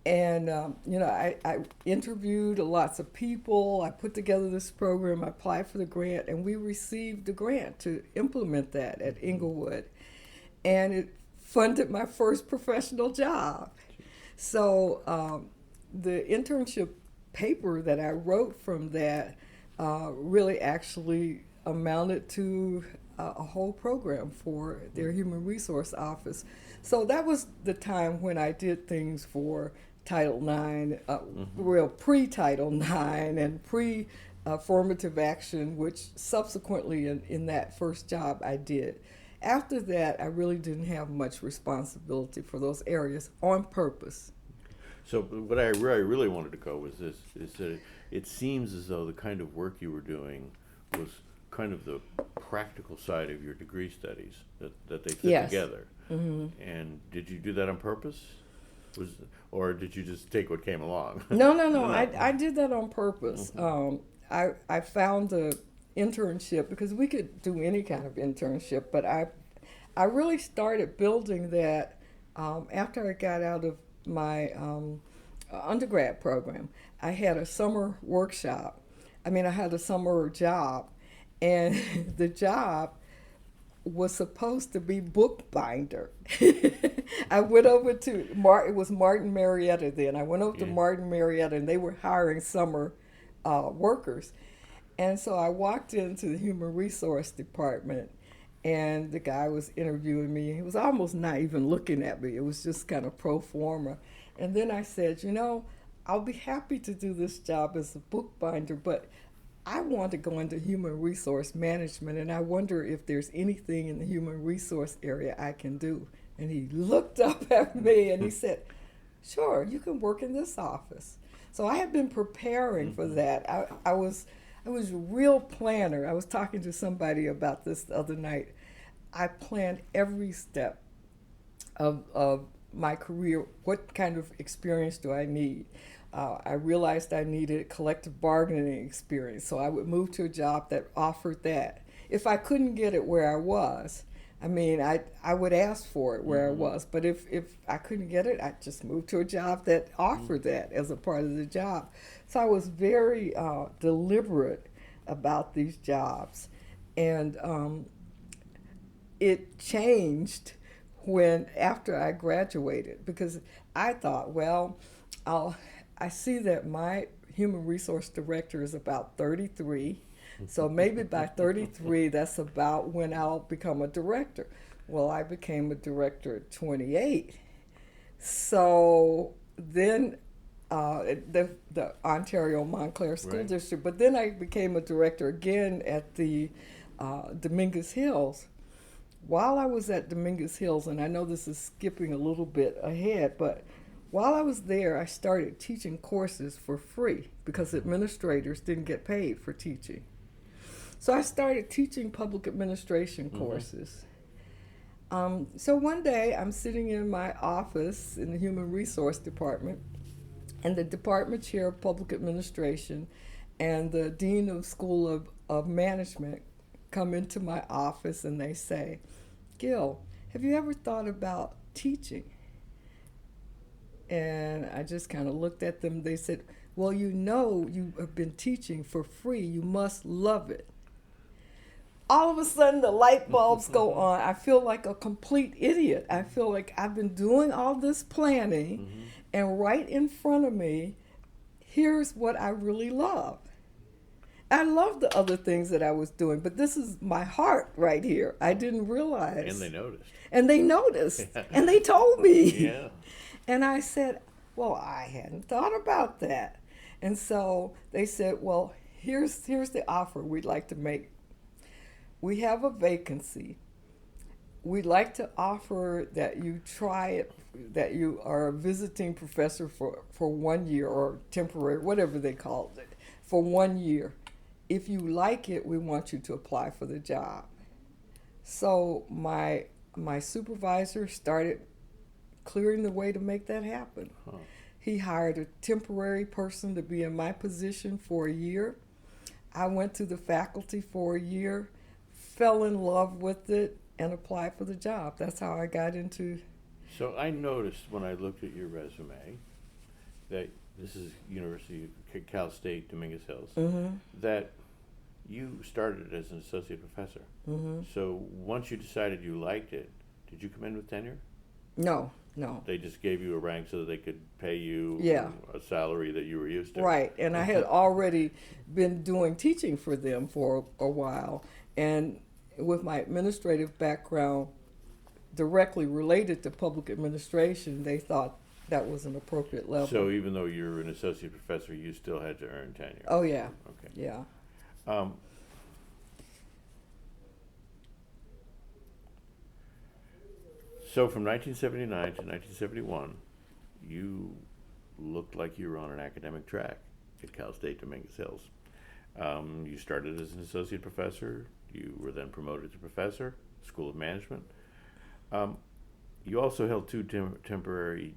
And, you know, I interviewed lots of people. I put together this program. I applied for the grant, and we received the grant to implement that at Inglewood. And it funded my first professional job. So the internship paper that I wrote from that really actually amounted to a whole program for their human resource office. So that was the time when I did things for Title IX, well, pre-Title IX and affirmative action, which subsequently in that first job I did. After that, I really didn't have much responsibility for those areas on purpose. So what I really wanted to go was this, is that it seems as though the kind of work you were doing was kind of the practical side of your degree studies, that they fit Yes. together. And did you do that on purpose? Or did you just take what came along? No. I did that on purpose. I found a internship, because we could do any kind of internship, but I really started building that after I got out of my undergrad program. I had a summer workshop. I had a summer job, and the job was supposed to be bookbinder. I went over to it was Martin Marietta then. I went over to Martin Marietta, and they were hiring summer workers. And so I walked into the human resource department, and the guy was interviewing me. He was almost not even looking at me. It was just kind of pro forma. And then I said, I'll be happy to do this job as a bookbinder, but I want to go into human resource management, and I wonder if there's anything in the human resource area I can do. And he looked up at me and he said, sure, you can work in this office. So I had been preparing for that. I was a real planner. I was talking to somebody about this the other night. I planned every step of my career. What kind of experience do I need? I realized I needed collective bargaining experience, so I would move to a job that offered that. If I couldn't get it where I was, I would ask for it where I was, but if I couldn't get it, I'd just move to a job that offered that as a part of the job. So I was very deliberate about these jobs, and it changed after I graduated, because I thought, well, I see that my human resource director is about 33, so maybe by 33, that's about when I'll become a director. Well, I became a director at 28. So then the Ontario Montclair School District, but then I became a director again at the Dominguez Hills. While I was at Dominguez Hills, and I know this is skipping a little bit ahead, but while I was there, I started teaching courses for free because administrators didn't get paid for teaching. So I started teaching public administration courses. So one day I'm sitting in my office in the human resource department, and the department chair of public administration and the dean of school of management come into my office, and they say, Gill, have you ever thought about teaching? And I just kind of looked at them. They said, well, you have been teaching for free. You must love it. All of a sudden, the light bulbs go on. I feel like a complete idiot. I feel like I've been doing all this planning, and right in front of me, here's what I really love. I love the other things that I was doing, but this is my heart right here. I didn't realize. And they noticed. And they noticed. And they told me. Yeah. And I said, well, I hadn't thought about that. And so they said, well, here's the offer we'd like to make. We have a vacancy. We'd like to offer that you try it, that you are a visiting professor for 1 year, or temporary, whatever they called it, for 1 year. If you like it, we want you to apply for the job. So my supervisor started clearing the way to make that happen. He hired a temporary person to be in my position for a year. I went to the faculty for a year, fell in love with it, and applied for the job. That's how I got into. So I noticed when I looked at your resume that this is University of Cal State, Dominguez Hills, that you started as an associate professor. So once you decided you liked it, did you come in with tenure? No. They just gave you a rank so that they could pay you a salary that you were used to. Right, and I had already been doing teaching for them for a while, and with my administrative background directly related to public administration, they thought that was an appropriate level. So even though you're an associate professor, you still had to earn tenure? Oh, yeah. Okay. Yeah. Um, so from 1979 to 1971, you looked like you were on an academic track at Cal State Dominguez Hills. You started as an associate professor. You were then promoted to professor, School of Management. You also held two temporary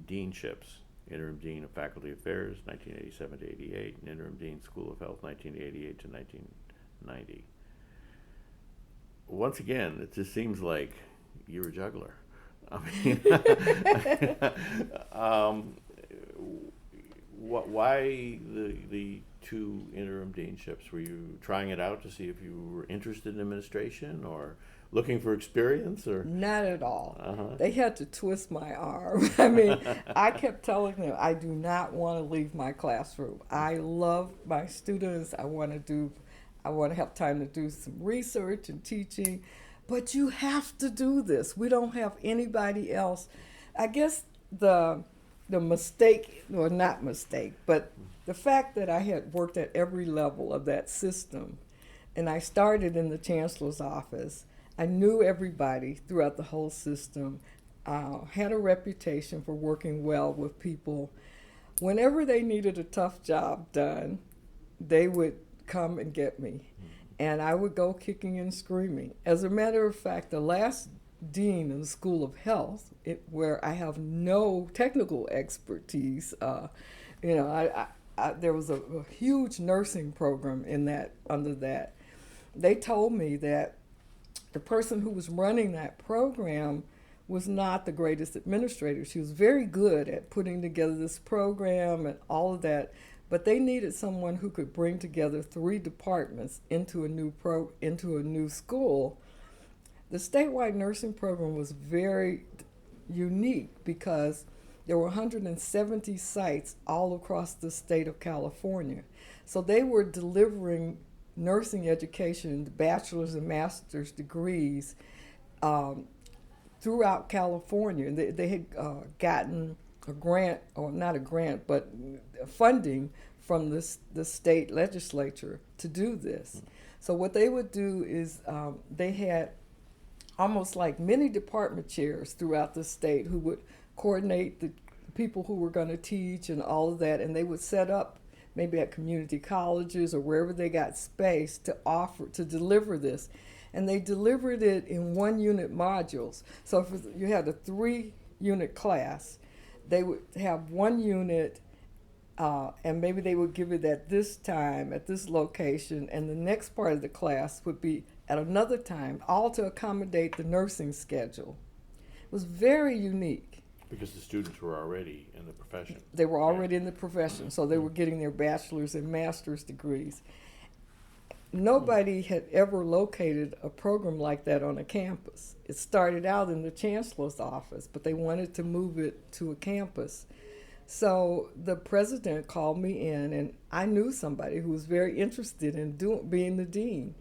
deanships, interim dean of faculty affairs, 1987 to 88, and interim dean School of Health, 1988 to 1990. Once again, it just seems like you're a juggler. I mean, why the two interim deanships? Were you trying it out to see if you were interested in administration or looking for experience, or? Not at all. Uh-huh. They had to twist my arm. I mean, I kept telling them, I do not want to leave my classroom. I love my students. I want to have time to do some research and teaching, but you have to do this. We don't have anybody else. I guess the mistake, or not mistake, but the fact that I had worked at every level of that system, and I started in the chancellor's office. I knew everybody throughout the whole system, had a reputation for working well with people. Whenever they needed a tough job done, they would come and get me, and I would go kicking and screaming. As a matter of fact, the last dean in the School of Health, where I have no technical expertise, there was a huge nursing program under that. They told me that the person who was running that program was not the greatest administrator. She was very good at putting together this program and all of that, but they needed someone who could bring together 3 departments into a new school. The statewide nursing program was very unique because there were 170 sites all across the state of California. So they were delivering nursing education, bachelor's and master's degrees throughout California. They had gotten a grant, or not a grant, but funding from the state legislature to do this. So what they would do is they had almost like many department chairs throughout the state who would coordinate the people who were going to teach and all of that, and they would set up maybe at community colleges or wherever they got space to deliver this. And they delivered it in 1-unit modules. So if you had a 3-unit class, they would have 1 unit, and maybe they would give it at this time, at this location, and the next part of the class would be at another time, all to accommodate the nursing schedule. It was very unique. Because the students were already in the profession. They were already in the profession, so they were getting their bachelor's and master's degrees. Nobody had ever located a program like that on a campus. It started out in the chancellor's office, but they wanted to move it to a campus. So the president called me in, and I knew somebody who was very interested in being the dean.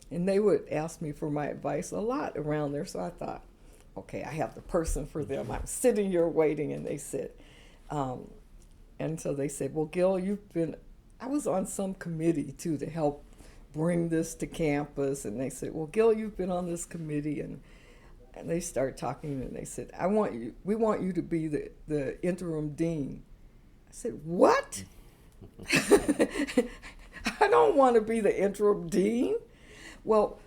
And they would ask me for my advice a lot around there, so I thought, okay, I have the person for them. I'm sitting here waiting, and they said, and so they said, well, Gill, I was on some committee too to help bring this to campus, and they said, well, Gill, you've been on this committee, and they started talking, and they said, we want you to be the interim dean. I said, what? I don't want to be the interim dean. Well,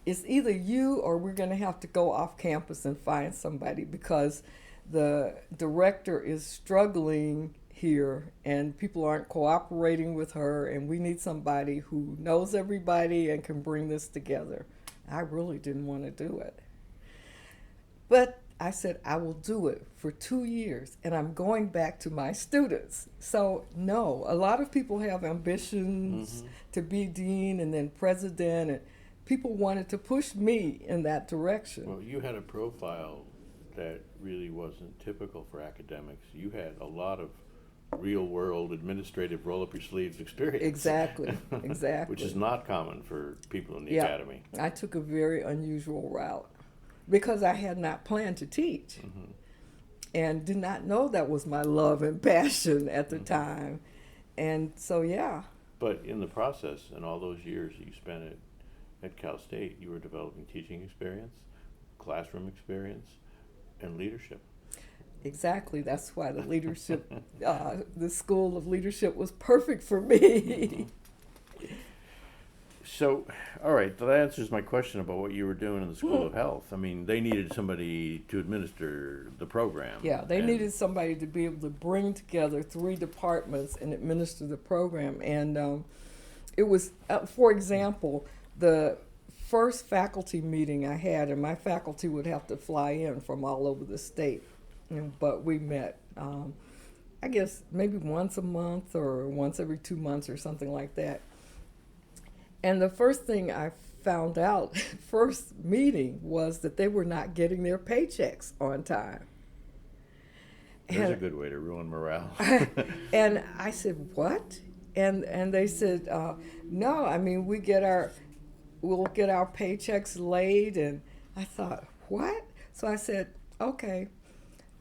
it's either you or we're going to have to go off campus and find somebody, because the director is struggling here and people aren't cooperating with her, and we need somebody who knows everybody and can bring this together. I really didn't want to do it. But I said, I will do it for 2 years, and I'm going back to my students. So no, a lot of people have ambitions to be dean and then president, and people wanted to push me in that direction. Well, you had a profile that really wasn't typical for academics. You had a lot of real-world administrative roll-up-your-sleeves experience. Exactly. Which is not common for people in the academy. I took a very unusual route because I had not planned to teach and did not know that was my love and passion at the time. And so, yeah. But in the process, in all those years that you spent at Cal State, you were developing teaching experience, classroom experience, and leadership. Exactly. That's why the leadership, the School of Leadership was perfect for me. So, all right, that answers my question about what you were doing in the School of Health. I mean, they needed somebody to administer the program. Yeah, they needed somebody to be able to bring together 3 departments and administer the program. And it was, for example, the first faculty meeting I had, and my faculty would have to fly in from all over the state. But we met, I guess, maybe once a month or once every 2 months or something like that. And the first thing I found out, first meeting, was that they were not getting their paychecks on time. There's a good way to ruin morale. And I said, what? And they said, no, I mean, we'll get our paychecks late. And I thought, what? So I said, okay.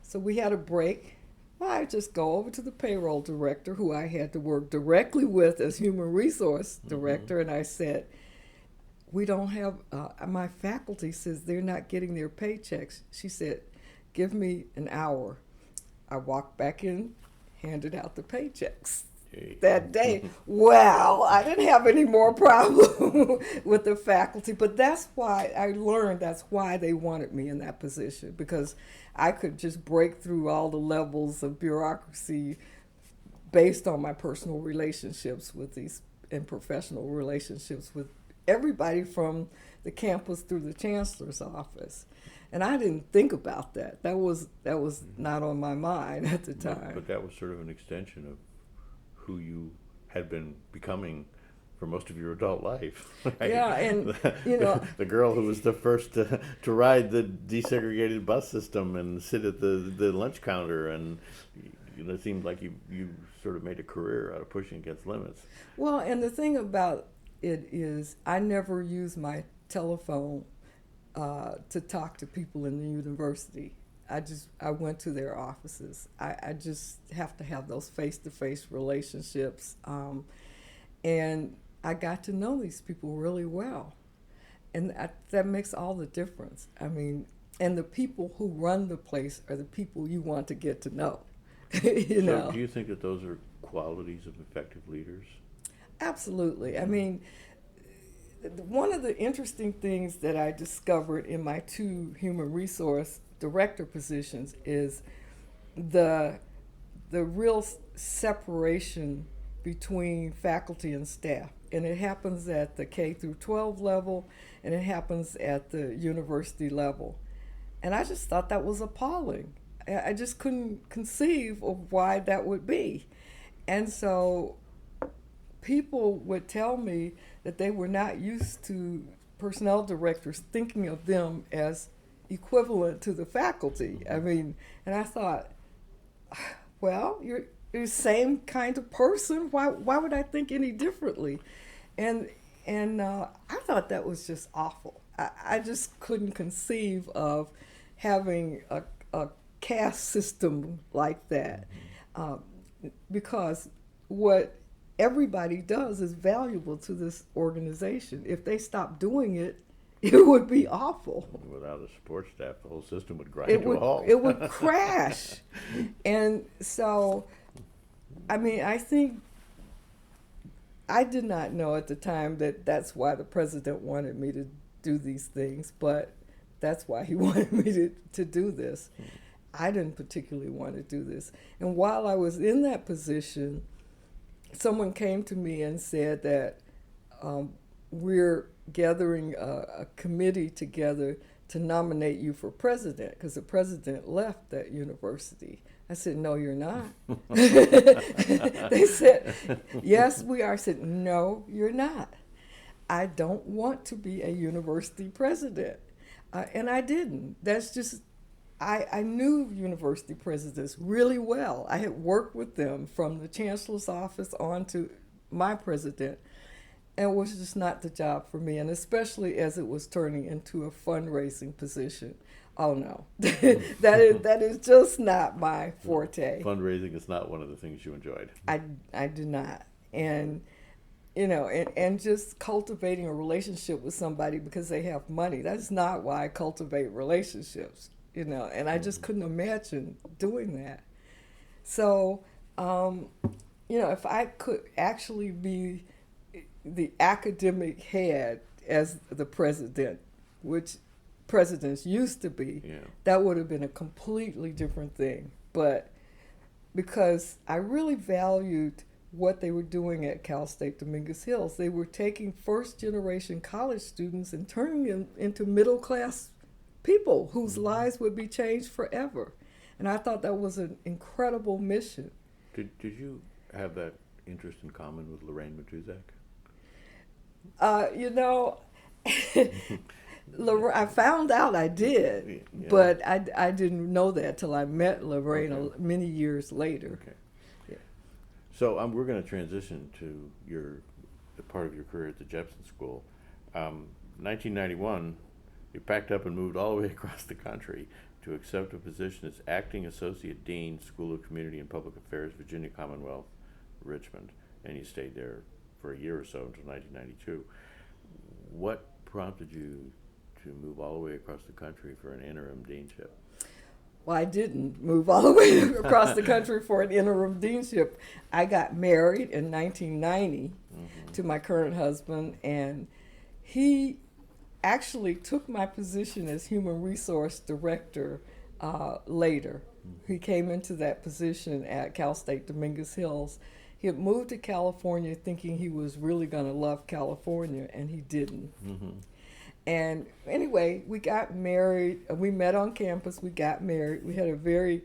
So we had a break. Well, I just go over to the payroll director, who I had to work directly with as human resource director, and I said, we don't have, my faculty says they're not getting their paychecks. She said, give me an hour. I walked back in, handed out the paychecks. That day. Well, I didn't have any more problem with the faculty, but that's why I learned that's why they wanted me in that position, because I could just break through all the levels of bureaucracy based on my personal relationships with these and professional relationships with everybody from the campus through the chancellor's office. And I didn't think about that. That was not on my mind at the time. But that was sort of an extension of who you had been becoming for most of your adult life. Right? Yeah, and you know, the girl who was the first to ride the desegregated bus system and sit at the lunch counter, and it seemed like you sort of made a career out of pushing against limits. Well, and the thing about it is, I never used my telephone to talk to people in the university. I went to their offices. I just have to have those face-to-face relationships. And I got to know these people really well. And that makes all the difference. I mean, and the people who run the place are the people you want to get to know. You know? Do you think that those are qualities of effective leaders? Absolutely. I mean, one of the interesting things that I discovered in my 2 human resource director positions is the real separation between faculty and staff. And it happens at the K through 12 level, and it happens at the university level. And I just thought that was appalling. I just couldn't conceive of why that would be. And so people would tell me that they were not used to personnel directors thinking of them as equivalent to the faculty. I mean, and I thought, well, you're the same kind of person. Why would I think any differently? And I thought that was just awful. I just couldn't conceive of having a caste system like that, because what everybody does is valuable to this organization. If they stopped doing it, it would be awful. Without a support staff, the whole system would grind to a halt. It would crash. And so, I mean, I think I did not know at the time that that's why the president wanted me to do these things, but that's why he wanted me to do this. I didn't particularly want to do this. And while I was in that position, someone came to me and said that we're gathering a committee together to nominate you for president, because the president left that university. I said, no, you're not. They said, yes, we are. I said, no, you're not. I don't want to be a university president. And I didn't. That's just, I knew university presidents really well. I had worked with them from the chancellor's office on to my president. And it was just not the job for me, and especially as it was turning into a fundraising position. Oh no, that is just not my forte. Fundraising is not one of the things you enjoyed. I do not, and and just cultivating a relationship with somebody because they have money. That's not why I cultivate relationships, and I just couldn't imagine doing that. So, if I could actually be the academic head as the president, which presidents used to be, that would have been a completely different thing. But because I really valued what they were doing at Cal State Dominguez Hills, they were taking first-generation college students and turning them into middle-class people whose lives would be changed forever. And I thought that was an incredible mission. Did you have that interest in common with Lorraine Matuzak? I found out I did, but I didn't know that till I met Lorraine many years later. Okay. Yeah. So we're going to transition to the part of your career at the Jepson School. 1991, you packed up and moved all the way across the country to accept a position as Acting Associate Dean, School of Community and Public Affairs, Virginia Commonwealth, Richmond, and you stayed there for a year or so until 1992. What prompted you to move all the way across the country for an interim deanship? Well, I didn't move all the way across the country for an interim deanship. I got married in 1990 to my current husband, and he actually took my position as human resource director later. He came into that position at Cal State Dominguez Hills. He had moved to California thinking he was really going to love California, and he didn't. And anyway, we got married. We met on campus. We got married. We had a very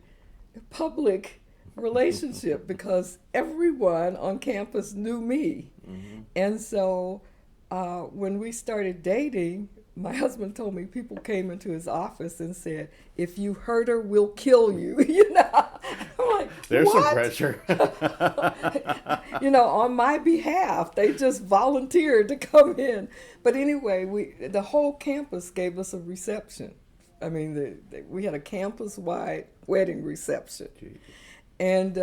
public relationship because everyone on campus knew me. And so when we started dating, my husband told me people came into his office and said, "If you hurt her, we'll kill you." I'm like, there's what? some pressure. On my behalf, they just volunteered to come in. But anyway, the whole campus gave us a reception. I mean, we had a campus-wide wedding reception. Jeez. And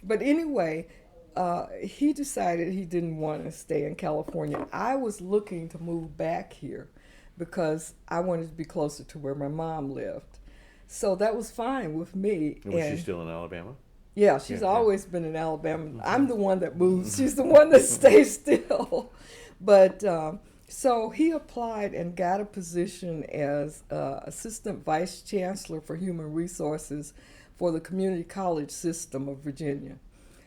but anyway, he decided he didn't want to stay in California. I was looking to move back here because I wanted to be closer to where my mom lived. So that was fine with me. And was she still in Alabama? Yeah, she's always been in Alabama. I'm the one that moves. She's the one that stays still. But so he applied and got a position as Assistant Vice Chancellor for Human Resources for the Community College System of Virginia.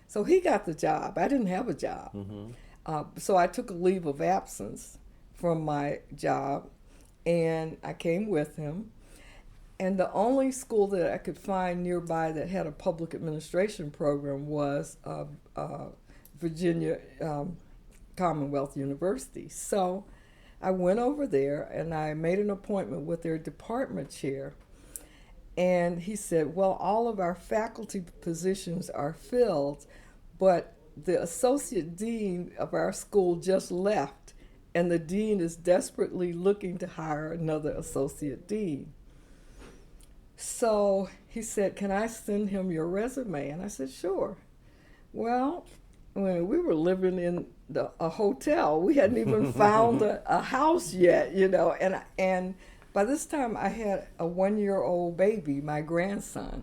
So he got the job. I didn't have a job. So I took a leave of absence from my job, and I came with him. And the only school that I could find nearby that had a public administration program was Virginia Commonwealth University. So I went over there and I made an appointment with their department chair. And he said, well, all of our faculty positions are filled, but the associate dean of our school just left, and the dean is desperately looking to hire another associate dean. So he said, can I send him your resume? And I said, sure. Well, when we were living in a hotel, we hadn't even found a house yet, and by this time I had a 1-year-old baby, my grandson.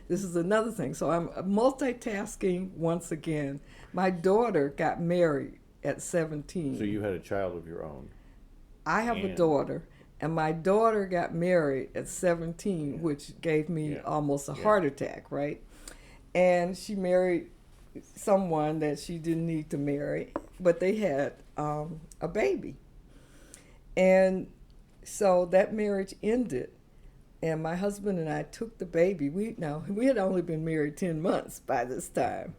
This is another thing. So I'm multitasking once again. My daughter got married at 17. So you had a child of your own. I have a daughter. And my daughter got married at 17, which gave me almost a heart attack, right? And she married someone that she didn't need to marry, but they had a baby. And so that marriage ended, and my husband and I took the baby. We had only been married 10 months by this time.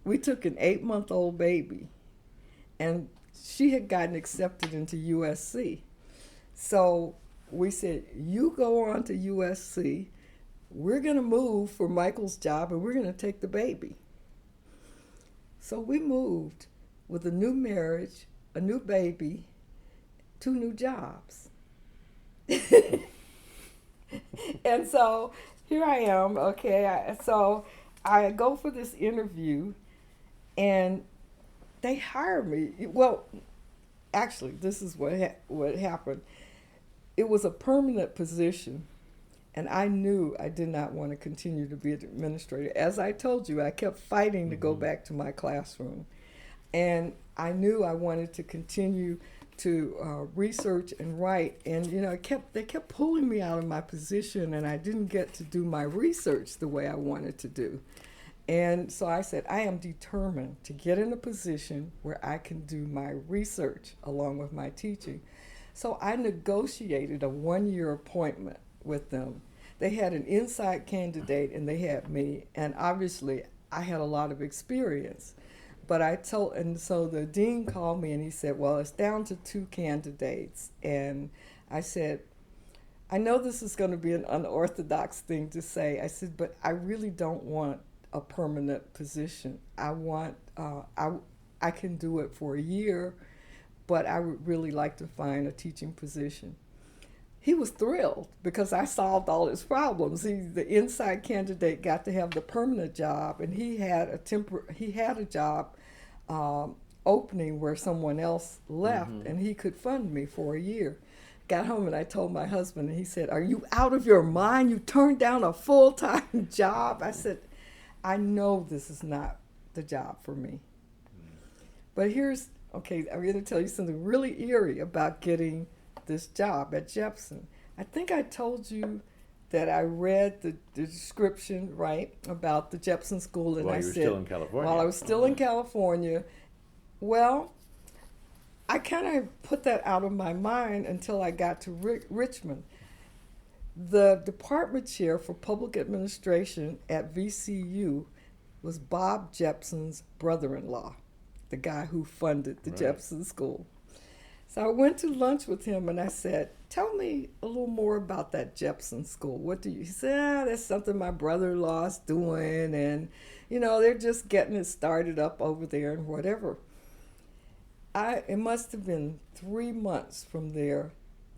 We took an 8-month-old baby, and she had gotten accepted into USC. So we said, you go on to USC, we're going to move for Michael's job, and we're going to take the baby. So we moved with a new marriage, a new baby, 2 new jobs. And so here I am, okay. So I go for this interview, and they hired me. Well, actually, this is what happened. It was a permanent position, and I knew I did not want to continue to be an administrator. As I told you, I kept fighting to go back to my classroom, and I knew I wanted to continue to research and write. And they kept pulling me out of my position, and I didn't get to do my research the way I wanted to do. And so I said, I am determined to get in a position where I can do my research along with my teaching. So I negotiated a 1-year appointment with them. They had an inside candidate and they had me, and obviously I had a lot of experience. But and so the dean called me and he said, well, it's down to 2 candidates. And I said, I know this is going to be an unorthodox thing to say. I said, but I really don't want a permanent position. I want, I can do it for a year, but I would really like to find a teaching position. He was thrilled because I solved all his problems. The inside candidate got to have the permanent job, and he had a job opening where someone else left, and he could fund me for a year. Got home and I told my husband, and he said, "Are you out of your mind? You turned down a full-time job." I said, "I know this is not the job for me." But I'm going to tell you something really eerie about getting this job at Jepson. I think I told you that I read the description, right, about the Jepson School, and While I you were said, still in California. while I was still in California, well, I kind of put that out of my mind until I got to Richmond. The department chair for public administration at VCU was Bob Jepson's brother-in-law, the guy who funded the Jepson School. So I went to lunch with him and I said, "Tell me a little more about that Jepson School. What do you?" He said, "That's something my brother-in-law's doing, and they're just getting it started up over there and whatever." It must have been 3 months from there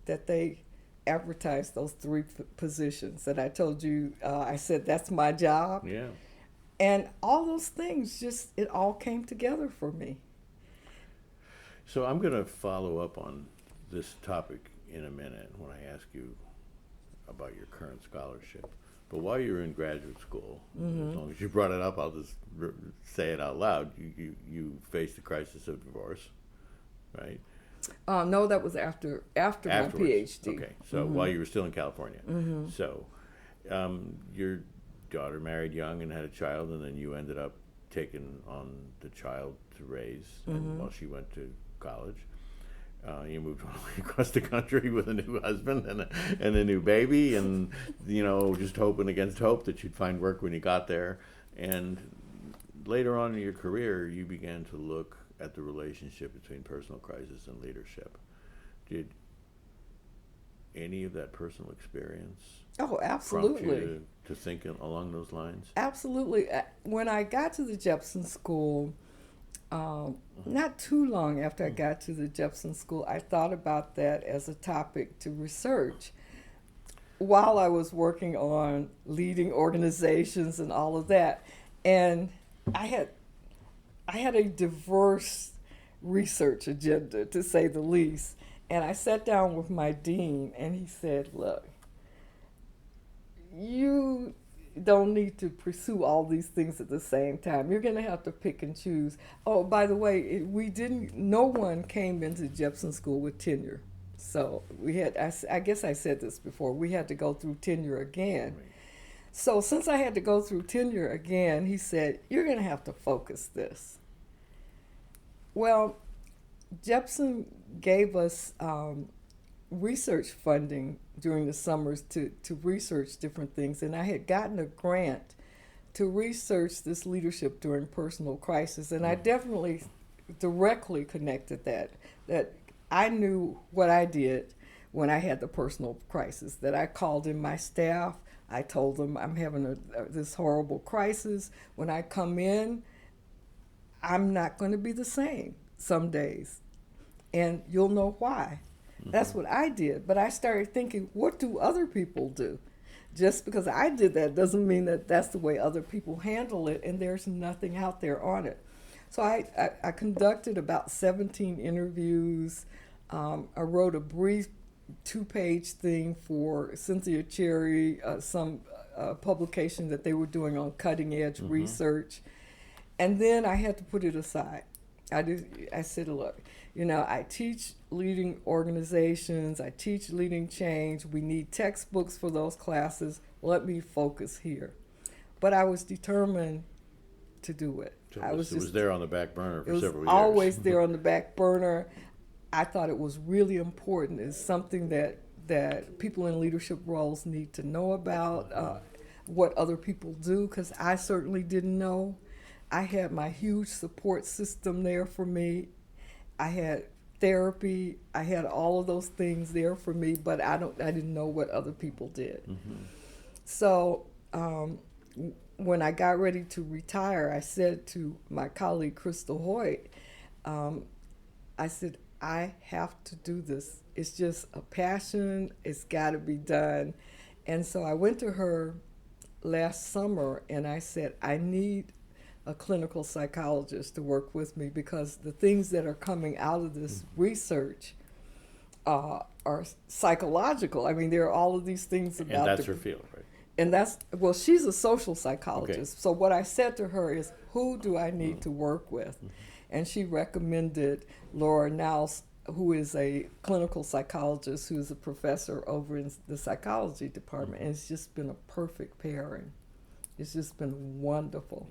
that they advertised those 3 positions that I told you. I said, "That's my job." Yeah. And all those things, it all came together for me. So I'm going to follow up on this topic in a minute when I ask you about your current scholarship. But while you were in graduate school, as long as you brought it up, I'll just say it out loud. You faced the crisis of divorce, right? No, that was after my PhD. Okay, so while you were still in California. So your daughter married young and had a child, and then you ended up taking on the child to raise and while she went to college. You moved all the way across the country with a new husband and a new baby, and just hoping against hope that you'd find work when you got there. And later on in your career, you began to look at the relationship between personal crisis and leadership. Did any of that personal experience absolutely prompt you to think along those lines? Absolutely. When I got to the Jepson School, not too long after I got to the Jepson School, I thought about that as a topic to research while I was working on leading organizations and all of that. And I had a diverse research agenda, to say the least. And I sat down with my dean, and he said, "Look, you don't need to pursue all these things at the same time. You're going to have to pick and choose." Oh, by the way, no one came into Jepson School with tenure. So I guess I said this before, we had to go through tenure again. Right. So since I had to go through tenure again, he said, "You're going to have to focus this." Well, Jepson gave us research funding during the summers to research different things, and I had gotten a grant to research this leadership during personal crisis, and I definitely directly connected that I knew what I did when I had the personal crisis, that I called in my staff. I told them, "I'm having this horrible crisis. When I come in, I'm not going to be the same some days, and you'll know why." That's what I did. But I started thinking, what do other people do? Just because I did that doesn't mean that that's the way other people handle it, and there's nothing out there on it. So I conducted about 17 interviews. I wrote a brief 2-page thing for Cynthia Cherry, some publication that they were doing on cutting edge research. And then I had to put it aside. I said, look, I teach leading organizations, I teach leading change. We need textbooks for those classes. Let me focus here. But I was determined to do it. So it was there on the back burner for several years. Always there on the back burner. I thought it was really important. It's something that people in leadership roles need to know about, what other people do, because I certainly didn't know. I had my huge support system there for me. I had therapy. I had all of those things there for me, but I didn't know what other people did. So when I got ready to retire, I said to my colleague Crystal Hoyt, I said, I have to do this. It's just a passion. It's got to be done. And so I went to her last summer and I said, I need a clinical psychologist to work with me, because the things that are coming out of this research are psychological. I mean, there are all of these things about. And that's her field, right? And well, she's a social psychologist. Okay. So what I said to her is, who do I need to work with? And she recommended Laura Naus, who is a clinical psychologist who's a professor over in the psychology department. And it's just been a perfect pairing. It's just been wonderful.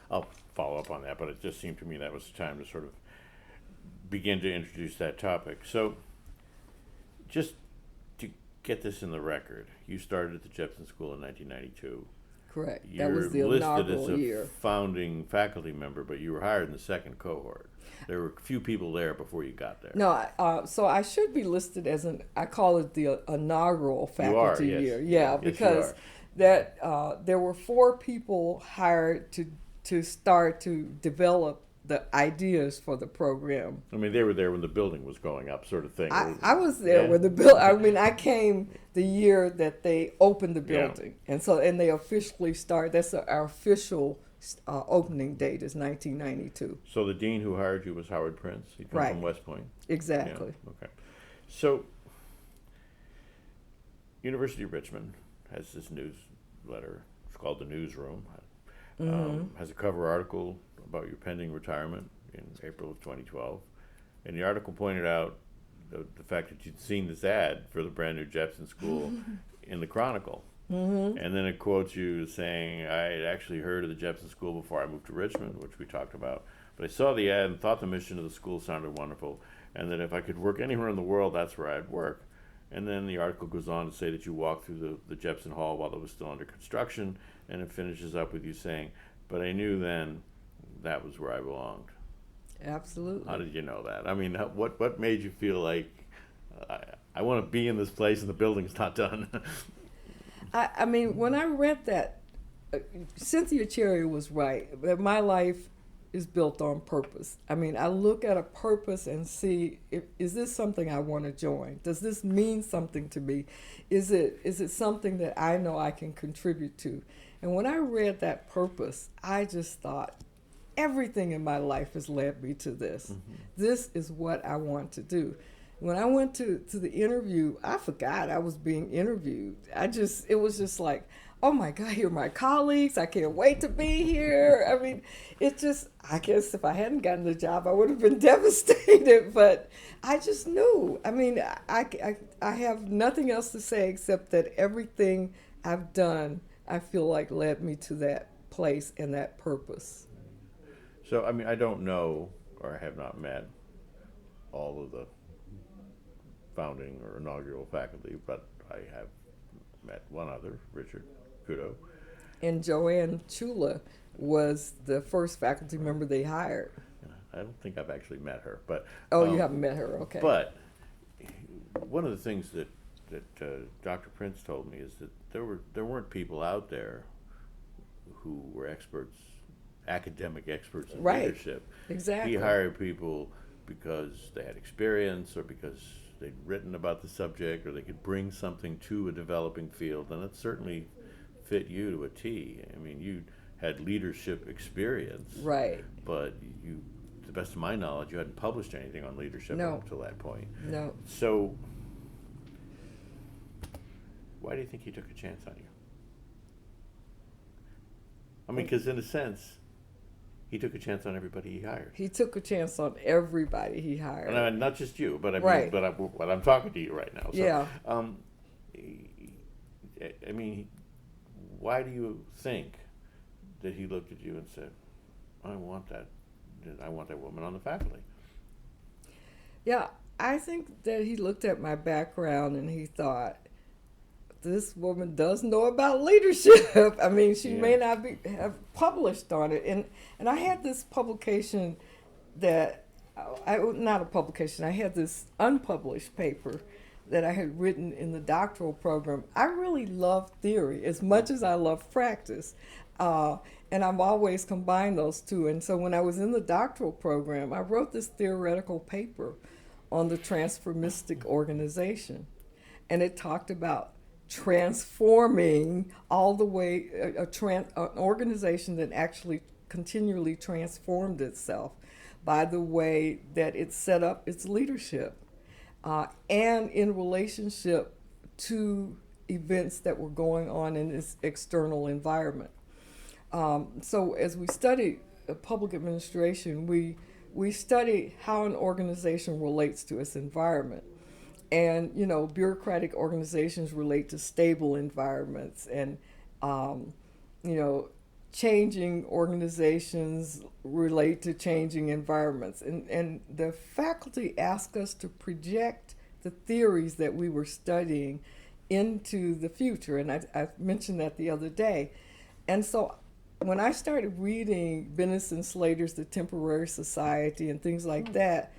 I'll follow up on that, but it just seemed to me that was the time to sort of begin to introduce that topic. So just to get this in the record, you started at the Jepson School in 1992. Correct. You're that was the listed inaugural as a year. founding faculty member, but you were hired in the second cohort. There were a few people there before you got there. No, so I should be listed as I call it the inaugural faculty yes. year. Yes, because there were 4 people hired to start to develop the ideas for the program. I mean, they were there when the building was going up, sort of thing. I was there when the building. I mean, I came the year that they opened the building, and they officially started. That's our official opening date is 1992. So the dean who hired you was Howard Prince. He come from West Point. Exactly. Yeah. Okay. So University of Richmond has this newsletter. It's called The Newsroom. Has a cover article about your pending retirement in April of 2012. And the article pointed out the fact that you'd seen this ad for the brand new Jepson School in the Chronicle. And then it quotes you saying, I had actually heard of the Jepson School before I moved to Richmond, which we talked about. But I saw the ad and thought the mission of the school sounded wonderful, and that if I could work anywhere in the world, that's where I'd work. And then the article goes on to say that you walked through the Jepson Hall while it was still under construction, and it finishes up with you saying, but I knew then that was where I belonged. Absolutely. How did you know that? I mean, what made you feel like, I want to be in this place and the building's not done? I mean, when I read that, Cynthia Cherry was right, that my life is built on purpose. I mean, I look at a purpose and see, is this something I want to join? Does this mean something to me? Is it something that I know I can contribute to? And when I read that purpose, I just thought, everything in my life has led me to this. This is what I want to do. When I went to the interview, I forgot I was being interviewed. It was just like, oh my God, you're my colleagues. I can't wait to be here. I mean, I guess if I hadn't gotten the job, I would have been devastated, but I just knew. I mean, I have nothing else to say except that everything I've done, I feel like led me to that place and that purpose. So, I mean, I don't know, or I have not met all of the founding or inaugural faculty, but I have met one other, Richard Kudo. And Joanne Chula was the first faculty member they hired. I don't think I've actually met her, but you haven't met her, okay. But one of the things that Dr. Prince told me is that there weren't people out there who were experts, academic experts in leadership. Exactly. He hired people because they had experience or because they'd written about the subject or they could bring something to a developing field, and it certainly fit you to a T. I mean, you had leadership experience. Right. But you, to the best of my knowledge, you hadn't published anything on leadership No. up until that point. No. So, why do you think he took a chance on you? I mean, because in a sense, he took a chance on everybody he hired. He took a chance on everybody he hired. And not just you, but I mean, Right. but I'm talking to you right now. So, Yeah. I mean, why do you think that he looked at you and said, I want that woman on the faculty? Yeah, I think that he looked at my background and he thought, this woman does know about leadership. I mean, she may not have published on it. And I had this publication that, not a publication, I had this unpublished paper that I had written in the doctoral program. I really love theory as much as I love practice. And I've always combined those two. And so when I was in the doctoral program, I wrote this theoretical paper on the transformistic organization. And it talked about transforming all the way, an organization that actually continually transformed itself by the way that it set up its leadership and in relationship to events that were going on in its external environment. So as we study public administration, we study how an organization relates to its environment. And, you know, bureaucratic organizations relate to stable environments, and, you know, changing organizations relate to changing environments. And the faculty asked us to project the theories that we were studying into the future. And I mentioned that the other day. And so when I started reading Bennis and Slater's The Temporary Society and things like that,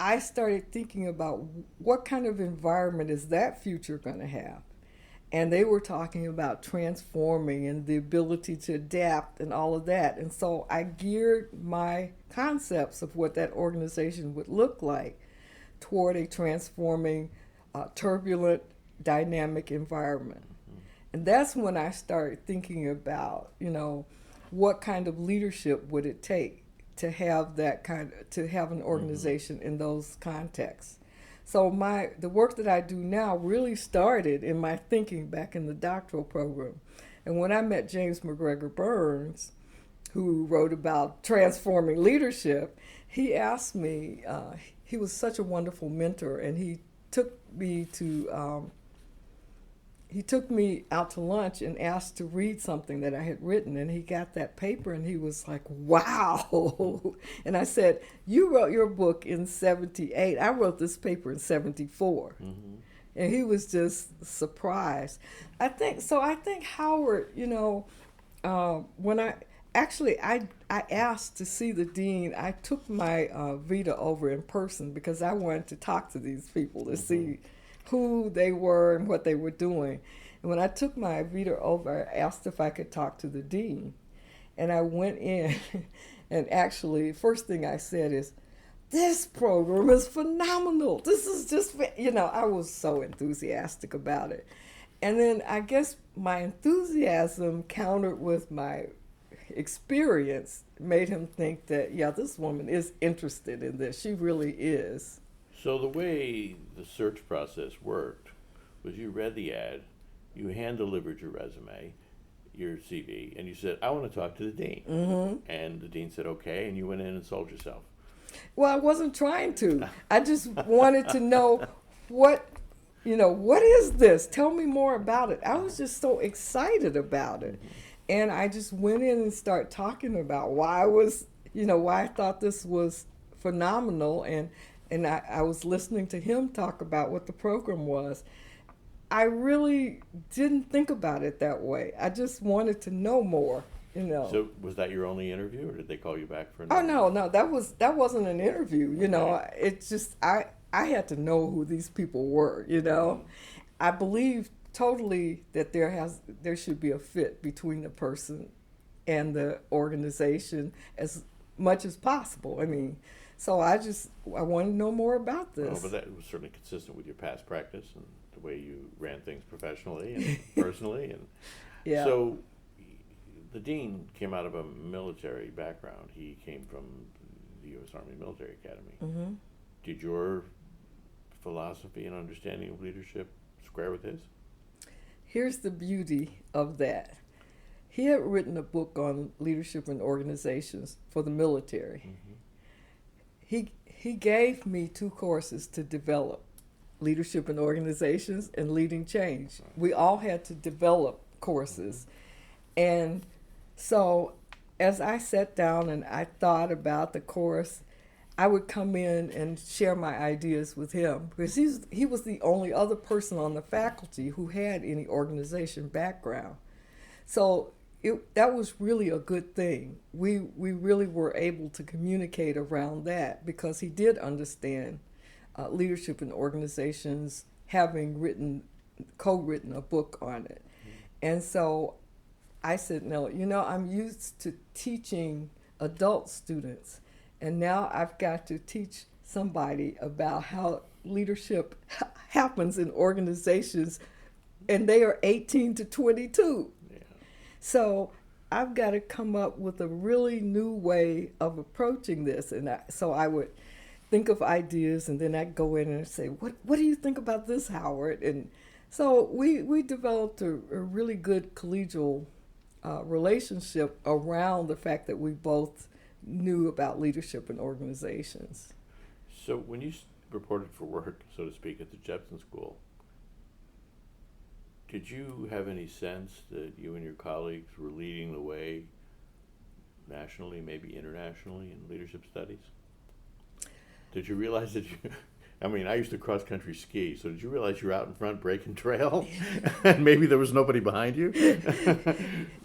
I started thinking about what kind of environment is that future going to have. And they were talking about transforming and the ability to adapt and all of that. And so I geared my concepts of what that organization would look like toward a transforming, turbulent, dynamic environment. And that's when I started thinking about, you know, what kind of leadership would it take to have an organization in those contexts. So the work that I do now really started in my thinking back in the doctoral program. And when I met James McGregor Burns, who wrote about transforming leadership, he asked me, he was such a wonderful mentor, and he took me out to lunch and asked to read something that I had written, and he got that paper and he was like, wow. And I said, you wrote your book in 78. I wrote this paper in 74. Mm-hmm. And he was just surprised. I think Howard, you know, when I asked to see the dean. I took my Vita over in person because I wanted to talk to these people to see who they were and what they were doing. And when I took my Vita over, I asked if I could talk to the dean. And I went in, and actually, first thing I said is, this program is phenomenal. This is just, you know, I was so enthusiastic about it. And then I guess my enthusiasm countered with my experience made him think that, yeah, this woman is interested in this. She really is. So the way the search process worked was you read the ad, you hand-delivered your resume, your CV, and you said, I want to talk to the dean. Mm-hmm. And the dean said, okay, and you went in and sold yourself. Well, I wasn't trying to. I just wanted to know what is this? Tell me more about it. I was just so excited about it. And I just went in and started talking about why I thought this was phenomenal. And I was listening to him talk about what the program was. I really didn't think about it that way. I just wanted to know more, you know. So was that your only interview, or did they call you back for another? Oh, no, that wasn't an interview, you know. It's just, I had to know who these people were, you know. I believe totally that there should be a fit between the person and the organization as much as possible. I mean, so I want to know more about this. Oh, but that was certainly consistent with your past practice and the way you ran things professionally and personally. And yeah. So the dean came out of a military background. He came from the U.S. Army Military Academy. Mm-hmm. Did your philosophy and understanding of leadership square with his? Here's the beauty of that. He had written a book on leadership and organizations for the military. Mm-hmm. He gave me 2 courses to develop: leadership and organizations and leading change. We all had to develop courses. And so as I sat down and I thought about the course, I would come in and share my ideas with him, because he was the only other person on the faculty who had any organization background. So that was really a good thing. We really were able to communicate around that, because he did understand leadership in organizations, having co-written a book on it. And so I said, no, I'm used to teaching adult students, and now I've got to teach somebody about how leadership happens in organizations, and they are 18 to 22. Yeah. So I've got to come up with a really new way of approaching this. And so I would think of ideas, and then I'd go in and say, what do you think about this, Howard? And so we developed a really good collegial relationship around the fact that we both knew about leadership in organizations. So when you reported for work, so to speak, at the Jepson School, did you have any sense that you and your colleagues were leading the way nationally, maybe internationally, in leadership studies? Did you realize that I used to cross-country ski, so did you realize you were out in front breaking trail and maybe there was nobody behind you?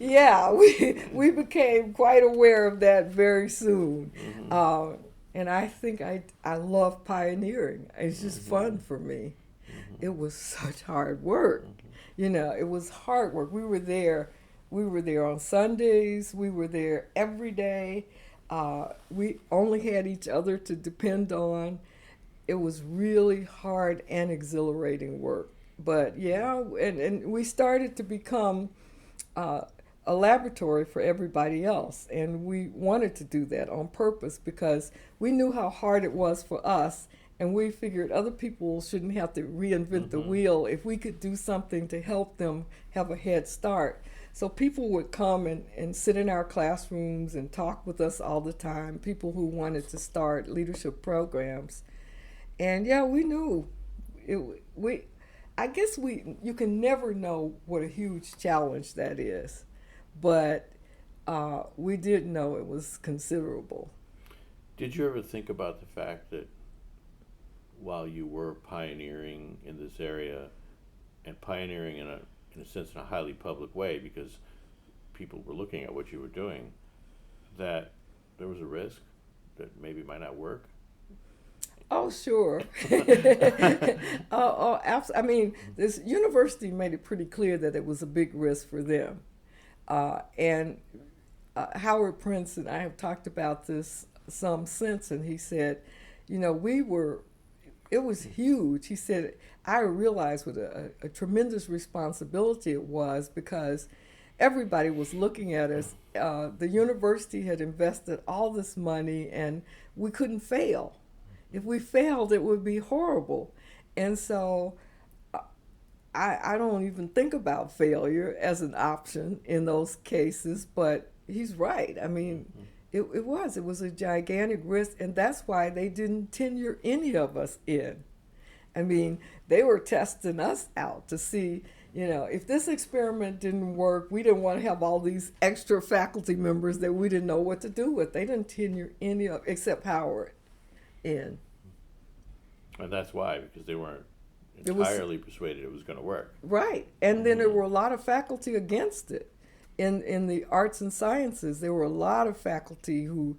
Yeah, we became quite aware of that very soon. Mm-hmm. And I think I love pioneering. It's just Mm-hmm. fun for me. Mm-hmm. It was such hard work. Mm-hmm. It was hard work. We were there on Sundays. We were there every day. We only had each other to depend on. It was really hard and exhilarating work. But yeah, and we started to become a laboratory for everybody else. And we wanted to do that on purpose, because we knew how hard it was for us. And we figured other people shouldn't have to reinvent the wheel if we could do something to help them have a head start. So people would come and sit in our classrooms and talk with us all the time, people who wanted to start leadership programs. And yeah, we knew you can never know what a huge challenge that is, but we did know it was considerable. Did you ever think about the fact that while you were pioneering in this area, and pioneering in a sense in a highly public way, because people were looking at what you were doing, that there was a risk that maybe it might not work? Oh, sure. Absolutely. This university made it pretty clear that it was a big risk for them. And Howard Prince and I have talked about this some since, and he said, it was huge. He said, I realized what a tremendous responsibility it was, because everybody was looking at us. The university had invested all this money, and we couldn't fail. If we failed, it would be horrible. And so I don't even think about failure as an option in those cases, but he's right. It was a gigantic risk, and that's why they didn't tenure any of us in. They were testing us out to see, if this experiment didn't work, we didn't want to have all these extra faculty members that we didn't know what to do with. They didn't tenure any of, except Howard, in. And that's why, because they weren't entirely persuaded it was going to work. Right. And then there were a lot of faculty against it. In the arts and sciences, there were a lot of faculty who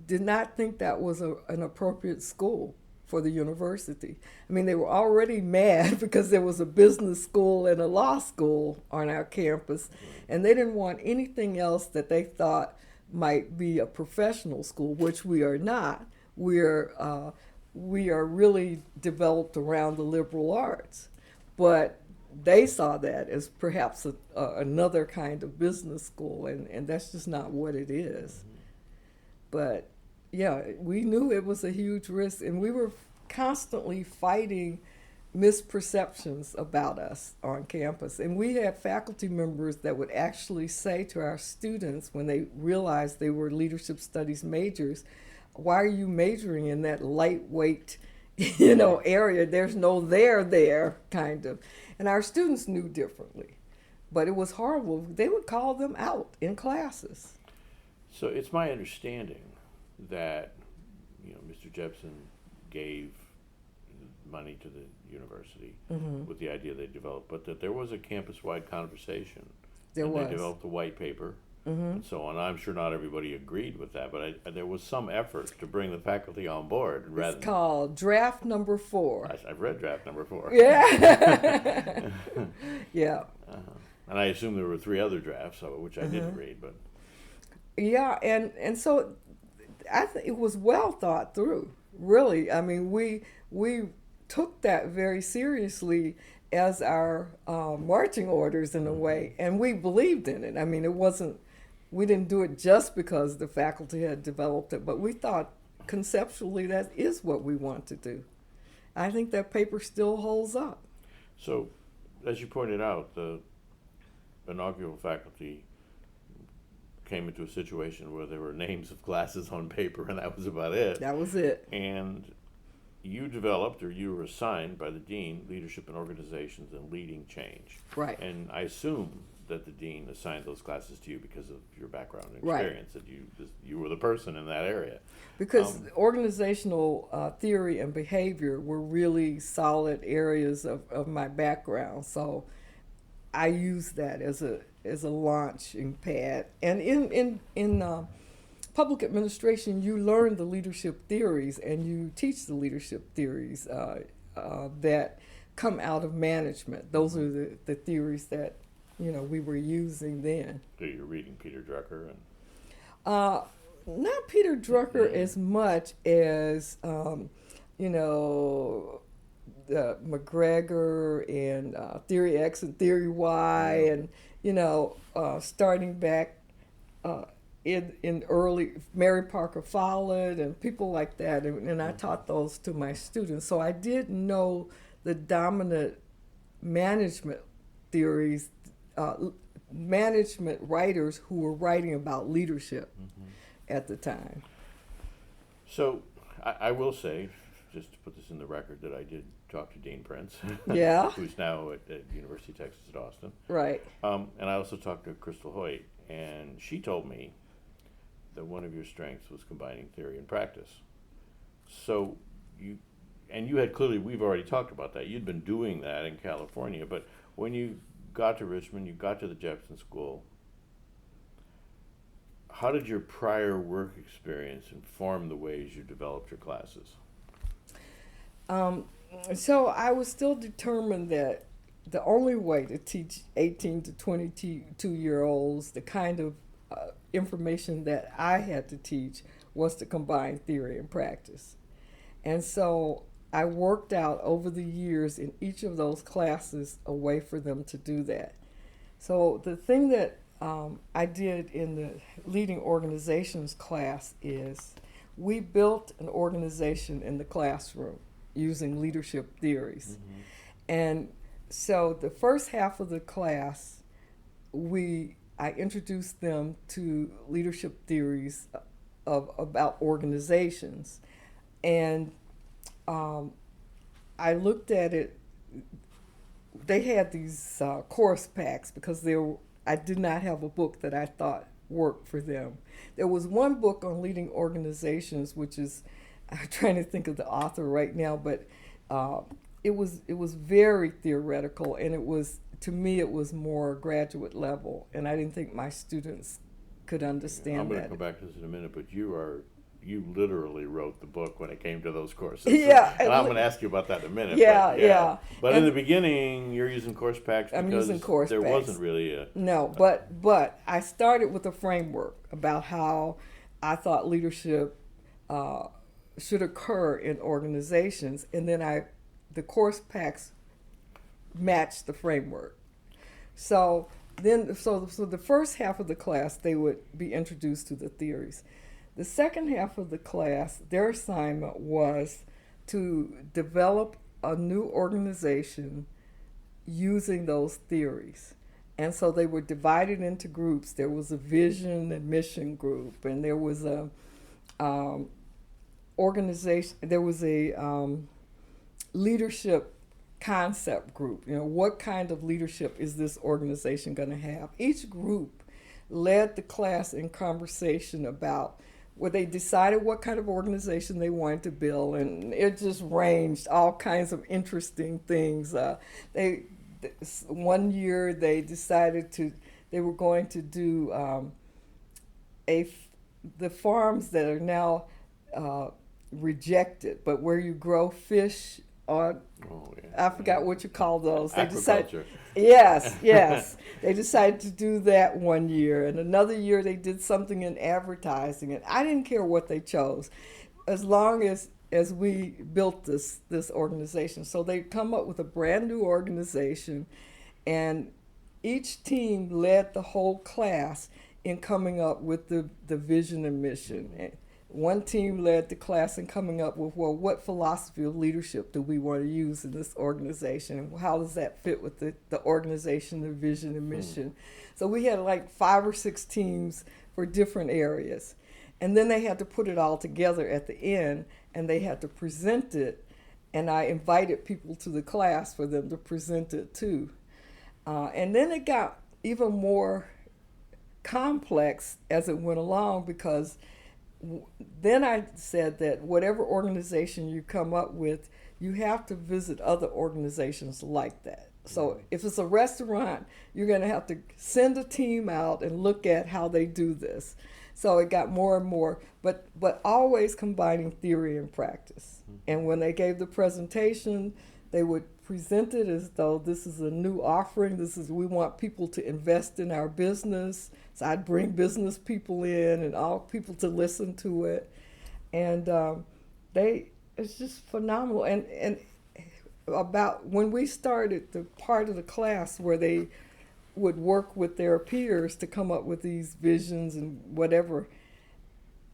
did not think that was an appropriate school for the university. They were already mad because there was a business school and a law school on our campus, and they didn't want anything else that they thought might be a professional school, which we are not. We are really developed around the liberal arts. But they saw that as perhaps another kind of business school, and that's just not what it is. But yeah, we knew it was a huge risk, and we were constantly fighting misperceptions about us on campus. And we had faculty members that would actually say to our students when they realized they were leadership studies majors, why are you majoring in that lightweight, area? There's no there, kind of. And our students knew differently. But it was horrible. They would call them out in classes. So it's my understanding that, Mr. Jepson gave money to the university with the idea they developed, but that there was a campus-wide conversation. There and was. They developed a white paper and so on. I'm sure not everybody agreed with that, but there was some effort to bring the faculty on board. It's called Draft Number 4. I've read Draft Number 4. Yeah. Yeah. And I assume there were 3 other drafts, which I didn't read, but. Yeah, and so I think it was well thought through. Really, I mean, we took that very seriously as our marching orders in a way, and we believed in it. I mean, we didn't do it just because the faculty had developed it, but we thought conceptually that is what we want to do. I think that paper still holds up. So, as you pointed out, the inaugural faculty came into a situation where there were names of classes on paper, and that was about it. That was it. And you developed, or you were assigned by the dean, leadership in organizations and leading change. Right. And I assume that the dean assigned those classes to you because of your background and Right. experience, that you were the person in that area. Because organizational theory and behavior were really solid areas of my background. So I used that as a launching pad. And in public administration, you learn the leadership theories and you teach the leadership theories that come out of management. Those are the theories that we were using then. So you're reading Peter Drucker and. Not Peter Drucker as much as McGregor and Theory X and Theory Y, and starting back in early Mary Parker Follett and people like that, and I taught those to my students. So I did know the dominant management theories, management writers who were writing about leadership at the time. So I will say, just to put this in the record, that I did talk to Dean Prince, Yeah. who's now at University of Texas at Austin. Right. And I also talked to Crystal Hoyt, and she told me that one of your strengths was combining theory and practice. So you had clearly, we've already talked about that, you'd been doing that in California, but when you got to Richmond, you got to the Jepson School, how did your prior work experience inform the ways you developed your classes? So I was still determined that the only way to teach 18 to 22-year-olds the kind of information that I had to teach was to combine theory and practice. And so I worked out over the years in each of those classes a way for them to do that. So the thing that I did in the leading organizations class is we built an organization in the classroom using leadership theories. And so the first half of the class, I introduced them to leadership theories about organizations. And I looked at it, they had these course packs because I did not have a book that I thought worked for them. There was one book on leading organizations, which is, I'm trying to think of the author right now, but it was very theoretical, and to me it was more graduate level, and I didn't think my students could understand that. I'm going to come back to this in a minute, but you literally wrote the book when it came to those courses. Yeah. And I'm going to ask you about that in a minute. Yeah, but, yeah. But in the beginning, you're using course packs because I'm using course there packs. wasn't really a... No, but I started with a framework about how I thought leadership should occur in organizations, and then the course packs match the framework. So so the first half of the class, they would be introduced to the theories. The second half of the class, their assignment was to develop a new organization using those theories. And so they were divided into groups. There was a vision and mission group, and there was a organization. There was a leadership concept group. You know, what kind of leadership is this organization going to have? Each group led the class in conversation about where they decided what kind of organization they wanted to build, and it just ranged all kinds of interesting things. One year they decided they were going to do the farms that are now rejected, but where you grow fish on, I forgot what you call those. They Agriculture. Yes. They decided to do that one year, and another year they did something in advertising, and I didn't care what they chose, as long as we built this organization. So they come up with a brand new organization, and each team led the whole class in coming up with the vision and mission. And one team led the class in coming up with, well, what philosophy of leadership do we want to use in this organization? And how does that fit with the organization, the vision and mission? So we had like 5 or 6 teams for different areas. And then they had to put it all together at the end, and they had to present it. And I invited people to the class for them to present it too. And then it got even more complex as it went along, because then I said that whatever organization you come up with, you have to visit other organizations like that. So if it's a restaurant, you're going to have to send a team out and look at how they do this. So it got more and more, but always combining theory and practice. And when they gave the presentation, they would present it as though this is a new offering. We want people to invest in our business. So I'd bring business people in and all people to listen to it. And it's just phenomenal. And about when we started the part of the class where they would work with their peers to come up with these visions and whatever,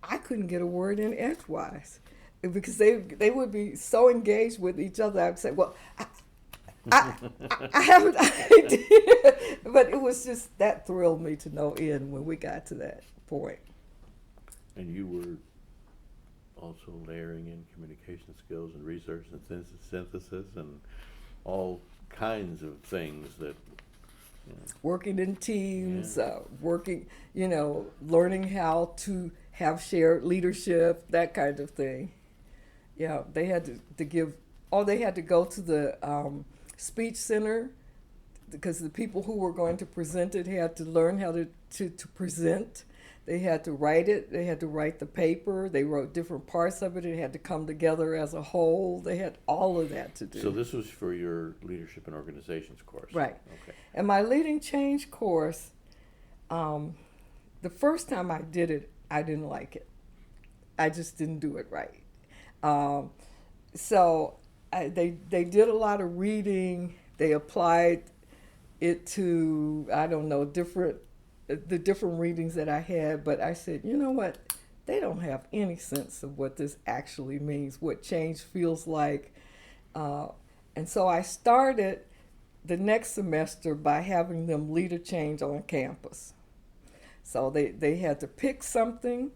I couldn't get a word in edgewise, because they would be so engaged with each other. I'd say, well, I have an idea, but it was just, that thrilled me to no end when we got to that point. And you were also layering in communication skills and research and synthesis and all kinds of things that, working in teams, learning how to have shared leadership, that kind of thing. Yeah, they had to go to the speech center, because the people who were going to present it had to learn how to present. They had to write it. They had to write the paper. They wrote different parts of it. It had to come together as a whole. They had all of that to do. So this was for your leadership and organizations course. Right. Okay. And my leading change course, the first time I did it, I didn't like it. I just didn't do it right. They did a lot of reading. They applied it to, I don't know, the different readings that I had, but I said, you know what? They don't have any sense of what this actually means, what change feels like. And so I started the next semester by having them lead a change on campus. So they had to pick something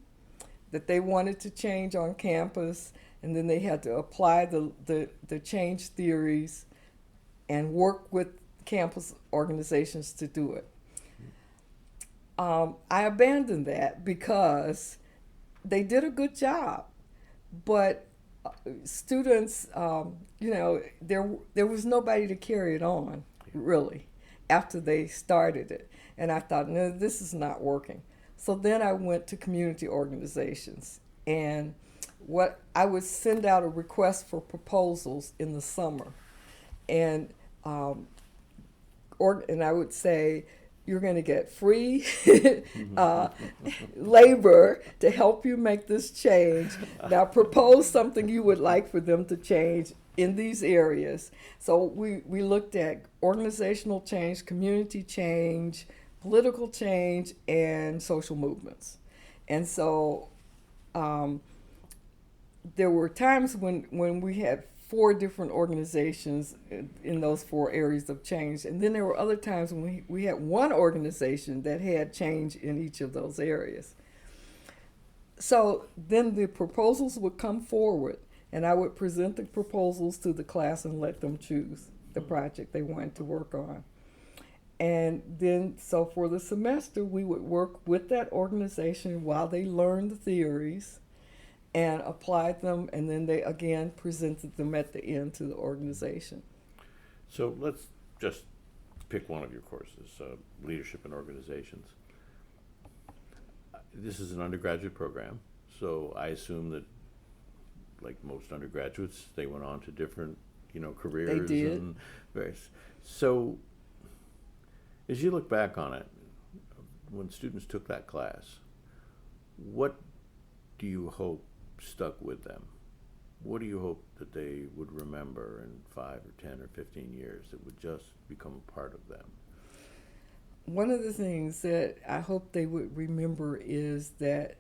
that they wanted to change on campus, and then they had to apply the change theories and work with campus organizations to do it. I abandoned that because they did a good job, but students, there was nobody to carry it on, really, after they started it. And I thought, no, this is not working. So then I went to community organizations, and I would send out a request for proposals in the summer, and I would say, you're going to get free labor to help you make this change. Now propose something you would like for them to change, in these areas. So we looked at organizational change, community change, political change, and social movements. And so there were times when we had 4 different organizations in those 4 areas of change. And then there were other times when we had one organization that had change in each of those areas. So then the proposals would come forward, and I would present the proposals to the class and let them choose the project they wanted to work on. And then, so for the semester, we would work with that organization while they learned the theories and applied them, and then they again presented them at the end to the organization. So let's just pick one of your courses, Leadership in Organizations. This is an undergraduate program, so I assume that, like most undergraduates, they went on to different, careers. They did. And various. So, as you look back on it, when students took that class, what do you hope stuck with them? What do you hope that they would remember in 5 or 10 or 15 years that would just become a part of them? One of the things that I hope they would remember is that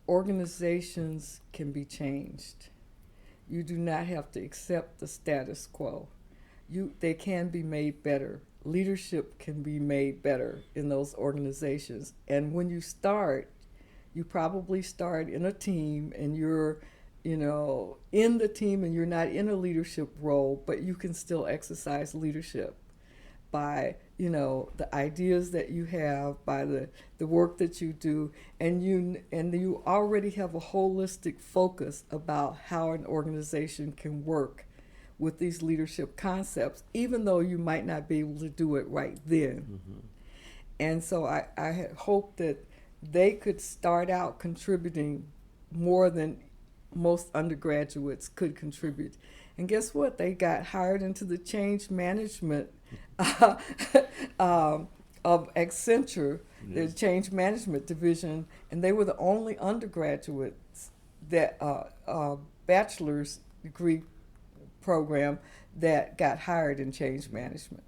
organizations can be changed. You do not have to accept the status quo. They can be made better. Leadership can be made better in those organizations. And when you start, you probably start in a team, and you're, in the team, and you're not in a leadership role, but you can still exercise leadership by, the ideas that you have, by the work that you do, and you already have a holistic focus about how an organization can work with these leadership concepts, even though you might not be able to do it right then. Mm-hmm. And so I had hoped that they could start out contributing more than most undergraduates could contribute. And guess what? They got hired into the change management of Accenture, the change management division, and they were the only undergraduates that bachelor's degree program that got hired in change management,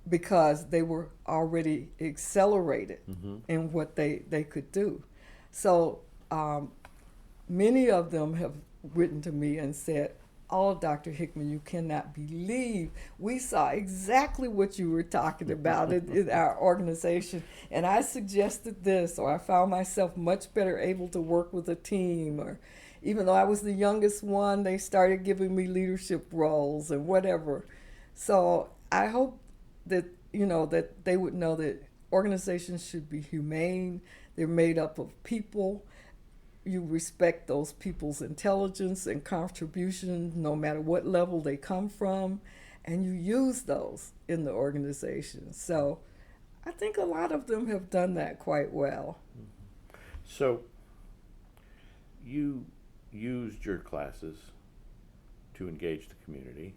because they were already accelerated in what they could do. So many of them have written to me and said, "Oh, Dr. Hickman, you cannot believe we saw exactly what you were talking about in our organization, and I suggested this, or I found myself much better able to work with a team, or even though I was the youngest one, they started giving me leadership roles and whatever." So I hope that, that they would know that organizations should be humane. They're made up of people. You respect those people's intelligence and contribution, no matter what level they come from, and you use those in the organization. So I think a lot of them have done that quite well. So you used your classes to engage the community,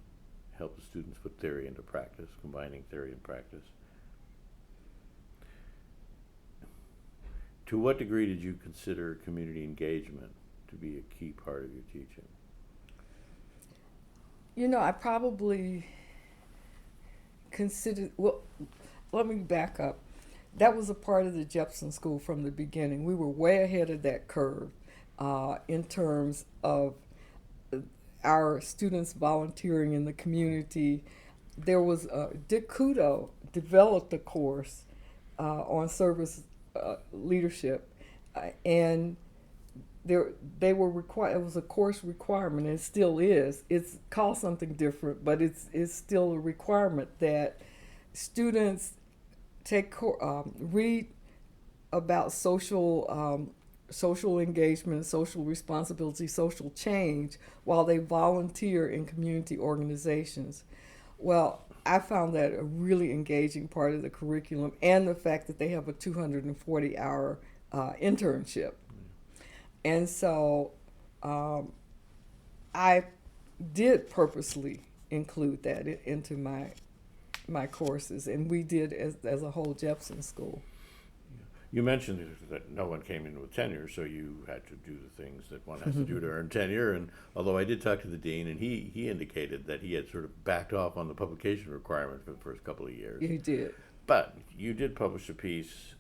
help the students put theory into practice, combining theory and practice. To what degree did you consider community engagement to be a key part of your teaching? I probably considered, well, let me back up. That was a part of the Jepson School from the beginning. We were way ahead of that curve in terms of our students volunteering in the community. There was, Dick Kudo developed a course on service leadership, and they were required. It was a course requirement, and it still is. It's called something different, but it's still a requirement that students read about social engagement, social responsibility, social change while they volunteer in community organizations. Well, I found that a really engaging part of the curriculum, and the fact that they have a 240-hour internship. And so I did purposely include that into my courses, and we did as a whole Jepson School. You mentioned that no one came in with tenure, so you had to do the things that one has to do to earn tenure. And although I did talk to the dean, and he indicated that he had sort of backed off on the publication requirement for the first couple of years. You did. But you did publish a piece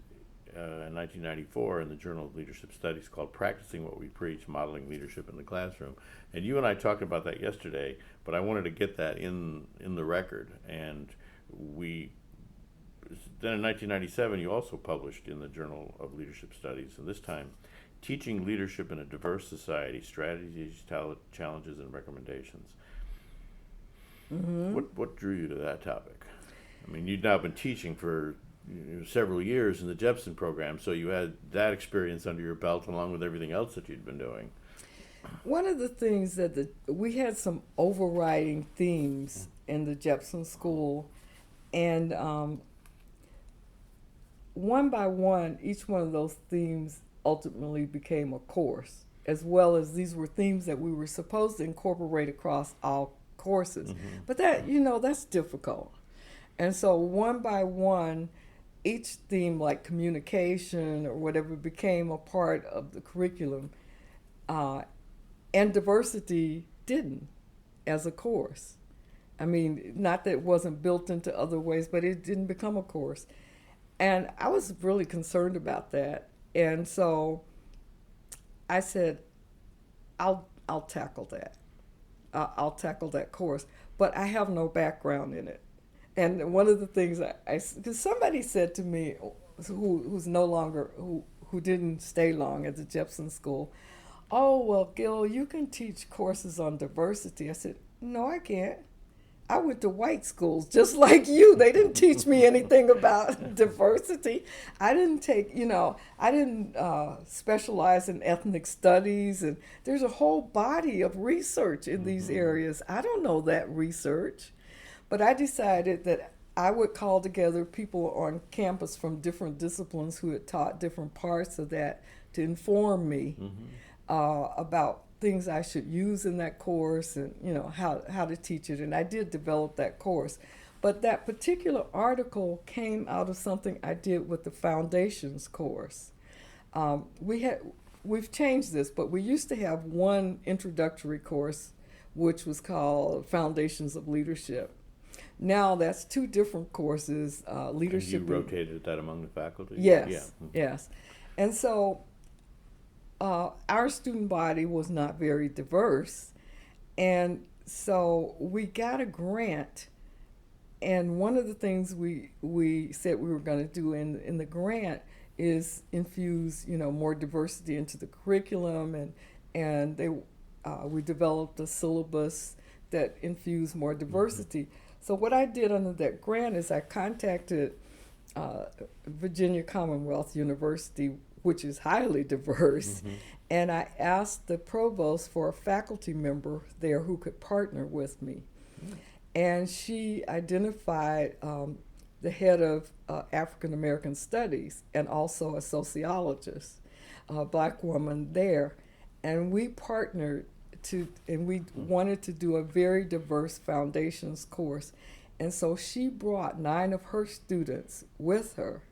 in 1994 in the Journal of Leadership Studies called "Practicing What We Preach: Modeling Leadership in the Classroom." And you and I talked about that yesterday, but I wanted to get that in the record. And then in 1997, you also published in the Journal of Leadership Studies, and this time, "Teaching Leadership in a Diverse Society: Strategies, Challenges, and Recommendations." Mm-hmm. What drew you to that topic? I mean, you'd now been teaching for several years in the Jepson program, so you had that experience under your belt along with everything else that you'd been doing. One of the things that we had some overriding themes in the Jepson School, and one by one, each one of those themes ultimately became a course, as well as these were themes that we were supposed to incorporate across all courses. Mm-hmm. But that, that's difficult. And so one by one, each theme, like communication or whatever, became a part of the curriculum, and diversity didn't as a course. I mean, not that it wasn't built into other ways, but it didn't become a course. And I was really concerned about that. And so I said, I'll tackle that. I'll tackle that course. But I have no background in it. And one of the things because somebody said to me, who's no longer, who didn't stay long at the Jepson School, "Oh, well, Gill, you can teach courses on diversity." I said, "No, I can't. I went to white schools just like you. They didn't teach me anything about diversity. I didn't take, I didn't specialize in ethnic studies, and there's a whole body of research in these areas. I don't know that research." But I decided that I would call together people on campus from different disciplines who had taught different parts of that to inform me about things I should use in that course, and how to teach it. And I did develop that course. But that particular article came out of something I did with the Foundations course. We've changed this, but we used to have one introductory course which was called Foundations of Leadership. Now that's two different courses, leadership. And you rotated that among the faculty? Yes, Yeah. yes. And so our student body was not very diverse, and so we got a grant. And one of the things we said we were going to do in the grant is infuse more diversity into the curriculum, and we developed a syllabus that infused more diversity. So what I did under that grant is I contacted Virginia Commonwealth University, which is highly diverse, and I asked the provost for a faculty member there who could partner with me. And she identified the head of African American Studies and also a sociologist, a black woman there. And we partnered and we wanted to do a very diverse foundations course. And so she brought 9 of her students with her.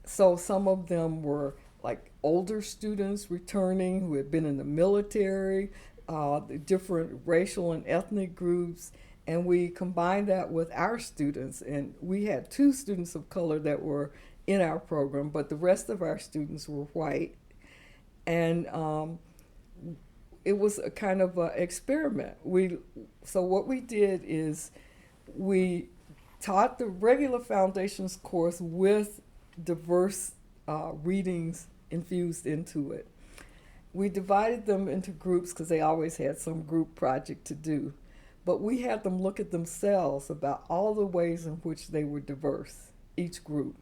So some of them were like older students returning who had been in the military, the different racial and ethnic groups, and we combined that with our students. And we had 2 students of color that were in our program, but the rest of our students were white. And it was a kind of an experiment. So what we did is we taught the regular foundations course with diverse readings infused into it. We divided them into groups because they always had some group project to do. But we had them look at themselves about all the ways in which they were diverse, each group.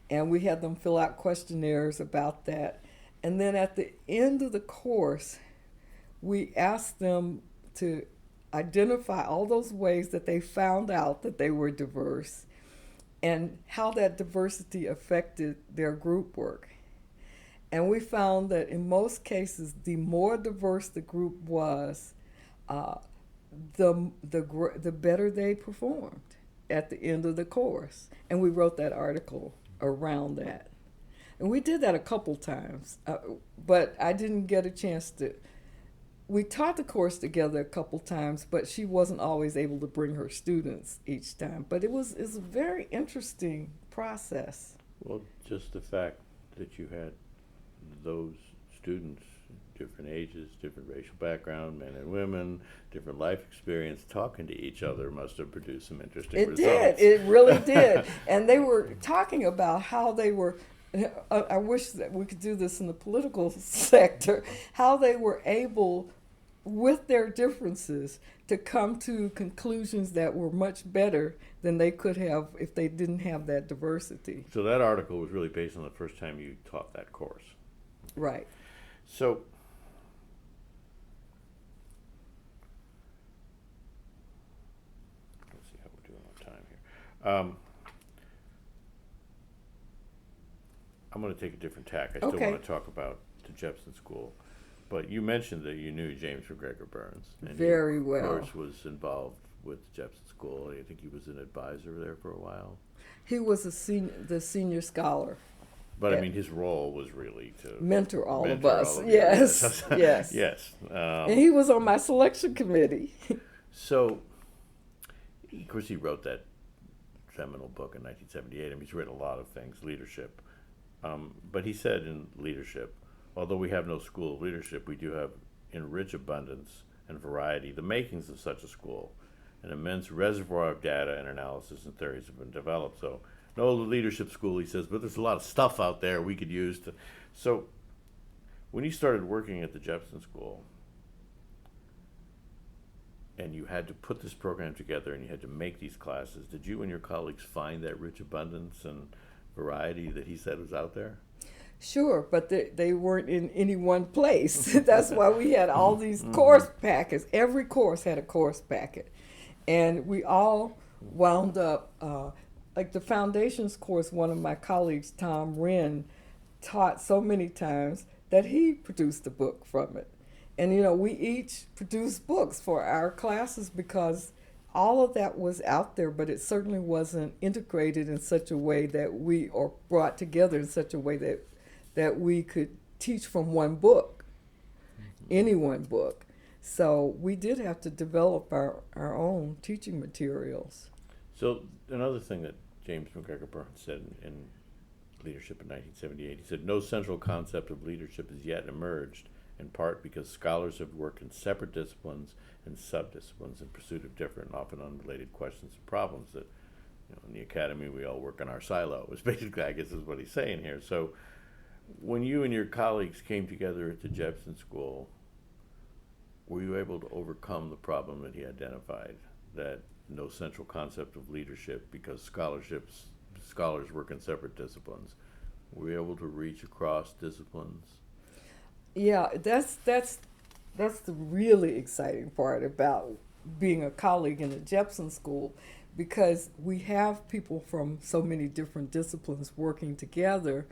And we had them fill out questionnaires about that. And then at the end of the course, we asked them to identify all those ways that they found out that they were diverse and how that diversity affected their group work. And we found that in most cases, the more diverse the group was, the better they performed at the end of the course. And we wrote that article around that. And we did that a couple times, but I didn't get a chance to. We taught the course together a couple times, but she wasn't always able to bring her students each time. But it's a very interesting process. Well, just the fact that you had those students, different ages, different racial background, men and women, different life experience, talking to each other must have produced some interesting results. It did. It really did. And they were talking about how they were, I wish that we could do this in the political sector, how they were able, with their differences, to come to conclusions that were much better than they could have if they didn't have that diversity. So that article was really based on the first time you taught that course. Right. So let's see how we're doing on time here. I'm going to take a different tack. I still Okay. want to talk about the Jepson School. But you mentioned that you knew James McGregor Burns. And Very he, well. Of course, was involved with the Jepson School. I think he was an advisor there for a while. He was the senior scholar. But I mean, his role was really to mentor all of mentor us. all of you. Yes, yes. Yes. And he was on my selection committee. So, of course, he wrote that seminal book in 1978. I mean, he's written a lot of things, leadership. But he said in leadership, although we have no school of leadership, we do have, in rich abundance and variety, the makings of such a school. An immense reservoir of data and analysis and theories have been developed. So, no leadership school, he says, but there's a lot of stuff out there we could use to. So, when you started working at the Jepson School, and you had to put this program together and you had to make these classes, did you and your colleagues find that rich abundance and variety that he said was out there? Sure, but they weren't in any one place. That's why we had all these course packets. Every course had a course packet. And we all wound up, like the foundations course, one of my colleagues, Tom Wren, taught so many times that he produced a book from it. And, you know, we each produced books for our classes because all of that was out there, but it certainly wasn't integrated in such a way that or brought together in such a way that we could teach from one book, any one book. So we did have to develop our own teaching materials. So another thing that James McGregor Burns said in Leadership in 1978, he said, no central concept of leadership has yet emerged, in part because scholars have worked in separate disciplines and subdisciplines in pursuit of different, often unrelated questions and problems that, you know, in the academy we all work in our silo, is basically, I guess, is what he's saying here. So when you and your colleagues came together at the Jepson School, were you able to overcome the problem that he identified, that no central concept of leadership because scholars work in separate disciplines? Were you able to reach across disciplines? Yeah, that's the really exciting part about being a colleague in the Jepson School, because we have people from so many different disciplines working together.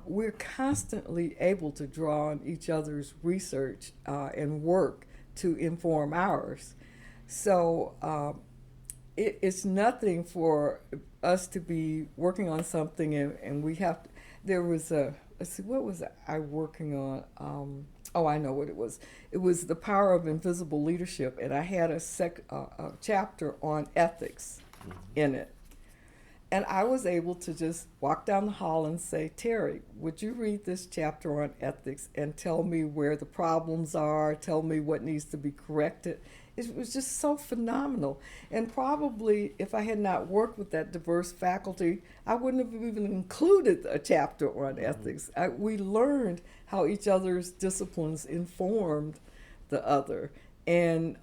We're constantly able to draw on each other's research and work to inform ours. So it's nothing for us to be working on something and we have to, there was let's see, what was I working on? Oh, I know what it was. It was The Power of Invisible Leadership, and I had a chapter on ethics in it. And I was able to just walk down the hall and say, Terry, would you read this chapter on ethics and tell me where the problems are, tell me what needs to be corrected? It was just so phenomenal. And probably if I had not worked with that diverse faculty, I wouldn't have even included a chapter on ethics. We learned how each other's disciplines informed the other. And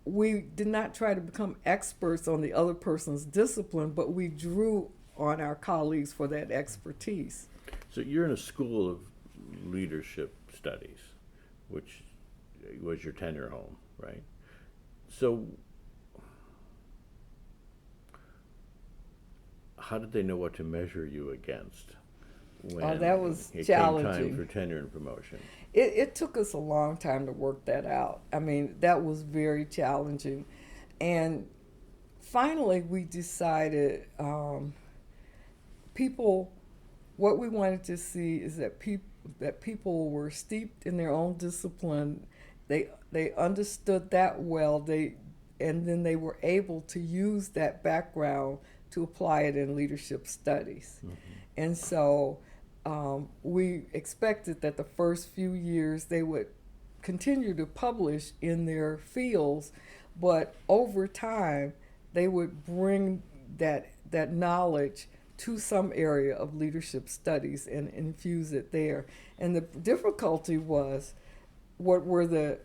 we did not try to become experts on the other person's discipline, but we drew on our colleagues for that expertise. So you're in a school of leadership studies, which was your tenure home, right? So how did they know what to measure you against when that was it challenging. came time for tenure and promotion? It took us a long time to work that out. I mean, that was very challenging. And finally, we decided people what we wanted to see is that people were steeped in their own discipline. They understood that well. And then they were able to use that background to apply it in leadership studies. Mm-hmm. And so we expected that the first few years they would continue to publish in their fields, but over time they would bring that knowledge to some area of leadership studies and infuse it there. And the difficulty was, what were the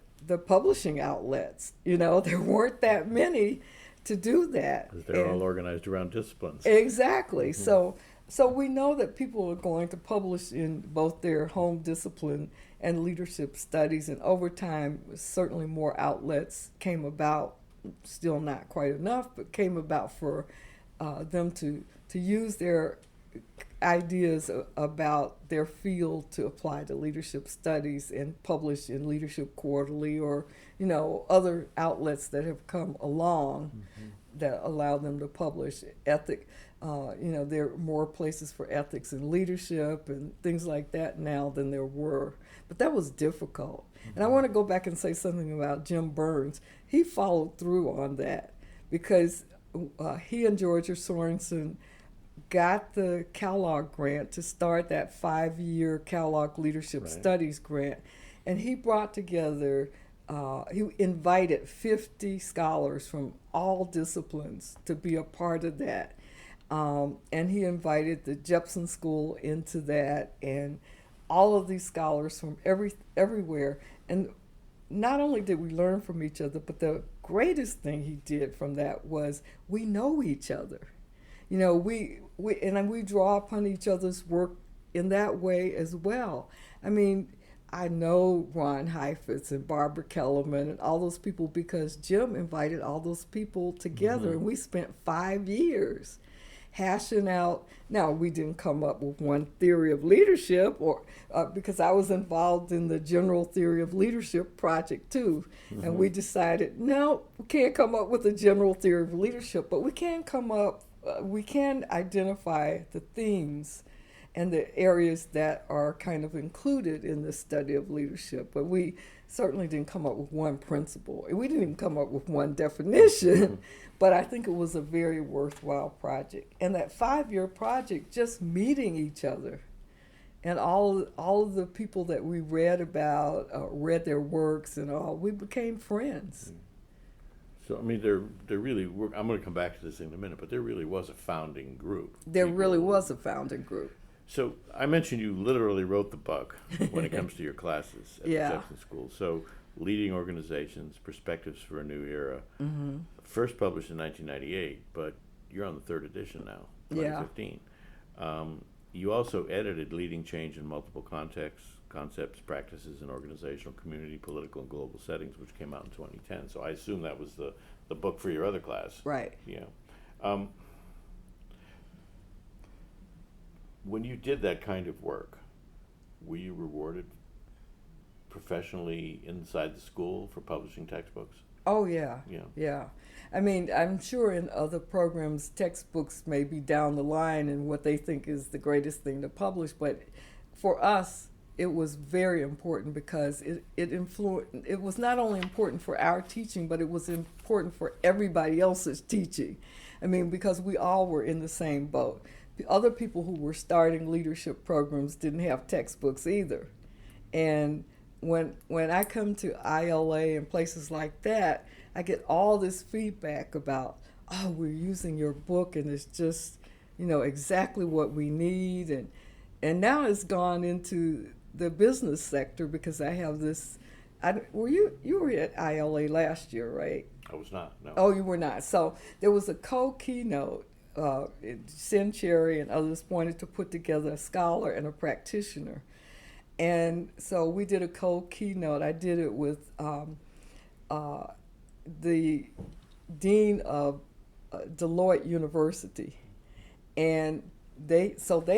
publishing outlets? There weren't that many to do that. Because they're all organized around disciplines. Exactly. Mm-hmm. So we know that people are going to publish in both their home discipline and leadership studies, and over time, certainly more outlets came about, still not quite enough, but came about for them to use their ideas about their field to apply to leadership studies and publish in Leadership Quarterly or, other outlets that have come along mm-hmm. that allow them to publish ethic. There are more places for ethics and leadership and things like that now than there were. But that was difficult. Mm-hmm. And I want to go back and say something about Jim Burns. He followed through on that because he and Georgia Sorensen got the Kellogg grant to start that 5-year Kellogg Leadership right. Studies grant. And he brought together, he invited 50 scholars from all disciplines to be a part of that. And he invited the Jepson School into that, and all of these scholars from everywhere. And not only did we learn from each other, but the greatest thing he did from that was we know each other. We draw upon each other's work in that way as well. I mean, I know Ron Heifetz and Barbara Kellerman and all those people because Jim invited all those people together, mm-hmm. and we spent 5 years hashing out. Now, we didn't come up with one theory of leadership, or because I was involved in the General Theory of Leadership project too, mm-hmm. and we decided, no, we can't come up with a general theory of leadership, but we can identify the themes and the areas that are kind of included in the study of leadership. But we certainly didn't come up with one principle. We didn't even come up with one definition, but I think it was a very worthwhile project. And that 5-year project, just meeting each other and all of the people that we read about, read their works and all, we became friends. So, I mean, there really, I'm going to come back to this in a minute, but there really was a founding group. There really was a founding group. So I mentioned you literally wrote the book when it comes to your classes at yeah. the Jepson School. So Leading Organizations, Perspectives for a New Era, mm-hmm. first published in 1998, but you're on the 3rd edition now, 2015. Yeah. You also edited Leading Change in Multiple Contexts, Concepts, Practices in Organizational, Community, Political, and Global Settings, which came out in 2010. So I assume that was the book for your other class. Right. Yeah. When you did that kind of work, were you rewarded professionally inside the school for publishing textbooks? Oh, yeah. Yeah. Yeah. I mean, I'm sure in other programs, textbooks may be down the line and what they think is the greatest thing to publish. But for us, it was very important because it was not only important for our teaching, but it was important for everybody else's teaching. I mean, because we all were in the same boat. The other people who were starting leadership programs didn't have textbooks either. And when I come to ILA and places like that, I get all this feedback about, oh, we're using your book and it's just, exactly what we need. And now it's gone into the business sector because I have this, you were at ILA last year, right? I was not, no. Oh, you were not. So there was a co-keynote. Sin Cherry and others wanted to put together a scholar and a practitioner. And so we did a co-keynote. I did it with the dean of Deloitte University. And they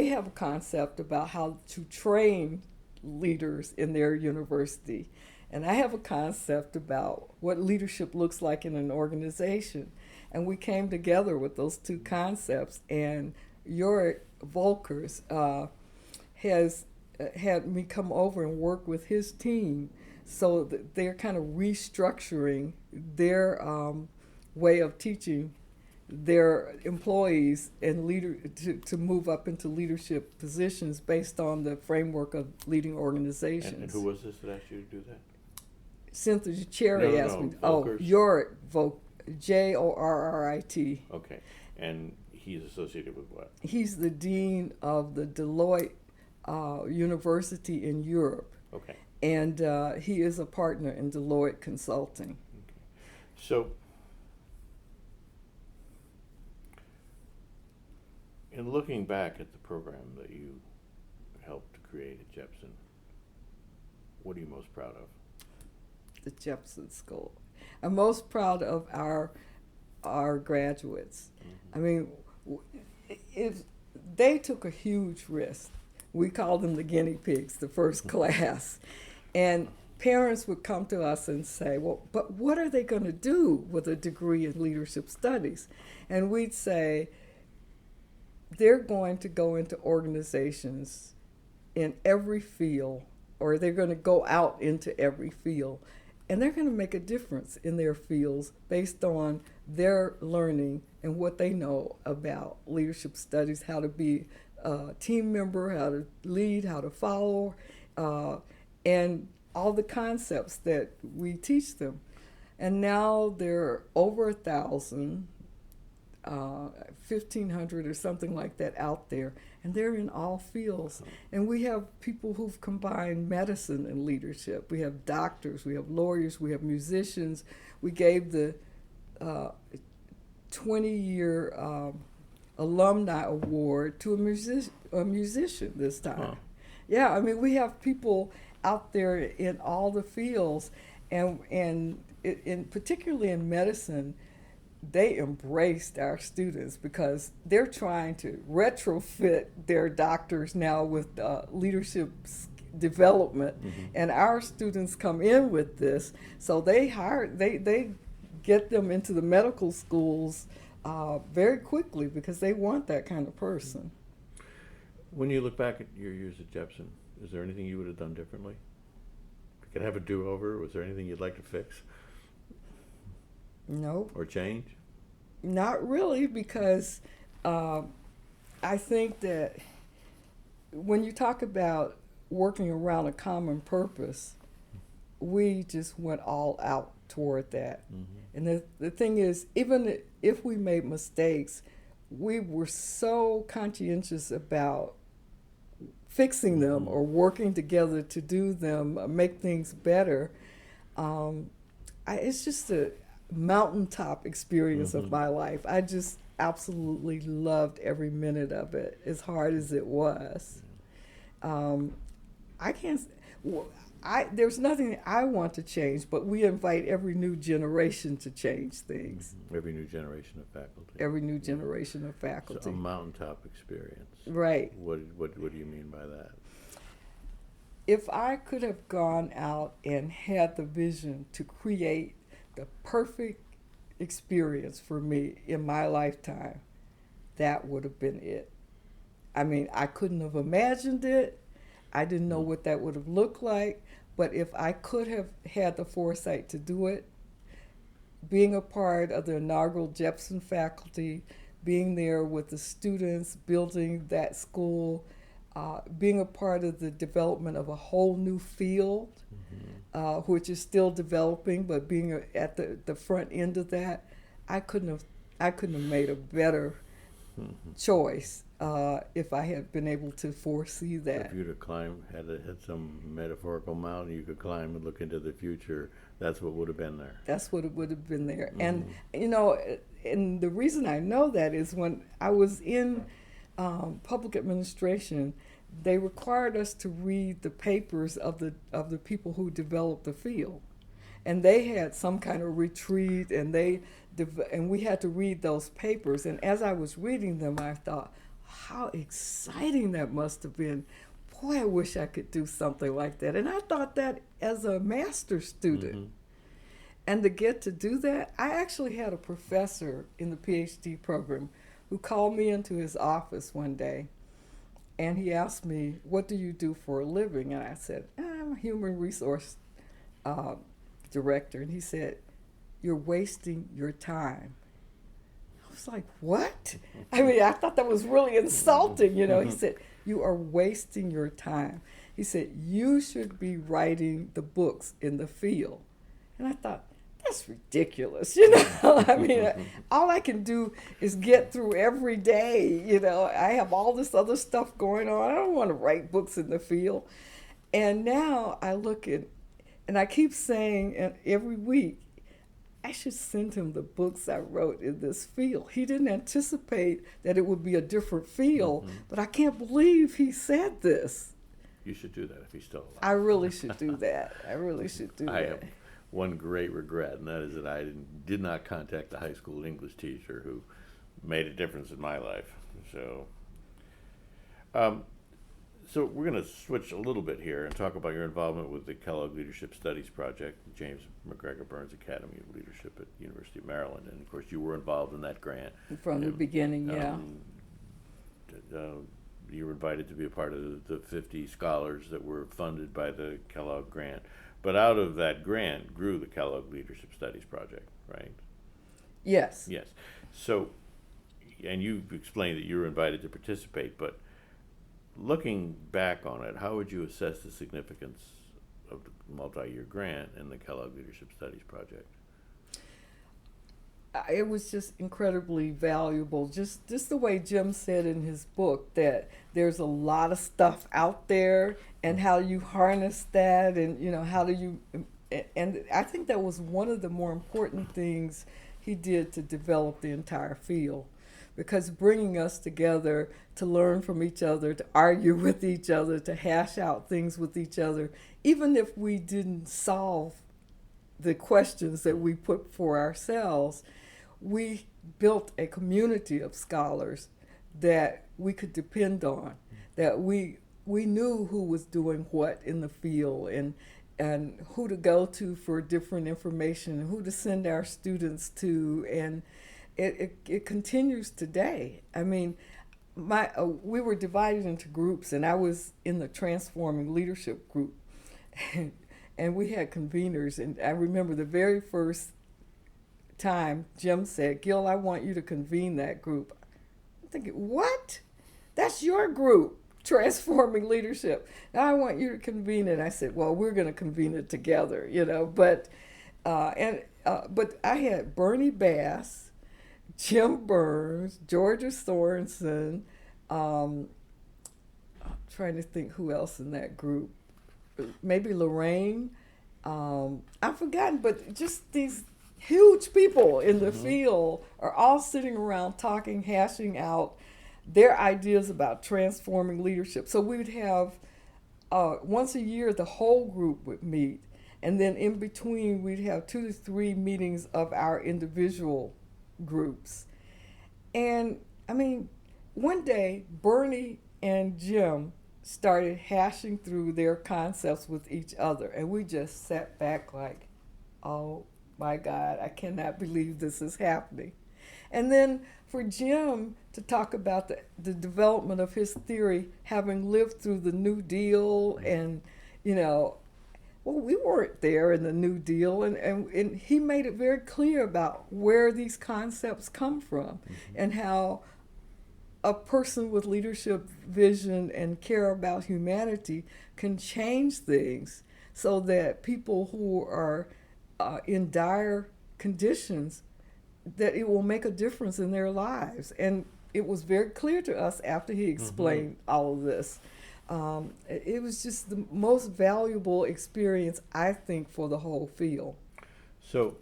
have a concept about how to train leaders in their university. And I have a concept about what leadership looks like in an organization. And we came together with those two concepts. And Yorick Volkers has had me come over and work with his team, so that they're kind of restructuring their way of teaching their employees and to move up into leadership positions based on the framework of leading organizations. And who was this that asked you to do that? Cynthia Cherry asked me. Volkers? Jorrit Jorrit. Okay, and he's associated with what? He's the dean of the Deloitte University in Europe. Okay. And he is a partner in Deloitte Consulting. Okay. So, in looking back at the program that you helped to create at Jepson, what are you most proud of? The Jepson School. I'm most proud of our graduates. I mean, if they took a huge risk. We called them the guinea pigs, the first class. And parents would come to us and say, well, but what are they going to do with a degree in leadership studies? And we'd say, they're going to go into organizations in every field, or they're going to go out into every field, and they're going to make a difference in their fields based on their learning and what they know about leadership studies, how to be a team member, how to lead, how to follow, and all the concepts that we teach them. And now there are over 1,000, 1,500 or something like that out there, and they're in all fields. And we have people who've combined medicine and leadership. We have doctors, we have lawyers, we have musicians. We gave the 20-year alumni award to a musician this time. Huh. Yeah, I mean, we have people out there in all the fields, and particularly in medicine, they embraced our students because they're trying to retrofit their doctors now with leadership development, and our students come in with this, so they get them into the medical schools very quickly because they want that kind of person. When you look back at your years at Jepson, is there anything you would have done differently? If you could have a do-over, was there anything you'd like to fix? No. Or change? Not really, because I think that when you talk about working around a common purpose, we just went all out toward that. And the thing is, even if we made mistakes, we were so conscientious about fixing them or working together to do them, make things better. It's just a mountaintop experience of my life. I just absolutely loved every minute of it, as hard as it was. There's nothing I want to change, but we invite every new generation to change things. Every new generation of faculty. Every new generation of faculty. So a mountaintop experience. Right. What do you mean by that? If I could have gone out and had the vision to create the perfect experience for me in my lifetime, that would have been it. I mean, I couldn't have imagined it. I didn't know what that would have looked like, but if I could have had the foresight to do it, being a part of the inaugural Jepson faculty, being there with the students, building that school, being a part of the development of a whole new field, which is still developing, but being at the front end of that, I couldn't have made a better choice if I had been able to foresee that. If you'd have had some metaphorical mountain you could climb and look into the future, that's what would have been there. That's what it would have been there. And, and the reason I know that is when I was in public administration, they required us to read the papers of the people who developed the field. And they had some kind of retreat, and we had to read those papers. And as I was reading them, I thought, how exciting that must have been. Boy, I wish I could do something like that. And I thought that as a master's student. And to get to do that, I actually had a professor in the PhD program who called me into his office one day. and he asked me, "What do you do for a living?" And I said, "I'm a human resource director." And he said, "You're wasting your time." I was like, "What?" I mean, I thought that was really insulting, you know. He said, "You are wasting your time." He said, "You should be writing the books in the field." And I thought, that's ridiculous, you know. I mean, all I can do is get through every day, you know. I have all this other stuff going on. I don't want to write books in the field. And now I look at, and I keep saying every week, I should send him the books I wrote in this field. He didn't anticipate that it would be a different field, but I can't believe he said this. You should do that if he's still alive. I really should do that. I really should do I that. have one great regret, and that is that I did not contact the high school English teacher who made a difference in my life. So, so we're going to switch a little bit here and talk about your involvement with the Kellogg Leadership Studies Project, James McGregor Burns Academy of Leadership at University of Maryland, and of course you were involved in that grant From the beginning, yeah. You were invited to be a part of the 50 scholars that were funded by the Kellogg grant. But out of that grant grew the Kellogg Leadership Studies Project, right? Yes. Yes. So, and you explained that you were invited to participate, but looking back on it, how would you assess the significance of the multi-year grant and the Kellogg Leadership Studies Project? It was just incredibly valuable. Just the way Jim said in his book, that there's a lot of stuff out there, and how you harness that, and you know, how do you, and I think that was one of the more important things he did to develop the entire field, because bringing us together to learn from each other, to argue with each other, to hash out things with each other, even if we didn't solve the questions that we put for ourselves, we built a community of scholars that we could depend on, that we knew who was doing what in the field, and who to go to for different information, and who to send our students to, and it continues today. I mean, we were divided into groups, and I was in the Transforming Leadership group, and we had conveners, and I remember the very first time Jim said, "Gill, I want you to convene that group." I'm thinking, what? That's your group, Transforming Leadership. Now I want you to convene it. I said, well, we're going to convene it together, you know. But but I had Bernie Bass, Jim Burns, Georgia Sorensen. I'm trying to think who else in that group. Maybe Lorraine. I've forgotten, but just these huge people in the field are all sitting around talking, hashing out their ideas about transforming leadership. So we would have, once a year, the whole group would meet. And then in between, we'd have 2 to 3 meetings of our individual groups. And I mean, one day, Bernie and Jim started hashing through their concepts with each other. And we just sat back like, oh my God, I cannot believe this is happening. And then for Jim to talk about the development of his theory, having lived through the New Deal, and, you know, well, we weren't there in the New Deal, and he made it very clear about where these concepts come from, and how a person with leadership vision and care about humanity can change things so that people who are in dire conditions, that it will make a difference in their lives. And it was very clear to us after he explained all of this. It was just the most valuable experience, I think, for the whole field. So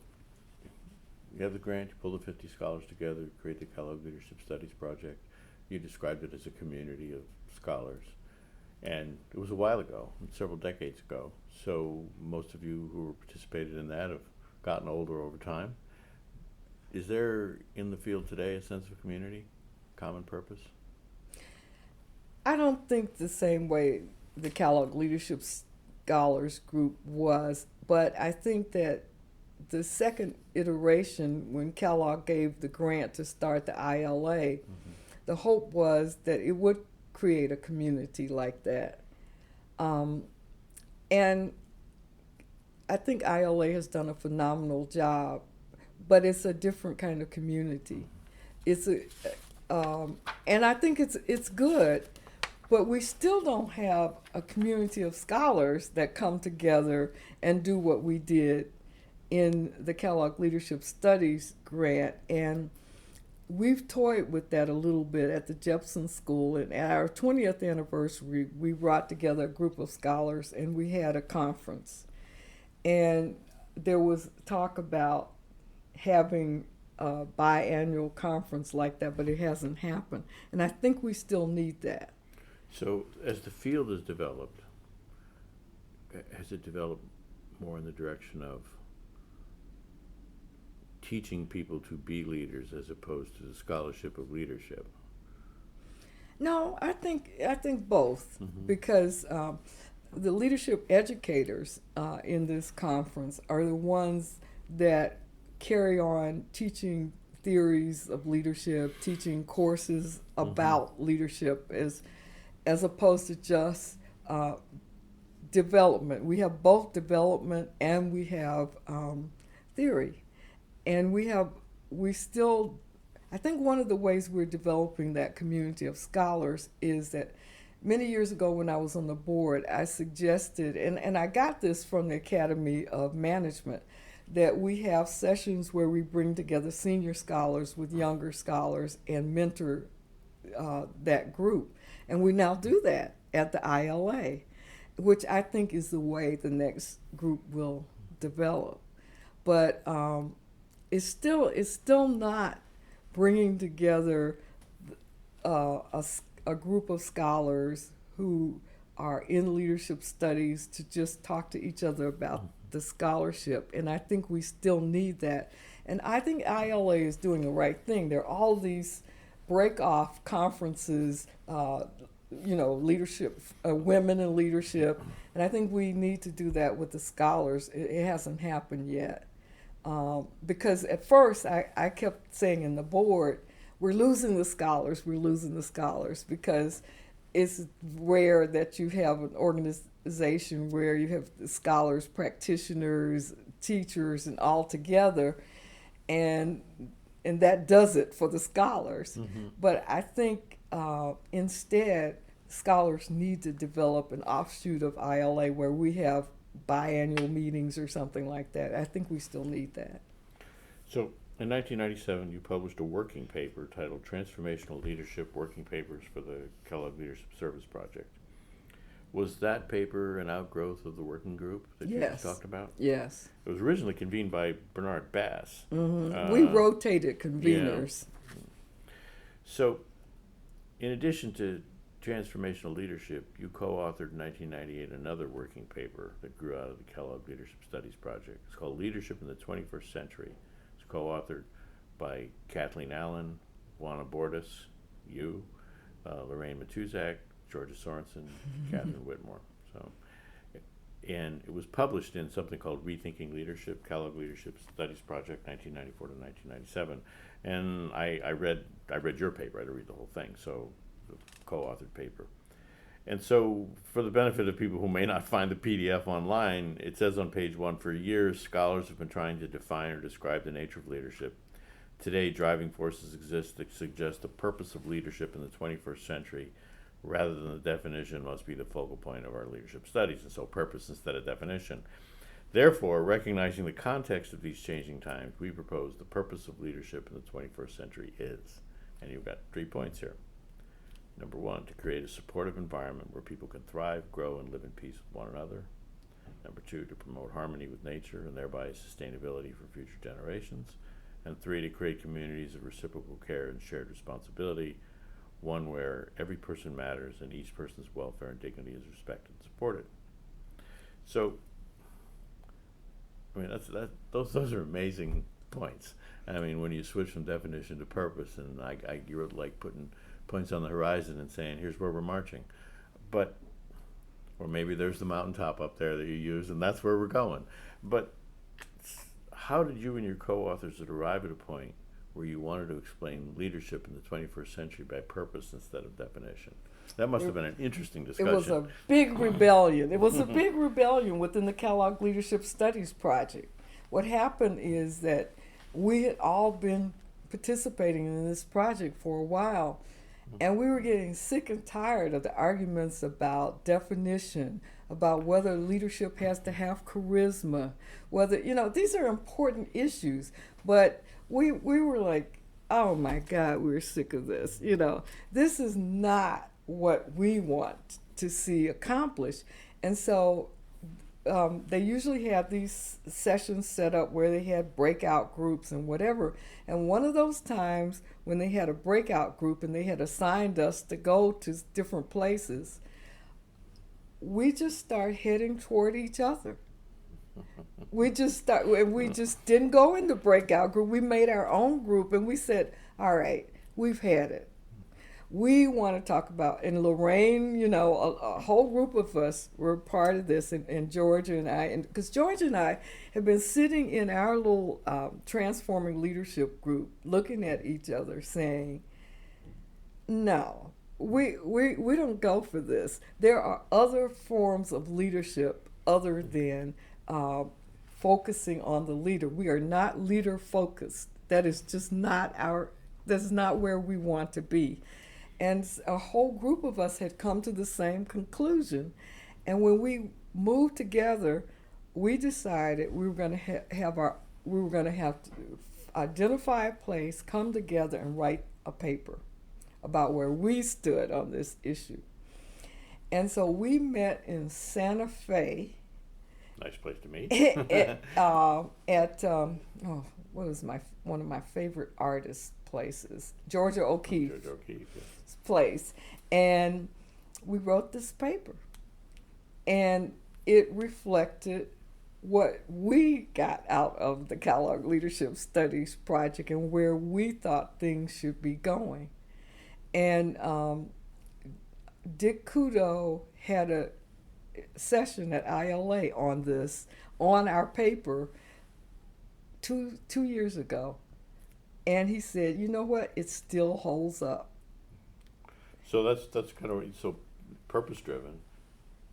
you have the grant, you pull the 50 scholars together, create the Kellogg Leadership Studies Project. You described it as a community of scholars. And it was a while ago, several decades ago. So most of you who participated in that have gotten older over time. Is there in the field today a sense of community, common purpose? I don't think the same way the Kellogg Leadership Scholars Group was, but I think that the second iteration, when Kellogg gave the grant to start the ILA, the hope was that it would create a community like that. And I think ILA has done a phenomenal job, but it's a different kind of community. It's a, and I think it's good, but we still don't have a community of scholars that come together and do what we did in the Kellogg Leadership Studies grant. And we've toyed with that a little bit at the Jepson School. And at our 20th anniversary, we brought together a group of scholars and we had a conference. And there was talk about having a biannual conference like that, but it hasn't happened. And I think we still need that. So as the field has developed, has it developed more in the direction of teaching people to be leaders as opposed to the scholarship of leadership? No, I think both, because the leadership educators in this conference are the ones that carry on teaching theories of leadership, teaching courses about leadership as opposed to just development. We have both development and we have theory. And we still, I think one of the ways we're developing that community of scholars is that many years ago when I was on the board, I suggested, and I got this from the Academy of Management, that we have sessions where we bring together senior scholars with younger scholars and mentor that group. And we now do that at the ILA, which I think is the way the next group will develop. But it's still not bringing together a group of scholars who are in leadership studies to just talk to each other about the scholarship. And I think we still need that. And I think ILA is doing the right thing. There are all these break-off conferences, leadership, women in leadership. And I think we need to do that with the scholars. It hasn't happened yet. Because at first I kept saying in the board, we're losing the scholars, because it's rare that you have an organization where you have the scholars, practitioners, teachers, and all together, and that does it for the scholars. But I think instead, scholars need to develop an offshoot of ILA where we have biannual meetings or something like that. I think we still need that. So in 1997, you published a working paper titled Transformational Leadership Working Papers for the Kellogg Leadership Service Project. Was that paper an outgrowth of the working group that you just talked about? Yes. It was originally convened by Bernard Bass. We rotated conveners. Yeah. So in addition to Transformational Leadership, you co-authored in 1998 another working paper that grew out of the Kellogg Leadership Studies Project. It's called Leadership in the 21st Century. It's co-authored by Kathleen Allen, Juana Bordas, you, Lorraine Matuzak, Georgia Sorensen, Catherine Whitmore. And it was published in something called Rethinking Leadership, Kellogg Leadership Studies Project, 1994 to 1997. And I read your paper. I had to read the whole thing. So the co-authored paper. And so for the benefit of people who may not find the PDF online, it says on page 1, for years, scholars have been trying to define or describe the nature of leadership. Today, driving forces exist that suggest the purpose of leadership in the 21st century, rather than the definition must be the focal point of our leadership studies, and so purpose instead of definition. Therefore, recognizing the context of these changing times, we propose the purpose of leadership in the 21st century is, and you've got 3 points here. Number 1, to create a supportive environment where people can thrive, grow, and live in peace with one another. Number 2, to promote harmony with nature and thereby sustainability for future generations. And 3, to create communities of reciprocal care and shared responsibility, one where every person matters and each person's welfare and dignity is respected and supported. So, I mean, those are amazing points. I mean, when you switch from definition to purpose, and you're like putting points on the horizon and saying, here's where we're marching. But, or maybe there's the mountaintop up there that you use, and that's where we're going. But how did you and your co-authors arrive at a point where you wanted to explain leadership in the 21st century by purpose instead of definition. That must have been an interesting discussion. It was a big rebellion. It was a big rebellion within the Kellogg Leadership Studies Project. What happened is that we had all been participating in this project for a while, and we were getting sick and tired of the arguments about definition, about whether leadership has to have charisma, whether, these are important issues, but we were like, oh my God, we're sick of this. This is not what we want to see accomplished. And so they usually have these sessions set up where they had breakout groups and whatever. And one of those times when they had a breakout group and they had assigned us to go to different places, we just started heading toward each other. We just didn't go in the breakout group. We made our own group and we said, all right, we've had it. We want to talk about, and Lorraine, a whole group of us were part of this, and Georgia and I, because Georgia and I have been sitting in our little transforming leadership group looking at each other saying, no, we don't go for this. There are other forms of leadership other than focusing on the leader. We are not leader focused. That is just that's not where we want to be. And a whole group of us had come to the same conclusion. And when we moved together, we decided we were going to have to identify a place, come together, and write a paper about where we stood on this issue. And so we met in Santa Fe. Nice place to meet. What is one of my favorite artist places, Georgia O'Keeffe. Georgia O'Keeffe, yeah. Place, and we wrote this paper, and it reflected what we got out of the Kellogg Leadership Studies Project and where we thought things should be going. And Dick Kudo had a session at ILA on our paper two years ago, and he said, you know what, it still holds up. So that's kind of purpose driven.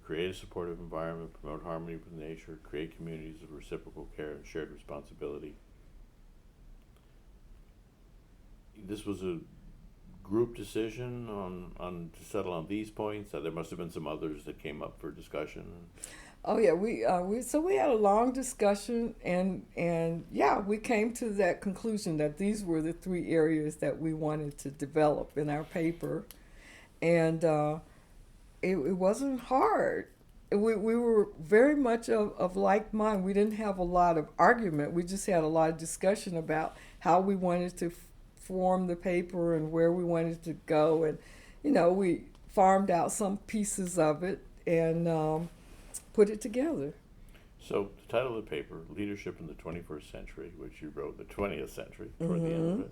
Create a supportive environment, promote harmony with nature, create communities of reciprocal care and shared responsibility. This was a group decision on to settle on these points. There must have been some others that came up for discussion. Oh yeah, we had a long discussion, and we came to that conclusion that these were the three areas that we wanted to develop in our paper. And it wasn't hard. We were very much of like mind. We didn't have a lot of argument. We just had a lot of discussion about how we wanted to form the paper and where we wanted to go. And, we farmed out some pieces of it and put it together. So the title of the paper, Leadership in the 21st Century, which you wrote the 20th century toward the end of it.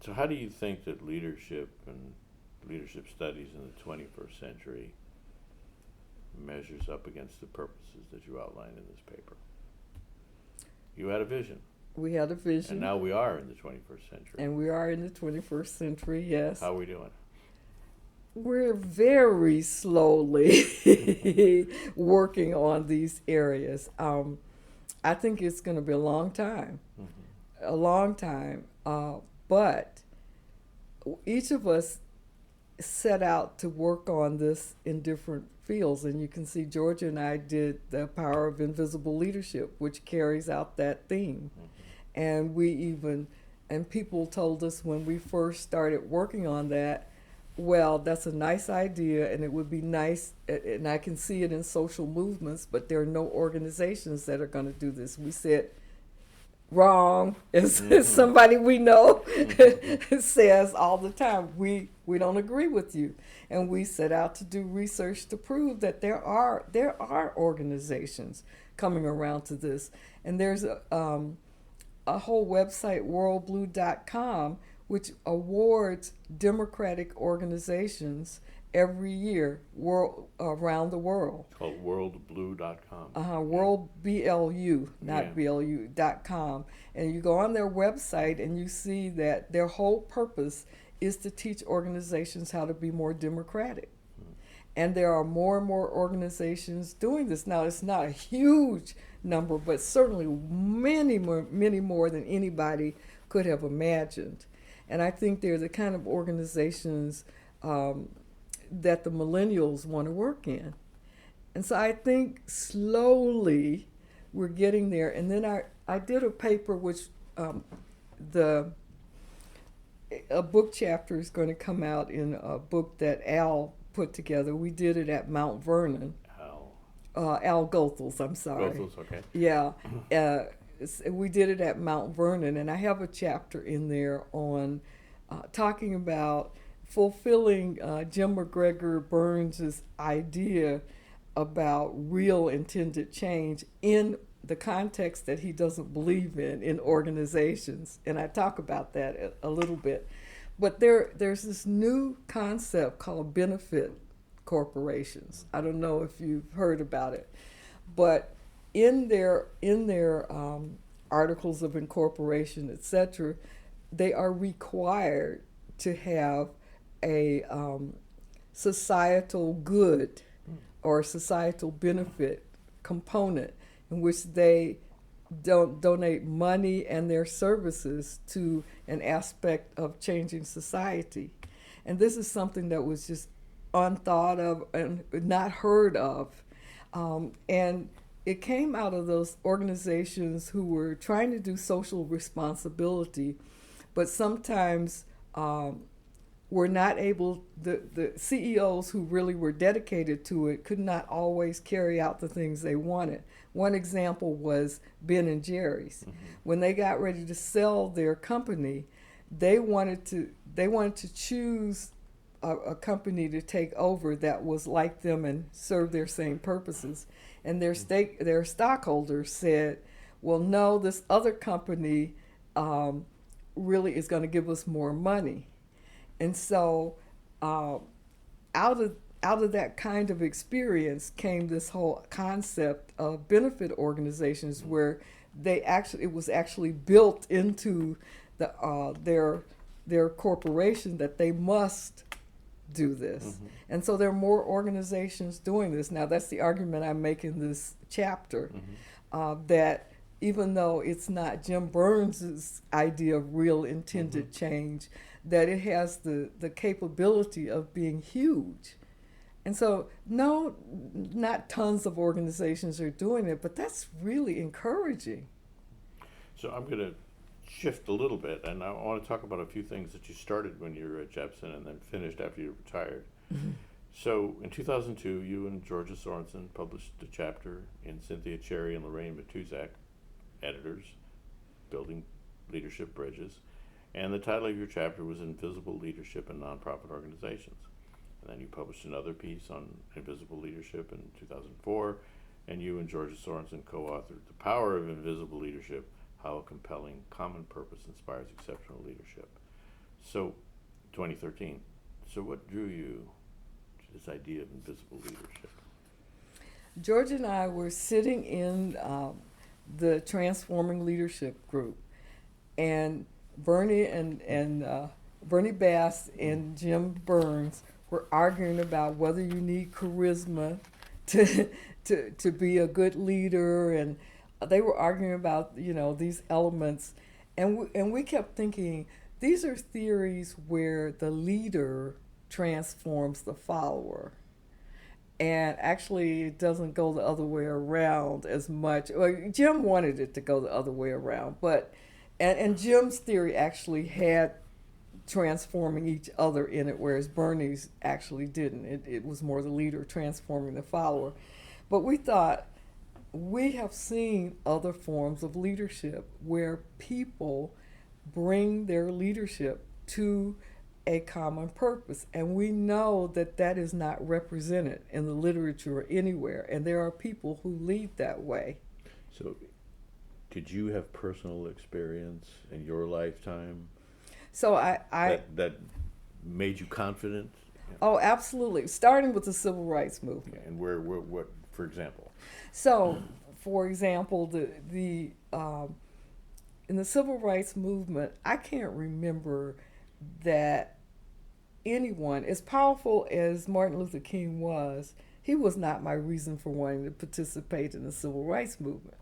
So how do you think that leadership and leadership studies in the 21st century measures up against the purposes that you outlined in this paper? You had a vision. We had a vision. And now we are in the 21st century. And we are in the 21st century, yes. How are we doing? We're very slowly working on these areas. I think it's going to be a long time. A long time. But each of us set out to work on this in different fields. And you can see Georgia and I did the Power of Invisible Leadership, which carries out that theme. And and people told us when we first started working on that, well, that's a nice idea and it would be nice, and I can see it in social movements, but there are no organizations that are going to do this. We said, wrong, as somebody we know says all the time, we don't agree with you. And we set out to do research to prove that there are organizations coming around to this. And there's a whole website, worldblue.com, which awards democratic organizations every year around the world. It's called worldblue.com. World BLU, not Yeah. BLU.com. And you go on their website and you see that their whole purpose is to teach organizations how to be more democratic. And there are more and more organizations doing this. Now, it's not a huge number, but certainly many more than anybody could have imagined. And I think they're the kind of organizations that the millennials want to work in. And so I think slowly we're getting there. And then I did a paper which a book chapter is going to come out in a book that Al put together. We did it at Mount Vernon. Al Goethals, I'm sorry. Goethals, okay. Yeah. We did it at Mount Vernon, and I have a chapter in there on talking about fulfilling Jim McGregor Burns' idea about real intended change in the context that he doesn't believe in organizations. And I talk about that a little bit. But there's this new concept called benefit corporations. I don't know if you've heard about it, but in their articles of incorporation, etc., they are required to have a societal good or societal benefit component in which they don't donate money and their services to an aspect of changing society. And this is something that was just unthought of and not heard of. And it came out of those organizations who were trying to do social responsibility, but sometimes were not able, the CEOs who really were dedicated to it could not always carry out the things they wanted. One example was Ben and Jerry's. Mm-hmm. When they got ready to sell their company, they wanted to choose a company to take over that was like them and serve their same purposes. And their stockholders said, well, no, this other company really is going to give us more money. And so out of that kind of experience came this whole concept of benefit organizations, where it was actually built into their corporation that they must do this. Mm-hmm. And so there are more organizations doing this. Now, that's the argument I make in this chapter, mm-hmm. That even though it's not Jim Burns' idea of real intended mm-hmm. change, that it has the capability of being huge. And so, no, not tons of organizations are doing it, but that's really encouraging. So I'm going to shift a little bit, and I want to talk about a few things that you started when you were at Jepson and then finished after you retired. Mm-hmm. So in 2002, you and Georgia Sorensen published a chapter in Cynthia Cherry and Lorraine Matuzak, editors, Building Leadership Bridges, and the title of your chapter was Invisible Leadership in Nonprofit Organizations. And then you published another piece on invisible leadership in 2004, and you and Georgia Sorensen co-authored The Power of Invisible Leadership, How a Compelling Common Purpose Inspires Exceptional Leadership. So, 2013. So what drew you to this idea of invisible leadership? George and I were sitting in the Transforming Leadership group, and Bernie Bernie Bass and Jim Burns were arguing about whether you need charisma to be a good leader, and they were arguing about these elements, and we kept thinking these are theories where the leader transforms the follower, and actually it doesn't go the other way around as much. Well, Jim wanted it to go the other way around, but and Jim's theory actually had transforming each other in it, whereas Bernie's actually didn't. It was more the leader transforming the follower. But we thought, we have seen other forms of leadership where people bring their leadership to a common purpose, and we know that that is not represented in the literature or anywhere, and there are people who lead that way. So did you have personal experience in your lifetime So I that made you confident? oh, absolutely. Starting with the civil rights movement. And where what, for example? So, for example, the in the civil rights movement, I can't remember that anyone, as powerful as Martin Luther King was, he was not my reason for wanting to participate in the civil rights movement.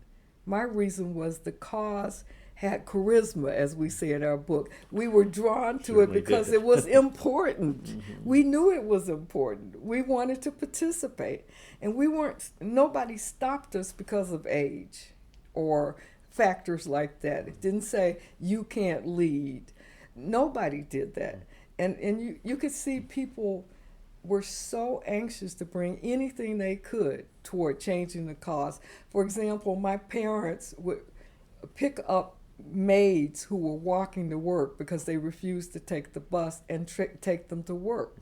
My reason was the cause had charisma, as we say in our book. We were drawn to it Certainly because did. it was important. We knew it was important. We wanted to participate. And nobody stopped us because of age or factors like that. It didn't say, you can't lead. Nobody did that. And you could see people were so anxious to bring anything they could toward changing the cause. For example, my parents would pick up maids who were walking to work because they refused to take the bus and take them to work.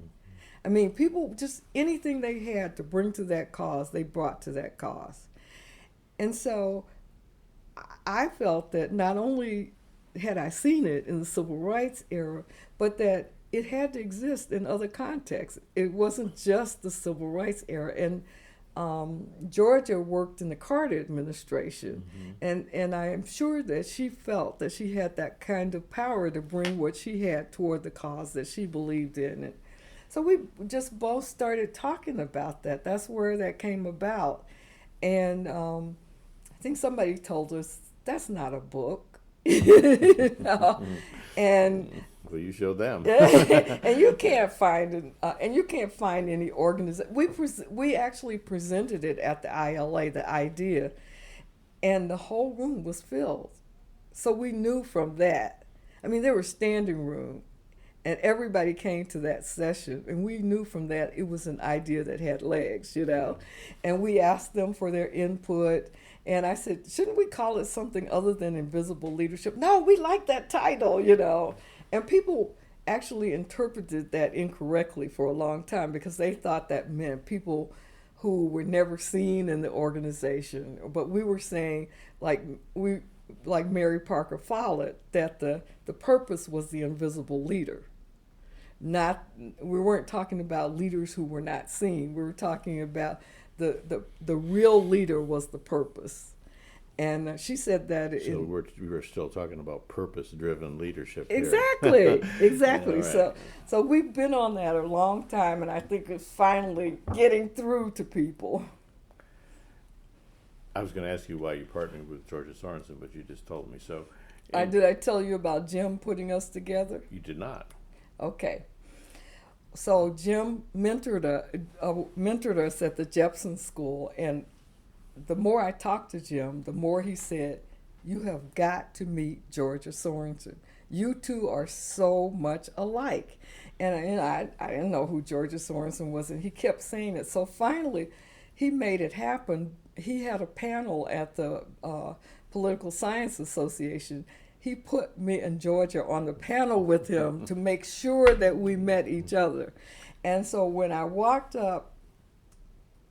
I mean, people, just anything they had to bring to that cause, they brought to that cause. And so I felt that not only had I seen it in the civil rights era, but that it had to exist in other contexts. It wasn't just the civil rights era. And Georgia worked in the Carter administration, and I am sure that she felt that she had that kind of power to bring what she had toward the cause that she believed in. And so we just both started talking about that. That's where that came about. And I think somebody told us, that's not a book. You know? And Well, you showed them. and you can't find any organization. We actually presented it at the ILA, the idea, and the whole room was filled. So we knew from that. I mean, there was standing room, and everybody came to that session, and we knew from that it was an idea that had legs, you know. And we asked them for their input. And I said, shouldn't we call it something other than invisible leadership? No, we like that title, you know. And people actually interpreted that incorrectly for a long time because they thought that meant people who were never seen in the organization. But we were saying, like Mary Parker Follett, that the purpose was the invisible leader. We weren't talking about leaders who were not seen. We were talking about the real leader was the purpose. And she said that. So we were still talking about purpose-driven leadership here. Exactly. Yeah, right. So we've been on that a long time, and I think it's finally getting through to people. I was going to ask you why you partnered with Georgia Sorensen, but you just told me. So, Did I tell you about Jim putting us together? You did not. Okay. So Jim mentored us at the Jepson School, and the more I talked to Jim, the more he said, you have got to meet Georgia Sorensen. You two are so much alike. And I didn't know who Georgia Sorensen was, and he kept saying it. So finally, he made it happen. He had a panel at the Political Science Association. He put me and Georgia on the panel with him to make sure that we met each other. And so when I walked up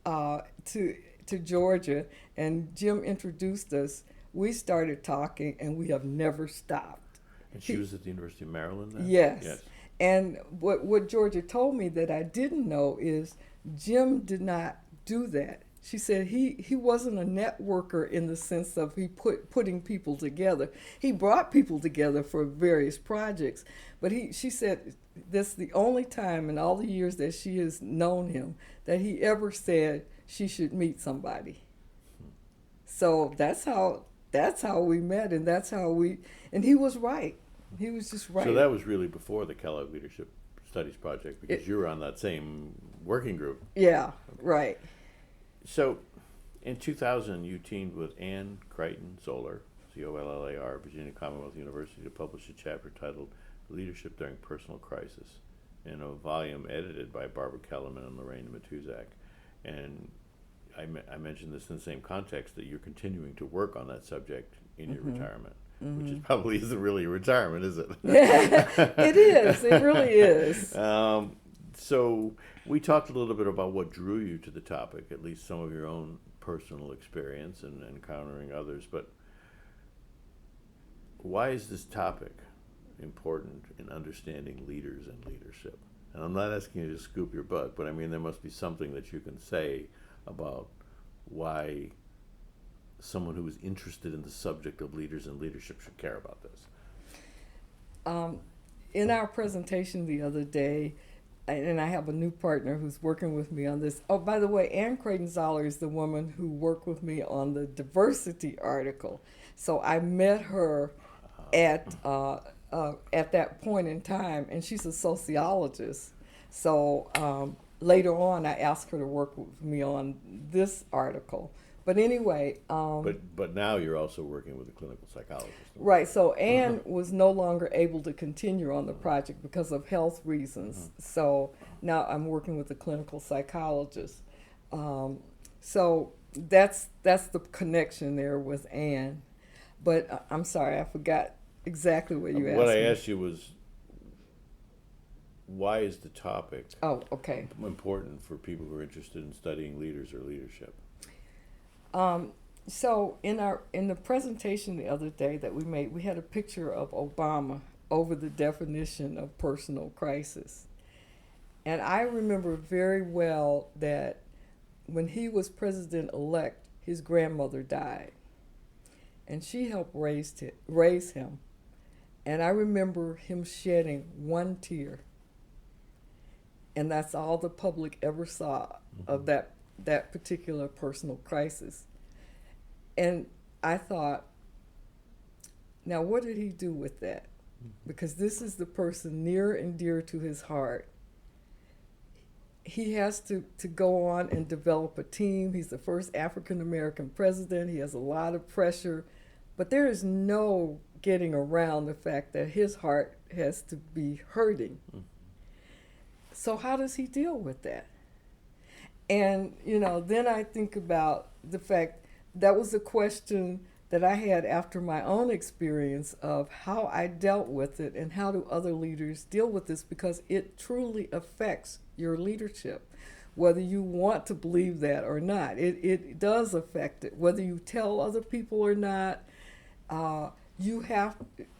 to Georgia and Jim introduced us, we started talking, and we have never stopped. And she was at the University of Maryland then? Yes. And what Georgia told me that I didn't know is Jim did not do that. She said he wasn't a networker in the sense of putting people together. He brought people together for various projects, but she said that's the only time in all the years that she has known him that he ever said she should meet somebody. So that's how we met, and and he was right. He was just right. So that was really before the Kellogg Leadership Studies Project, because you were on that same working group. Yeah, right. So in 2000, you teamed with Ann Crichton Zoller, Zollar, Virginia Commonwealth University, to publish a chapter titled Leadership During Personal Crisis, in a volume edited by Barbara Kellerman and Lorraine Matuzak. And I mentioned this in the same context, that you're continuing to work on that subject in your retirement, which is probably isn't really a retirement, is it? It is. It really is. So we talked a little bit about what drew you to the topic, at least some of your own personal experience and encountering others. But why is this topic important in understanding leaders and leadership? And I'm not asking you to scoop your butt, but I mean, there must be something that you can say about why someone who is interested in the subject of leaders and leadership should care about this. In our presentation the other day, and I have a new partner who's working with me on this. Oh, by the way, Ann Creighton-Zoller is the woman who worked with me on the diversity article. So I met her at that point in time, and she's a sociologist. So later on, I asked her to work with me on this article. But anyway, but now you're also working with a clinical psychologist. Right. So Anne was no longer able to continue on the project because of health reasons. So now I'm working with a clinical psychologist. So that's the connection there with Anne. But I'm sorry, I forgot exactly what you asked. What I me. asked you was, why is the topic Okay. important for people who are interested in studying leaders or leadership? So in the presentation the other day that we made, we had a picture of Obama over the definition of personal crisis. And I remember very well that when he was president-elect, his grandmother died. And she helped raise him. And I remember him shedding one tear. And that's all the public ever saw of that particular personal crisis. And I thought, now what did he do with that? Because this is the person near and dear to his heart. He has to go on and develop a team. He's the first African American president. He has a lot of pressure, but there is no getting around the fact that his heart has to be hurting. So how does he deal with that? And, then I think about the fact that was a question that I had after my own experience of how I dealt with it and how do other leaders deal with this, because it truly affects your leadership, whether you want to believe that or not. It does affect it, whether you tell other people or not. You have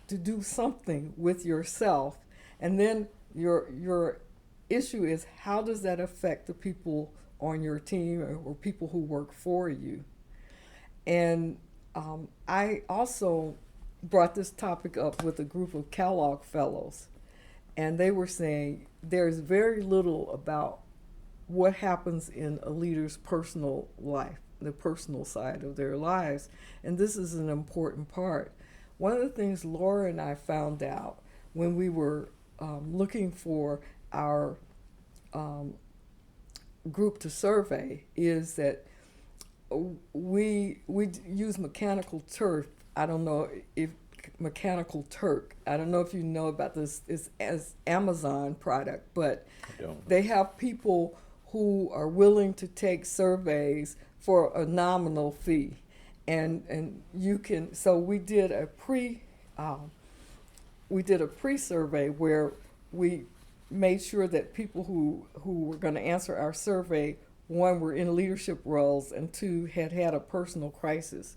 to do something with yourself, and then your issue is, how does that affect the people on your team or people who work for you? And I also brought this topic up with a group of Kellogg fellows, and they were saying there's very little about what happens in a leader's personal life, the personal side of their lives, and this is an important part. One of the things Laura and I found out when we were looking for our group to survey is that we use Mechanical Turk. I don't know if Mechanical Turk. I don't know if you know about this. It's as Amazon product, but they have people who are willing to take surveys for a nominal fee, and you can. So we did a pre-survey where we made sure that people who were going to answer our survey, one, were in leadership roles, and two, had a personal crisis.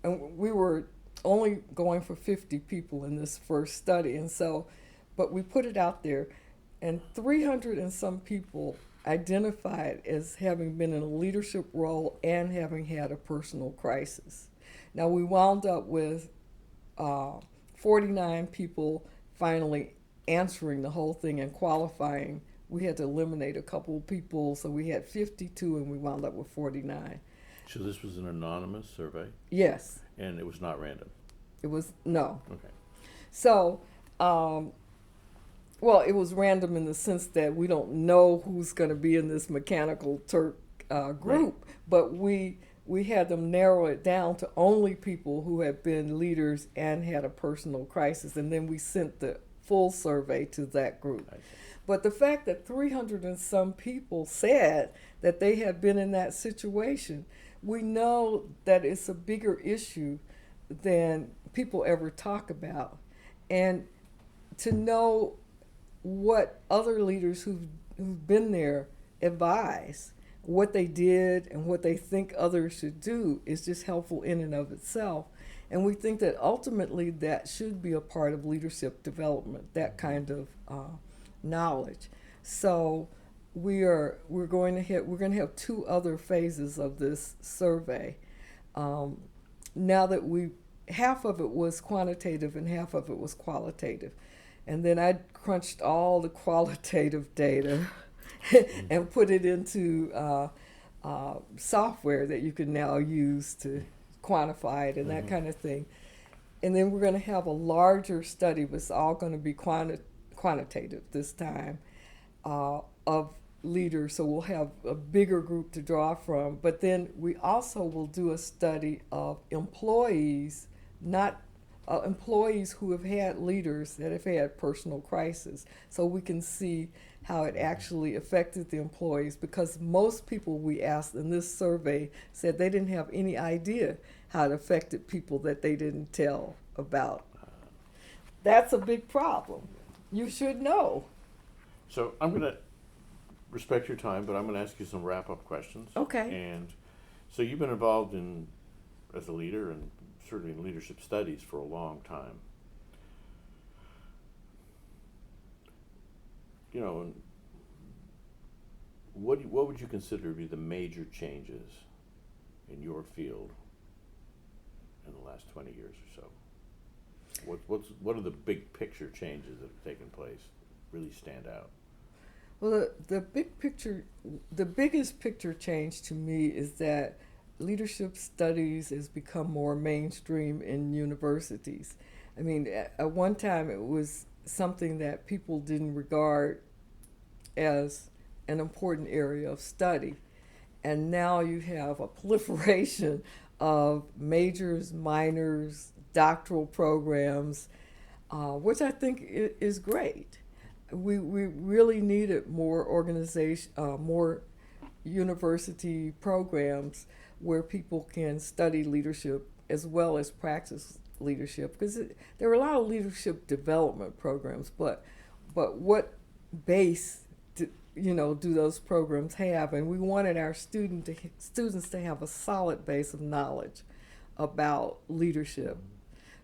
And we were only going for 50 people in this first study, and so, but we put it out there, and 300 and some people identified as having been in a leadership role and having had a personal crisis. Now we wound up with 49 people finally answering the whole thing and qualifying. We had to eliminate a couple of people, so we had 52 and we wound up with 49. So this was an anonymous survey? Yes. And it was not random? It was, no. Okay. So, well, it was random in the sense that we don't know who's going to be in this Mechanical Turk group, right. But we had them narrow it down to only people who had been leaders and had a personal crisis, and then we sent the full survey to that group. But the fact that 300 and some people said that they had been in that situation, we know that it's a bigger issue than people ever talk about. And to know what other leaders who've been there advise, what they did and what they think others should do, is just helpful in and of itself. And we think that ultimately that should be a part of leadership development, that kind of knowledge. So we're going to have two other phases of this survey. Now that half of it was quantitative and half of it was qualitative. And then I crunched all the qualitative data and put it into software that you can now use to quantify it and that kind of thing. And then we're going to have a larger study, but it's all going to be quantitative this time, of leaders. So we'll have a bigger group to draw from. But then we also will do a study of employees, not employees who have had leaders that have had personal crisis, so we can see how it actually affected the employees, because most people we asked in this survey said they didn't have any idea how it affected people that they didn't tell about. That's a big problem. You should know. So I'm going to respect your time, but I'm going to ask you some wrap-up questions. Okay. And so you've been involved as a leader and certainly in leadership studies for a long time. You know, what would you consider to be the major changes in your field in the last 20 years or so? What are the big picture changes that have taken place that really stand out? Well, the biggest picture change to me is that leadership studies has become more mainstream in universities. I mean, at one time it was something that people didn't regard as an important area of study. And now you have a proliferation of majors, minors, doctoral programs, which I think is great. We really needed more more university programs where people can study leadership as well as practice leadership, because there are a lot of leadership development programs, but what base do those programs have? And we wanted our students to have a solid base of knowledge about leadership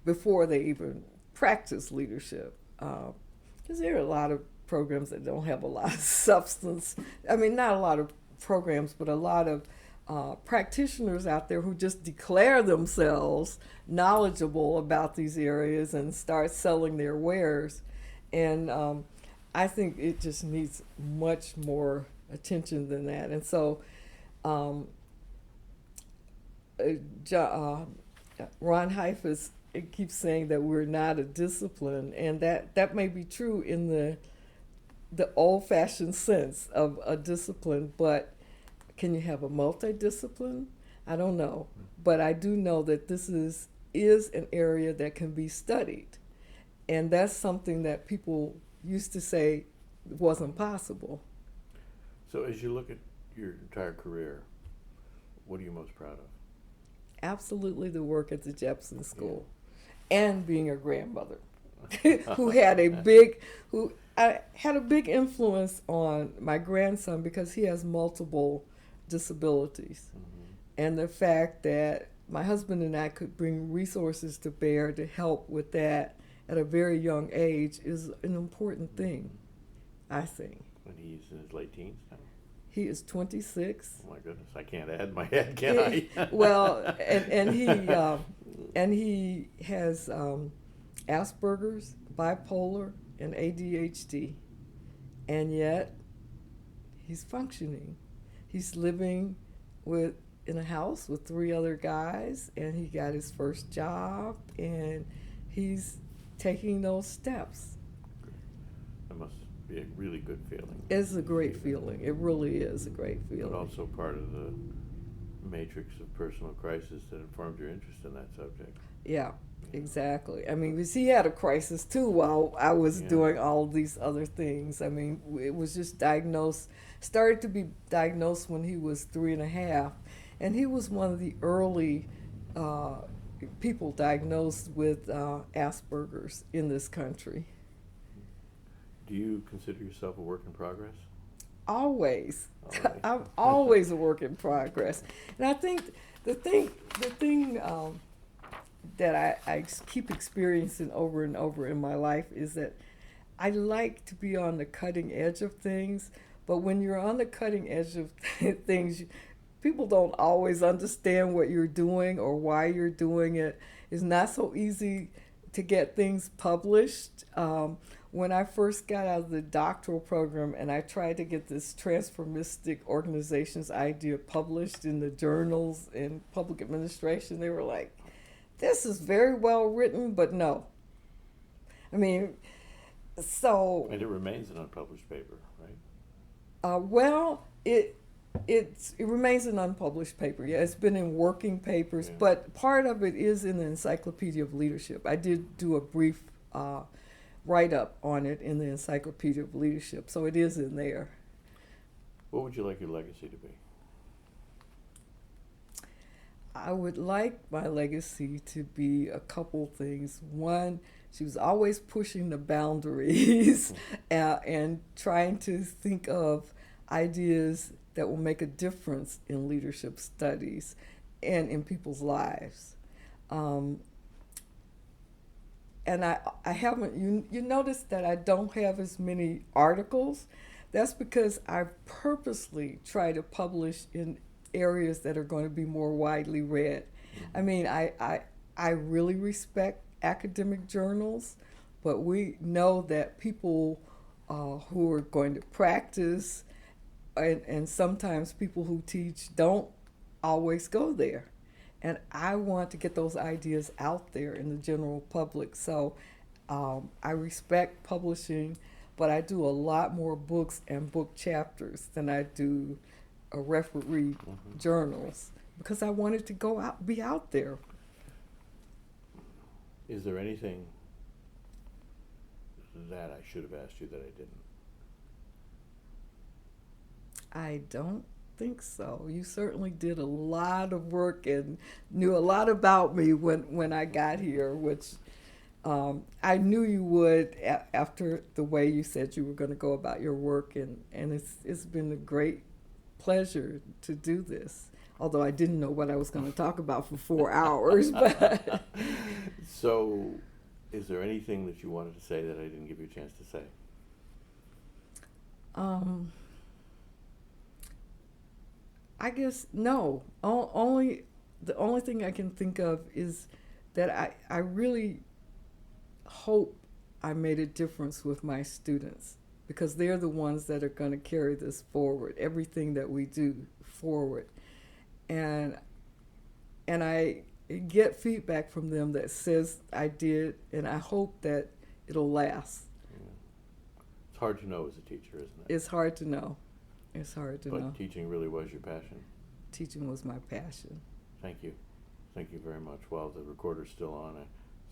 before they even practice leadership, because there are a lot of programs that don't have a lot of substance. I mean, not a lot of programs, but a lot of practitioners out there who just declare themselves knowledgeable about these areas and start selling their wares. And I think it just needs much more attention than that. And so Ron Heifetz keeps saying that we're not a discipline, and that may be true in the old-fashioned sense of a discipline, but can you have a multidiscipline? I don't know. But I do know that this is an area that can be studied. And that's something that people used to say wasn't possible. So as you look at your entire career, what are you most proud of? Absolutely the work at the Jepson School, and being a grandmother who had a big influence on my grandson, because he has multiple disabilities. And the fact that my husband and I could bring resources to bear to help with that at a very young age is an important thing, I think. When he's in his late teens now? He is 26. Oh my goodness, I can't add my head, can I? Well, and he has Asperger's, bipolar, and ADHD, and yet he's functioning. He's living in a house with 3 other guys, and he got his first job, and he's taking those steps. That must be a really good feeling. It's a great feeling. It really is a great feeling. But also part of the matrix of personal crisis that informed your interest in that subject. Yeah, exactly. I mean, because he had a crisis too while I was doing all these other things. I mean, it was just started to be diagnosed when he was 3.5, and he was one of the early people diagnosed with Asperger's in this country. Do you consider yourself a work in progress? Always. I'm always a work in progress. And I think the thing that I keep experiencing over and over in my life is that I like to be on the cutting edge of things, but when you're on the cutting edge of things, people don't always understand what you're doing or why you're doing it. It's not so easy to get things published. When I first got out of the doctoral program and I tried to get this transformistic organizations idea published in the journals in public administration, they were like, this is very well written, but no. I mean, so. And it remains an unpublished paper, right? Well, it remains an unpublished paper. Yeah, it's been in working papers, Yeah. but part of it is in the Encyclopedia of Leadership. I did do a brief write-up on it in the Encyclopedia of Leadership, so it is in there. What would you like your legacy to be? I would like my legacy to be a couple things. One, she was always pushing the boundaries and trying to think of ideas that will make a difference in leadership studies and in people's lives. And I haven't, you notice that I don't have as many articles. That's because I purposely try to publish in areas that are going to be more widely read. I mean, I really respect academic journals, but we know that people who are going to practice and sometimes people who teach don't always go there. And I want to get those ideas out there in the general public. So I respect publishing, but I do a lot more books and book chapters than I do referee journals because I wanted to go out, be out there. Is there anything that I should have asked you that I didn't? I don't think so. You certainly did a lot of work and knew a lot about me when I got here, which I knew you would after the way you said you were going to go about your work, and it's been a great pleasure to do this. Although I didn't know what I was going to talk about for 4 hours. But So, is there anything that you wanted to say that I didn't give you a chance to say? I guess no. Only the only thing I can think of is that I really hope I made a difference with my students because they're the ones that are going to carry this forward, everything that we do forward. And I get feedback from them that says I did, and I hope that it'll last. It's hard to know as a teacher, isn't it? It's hard to know. It's hard to know. But teaching really was your passion. Teaching was my passion. Thank you. Thank you very much. While the recorder's still on, I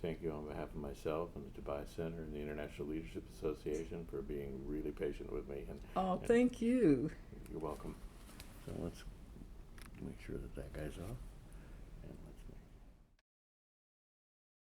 thank you on behalf of myself and the Tobias Center and the International Leadership Association for being really patient with me. And Thank you. You're welcome. So let's make sure that guy's off.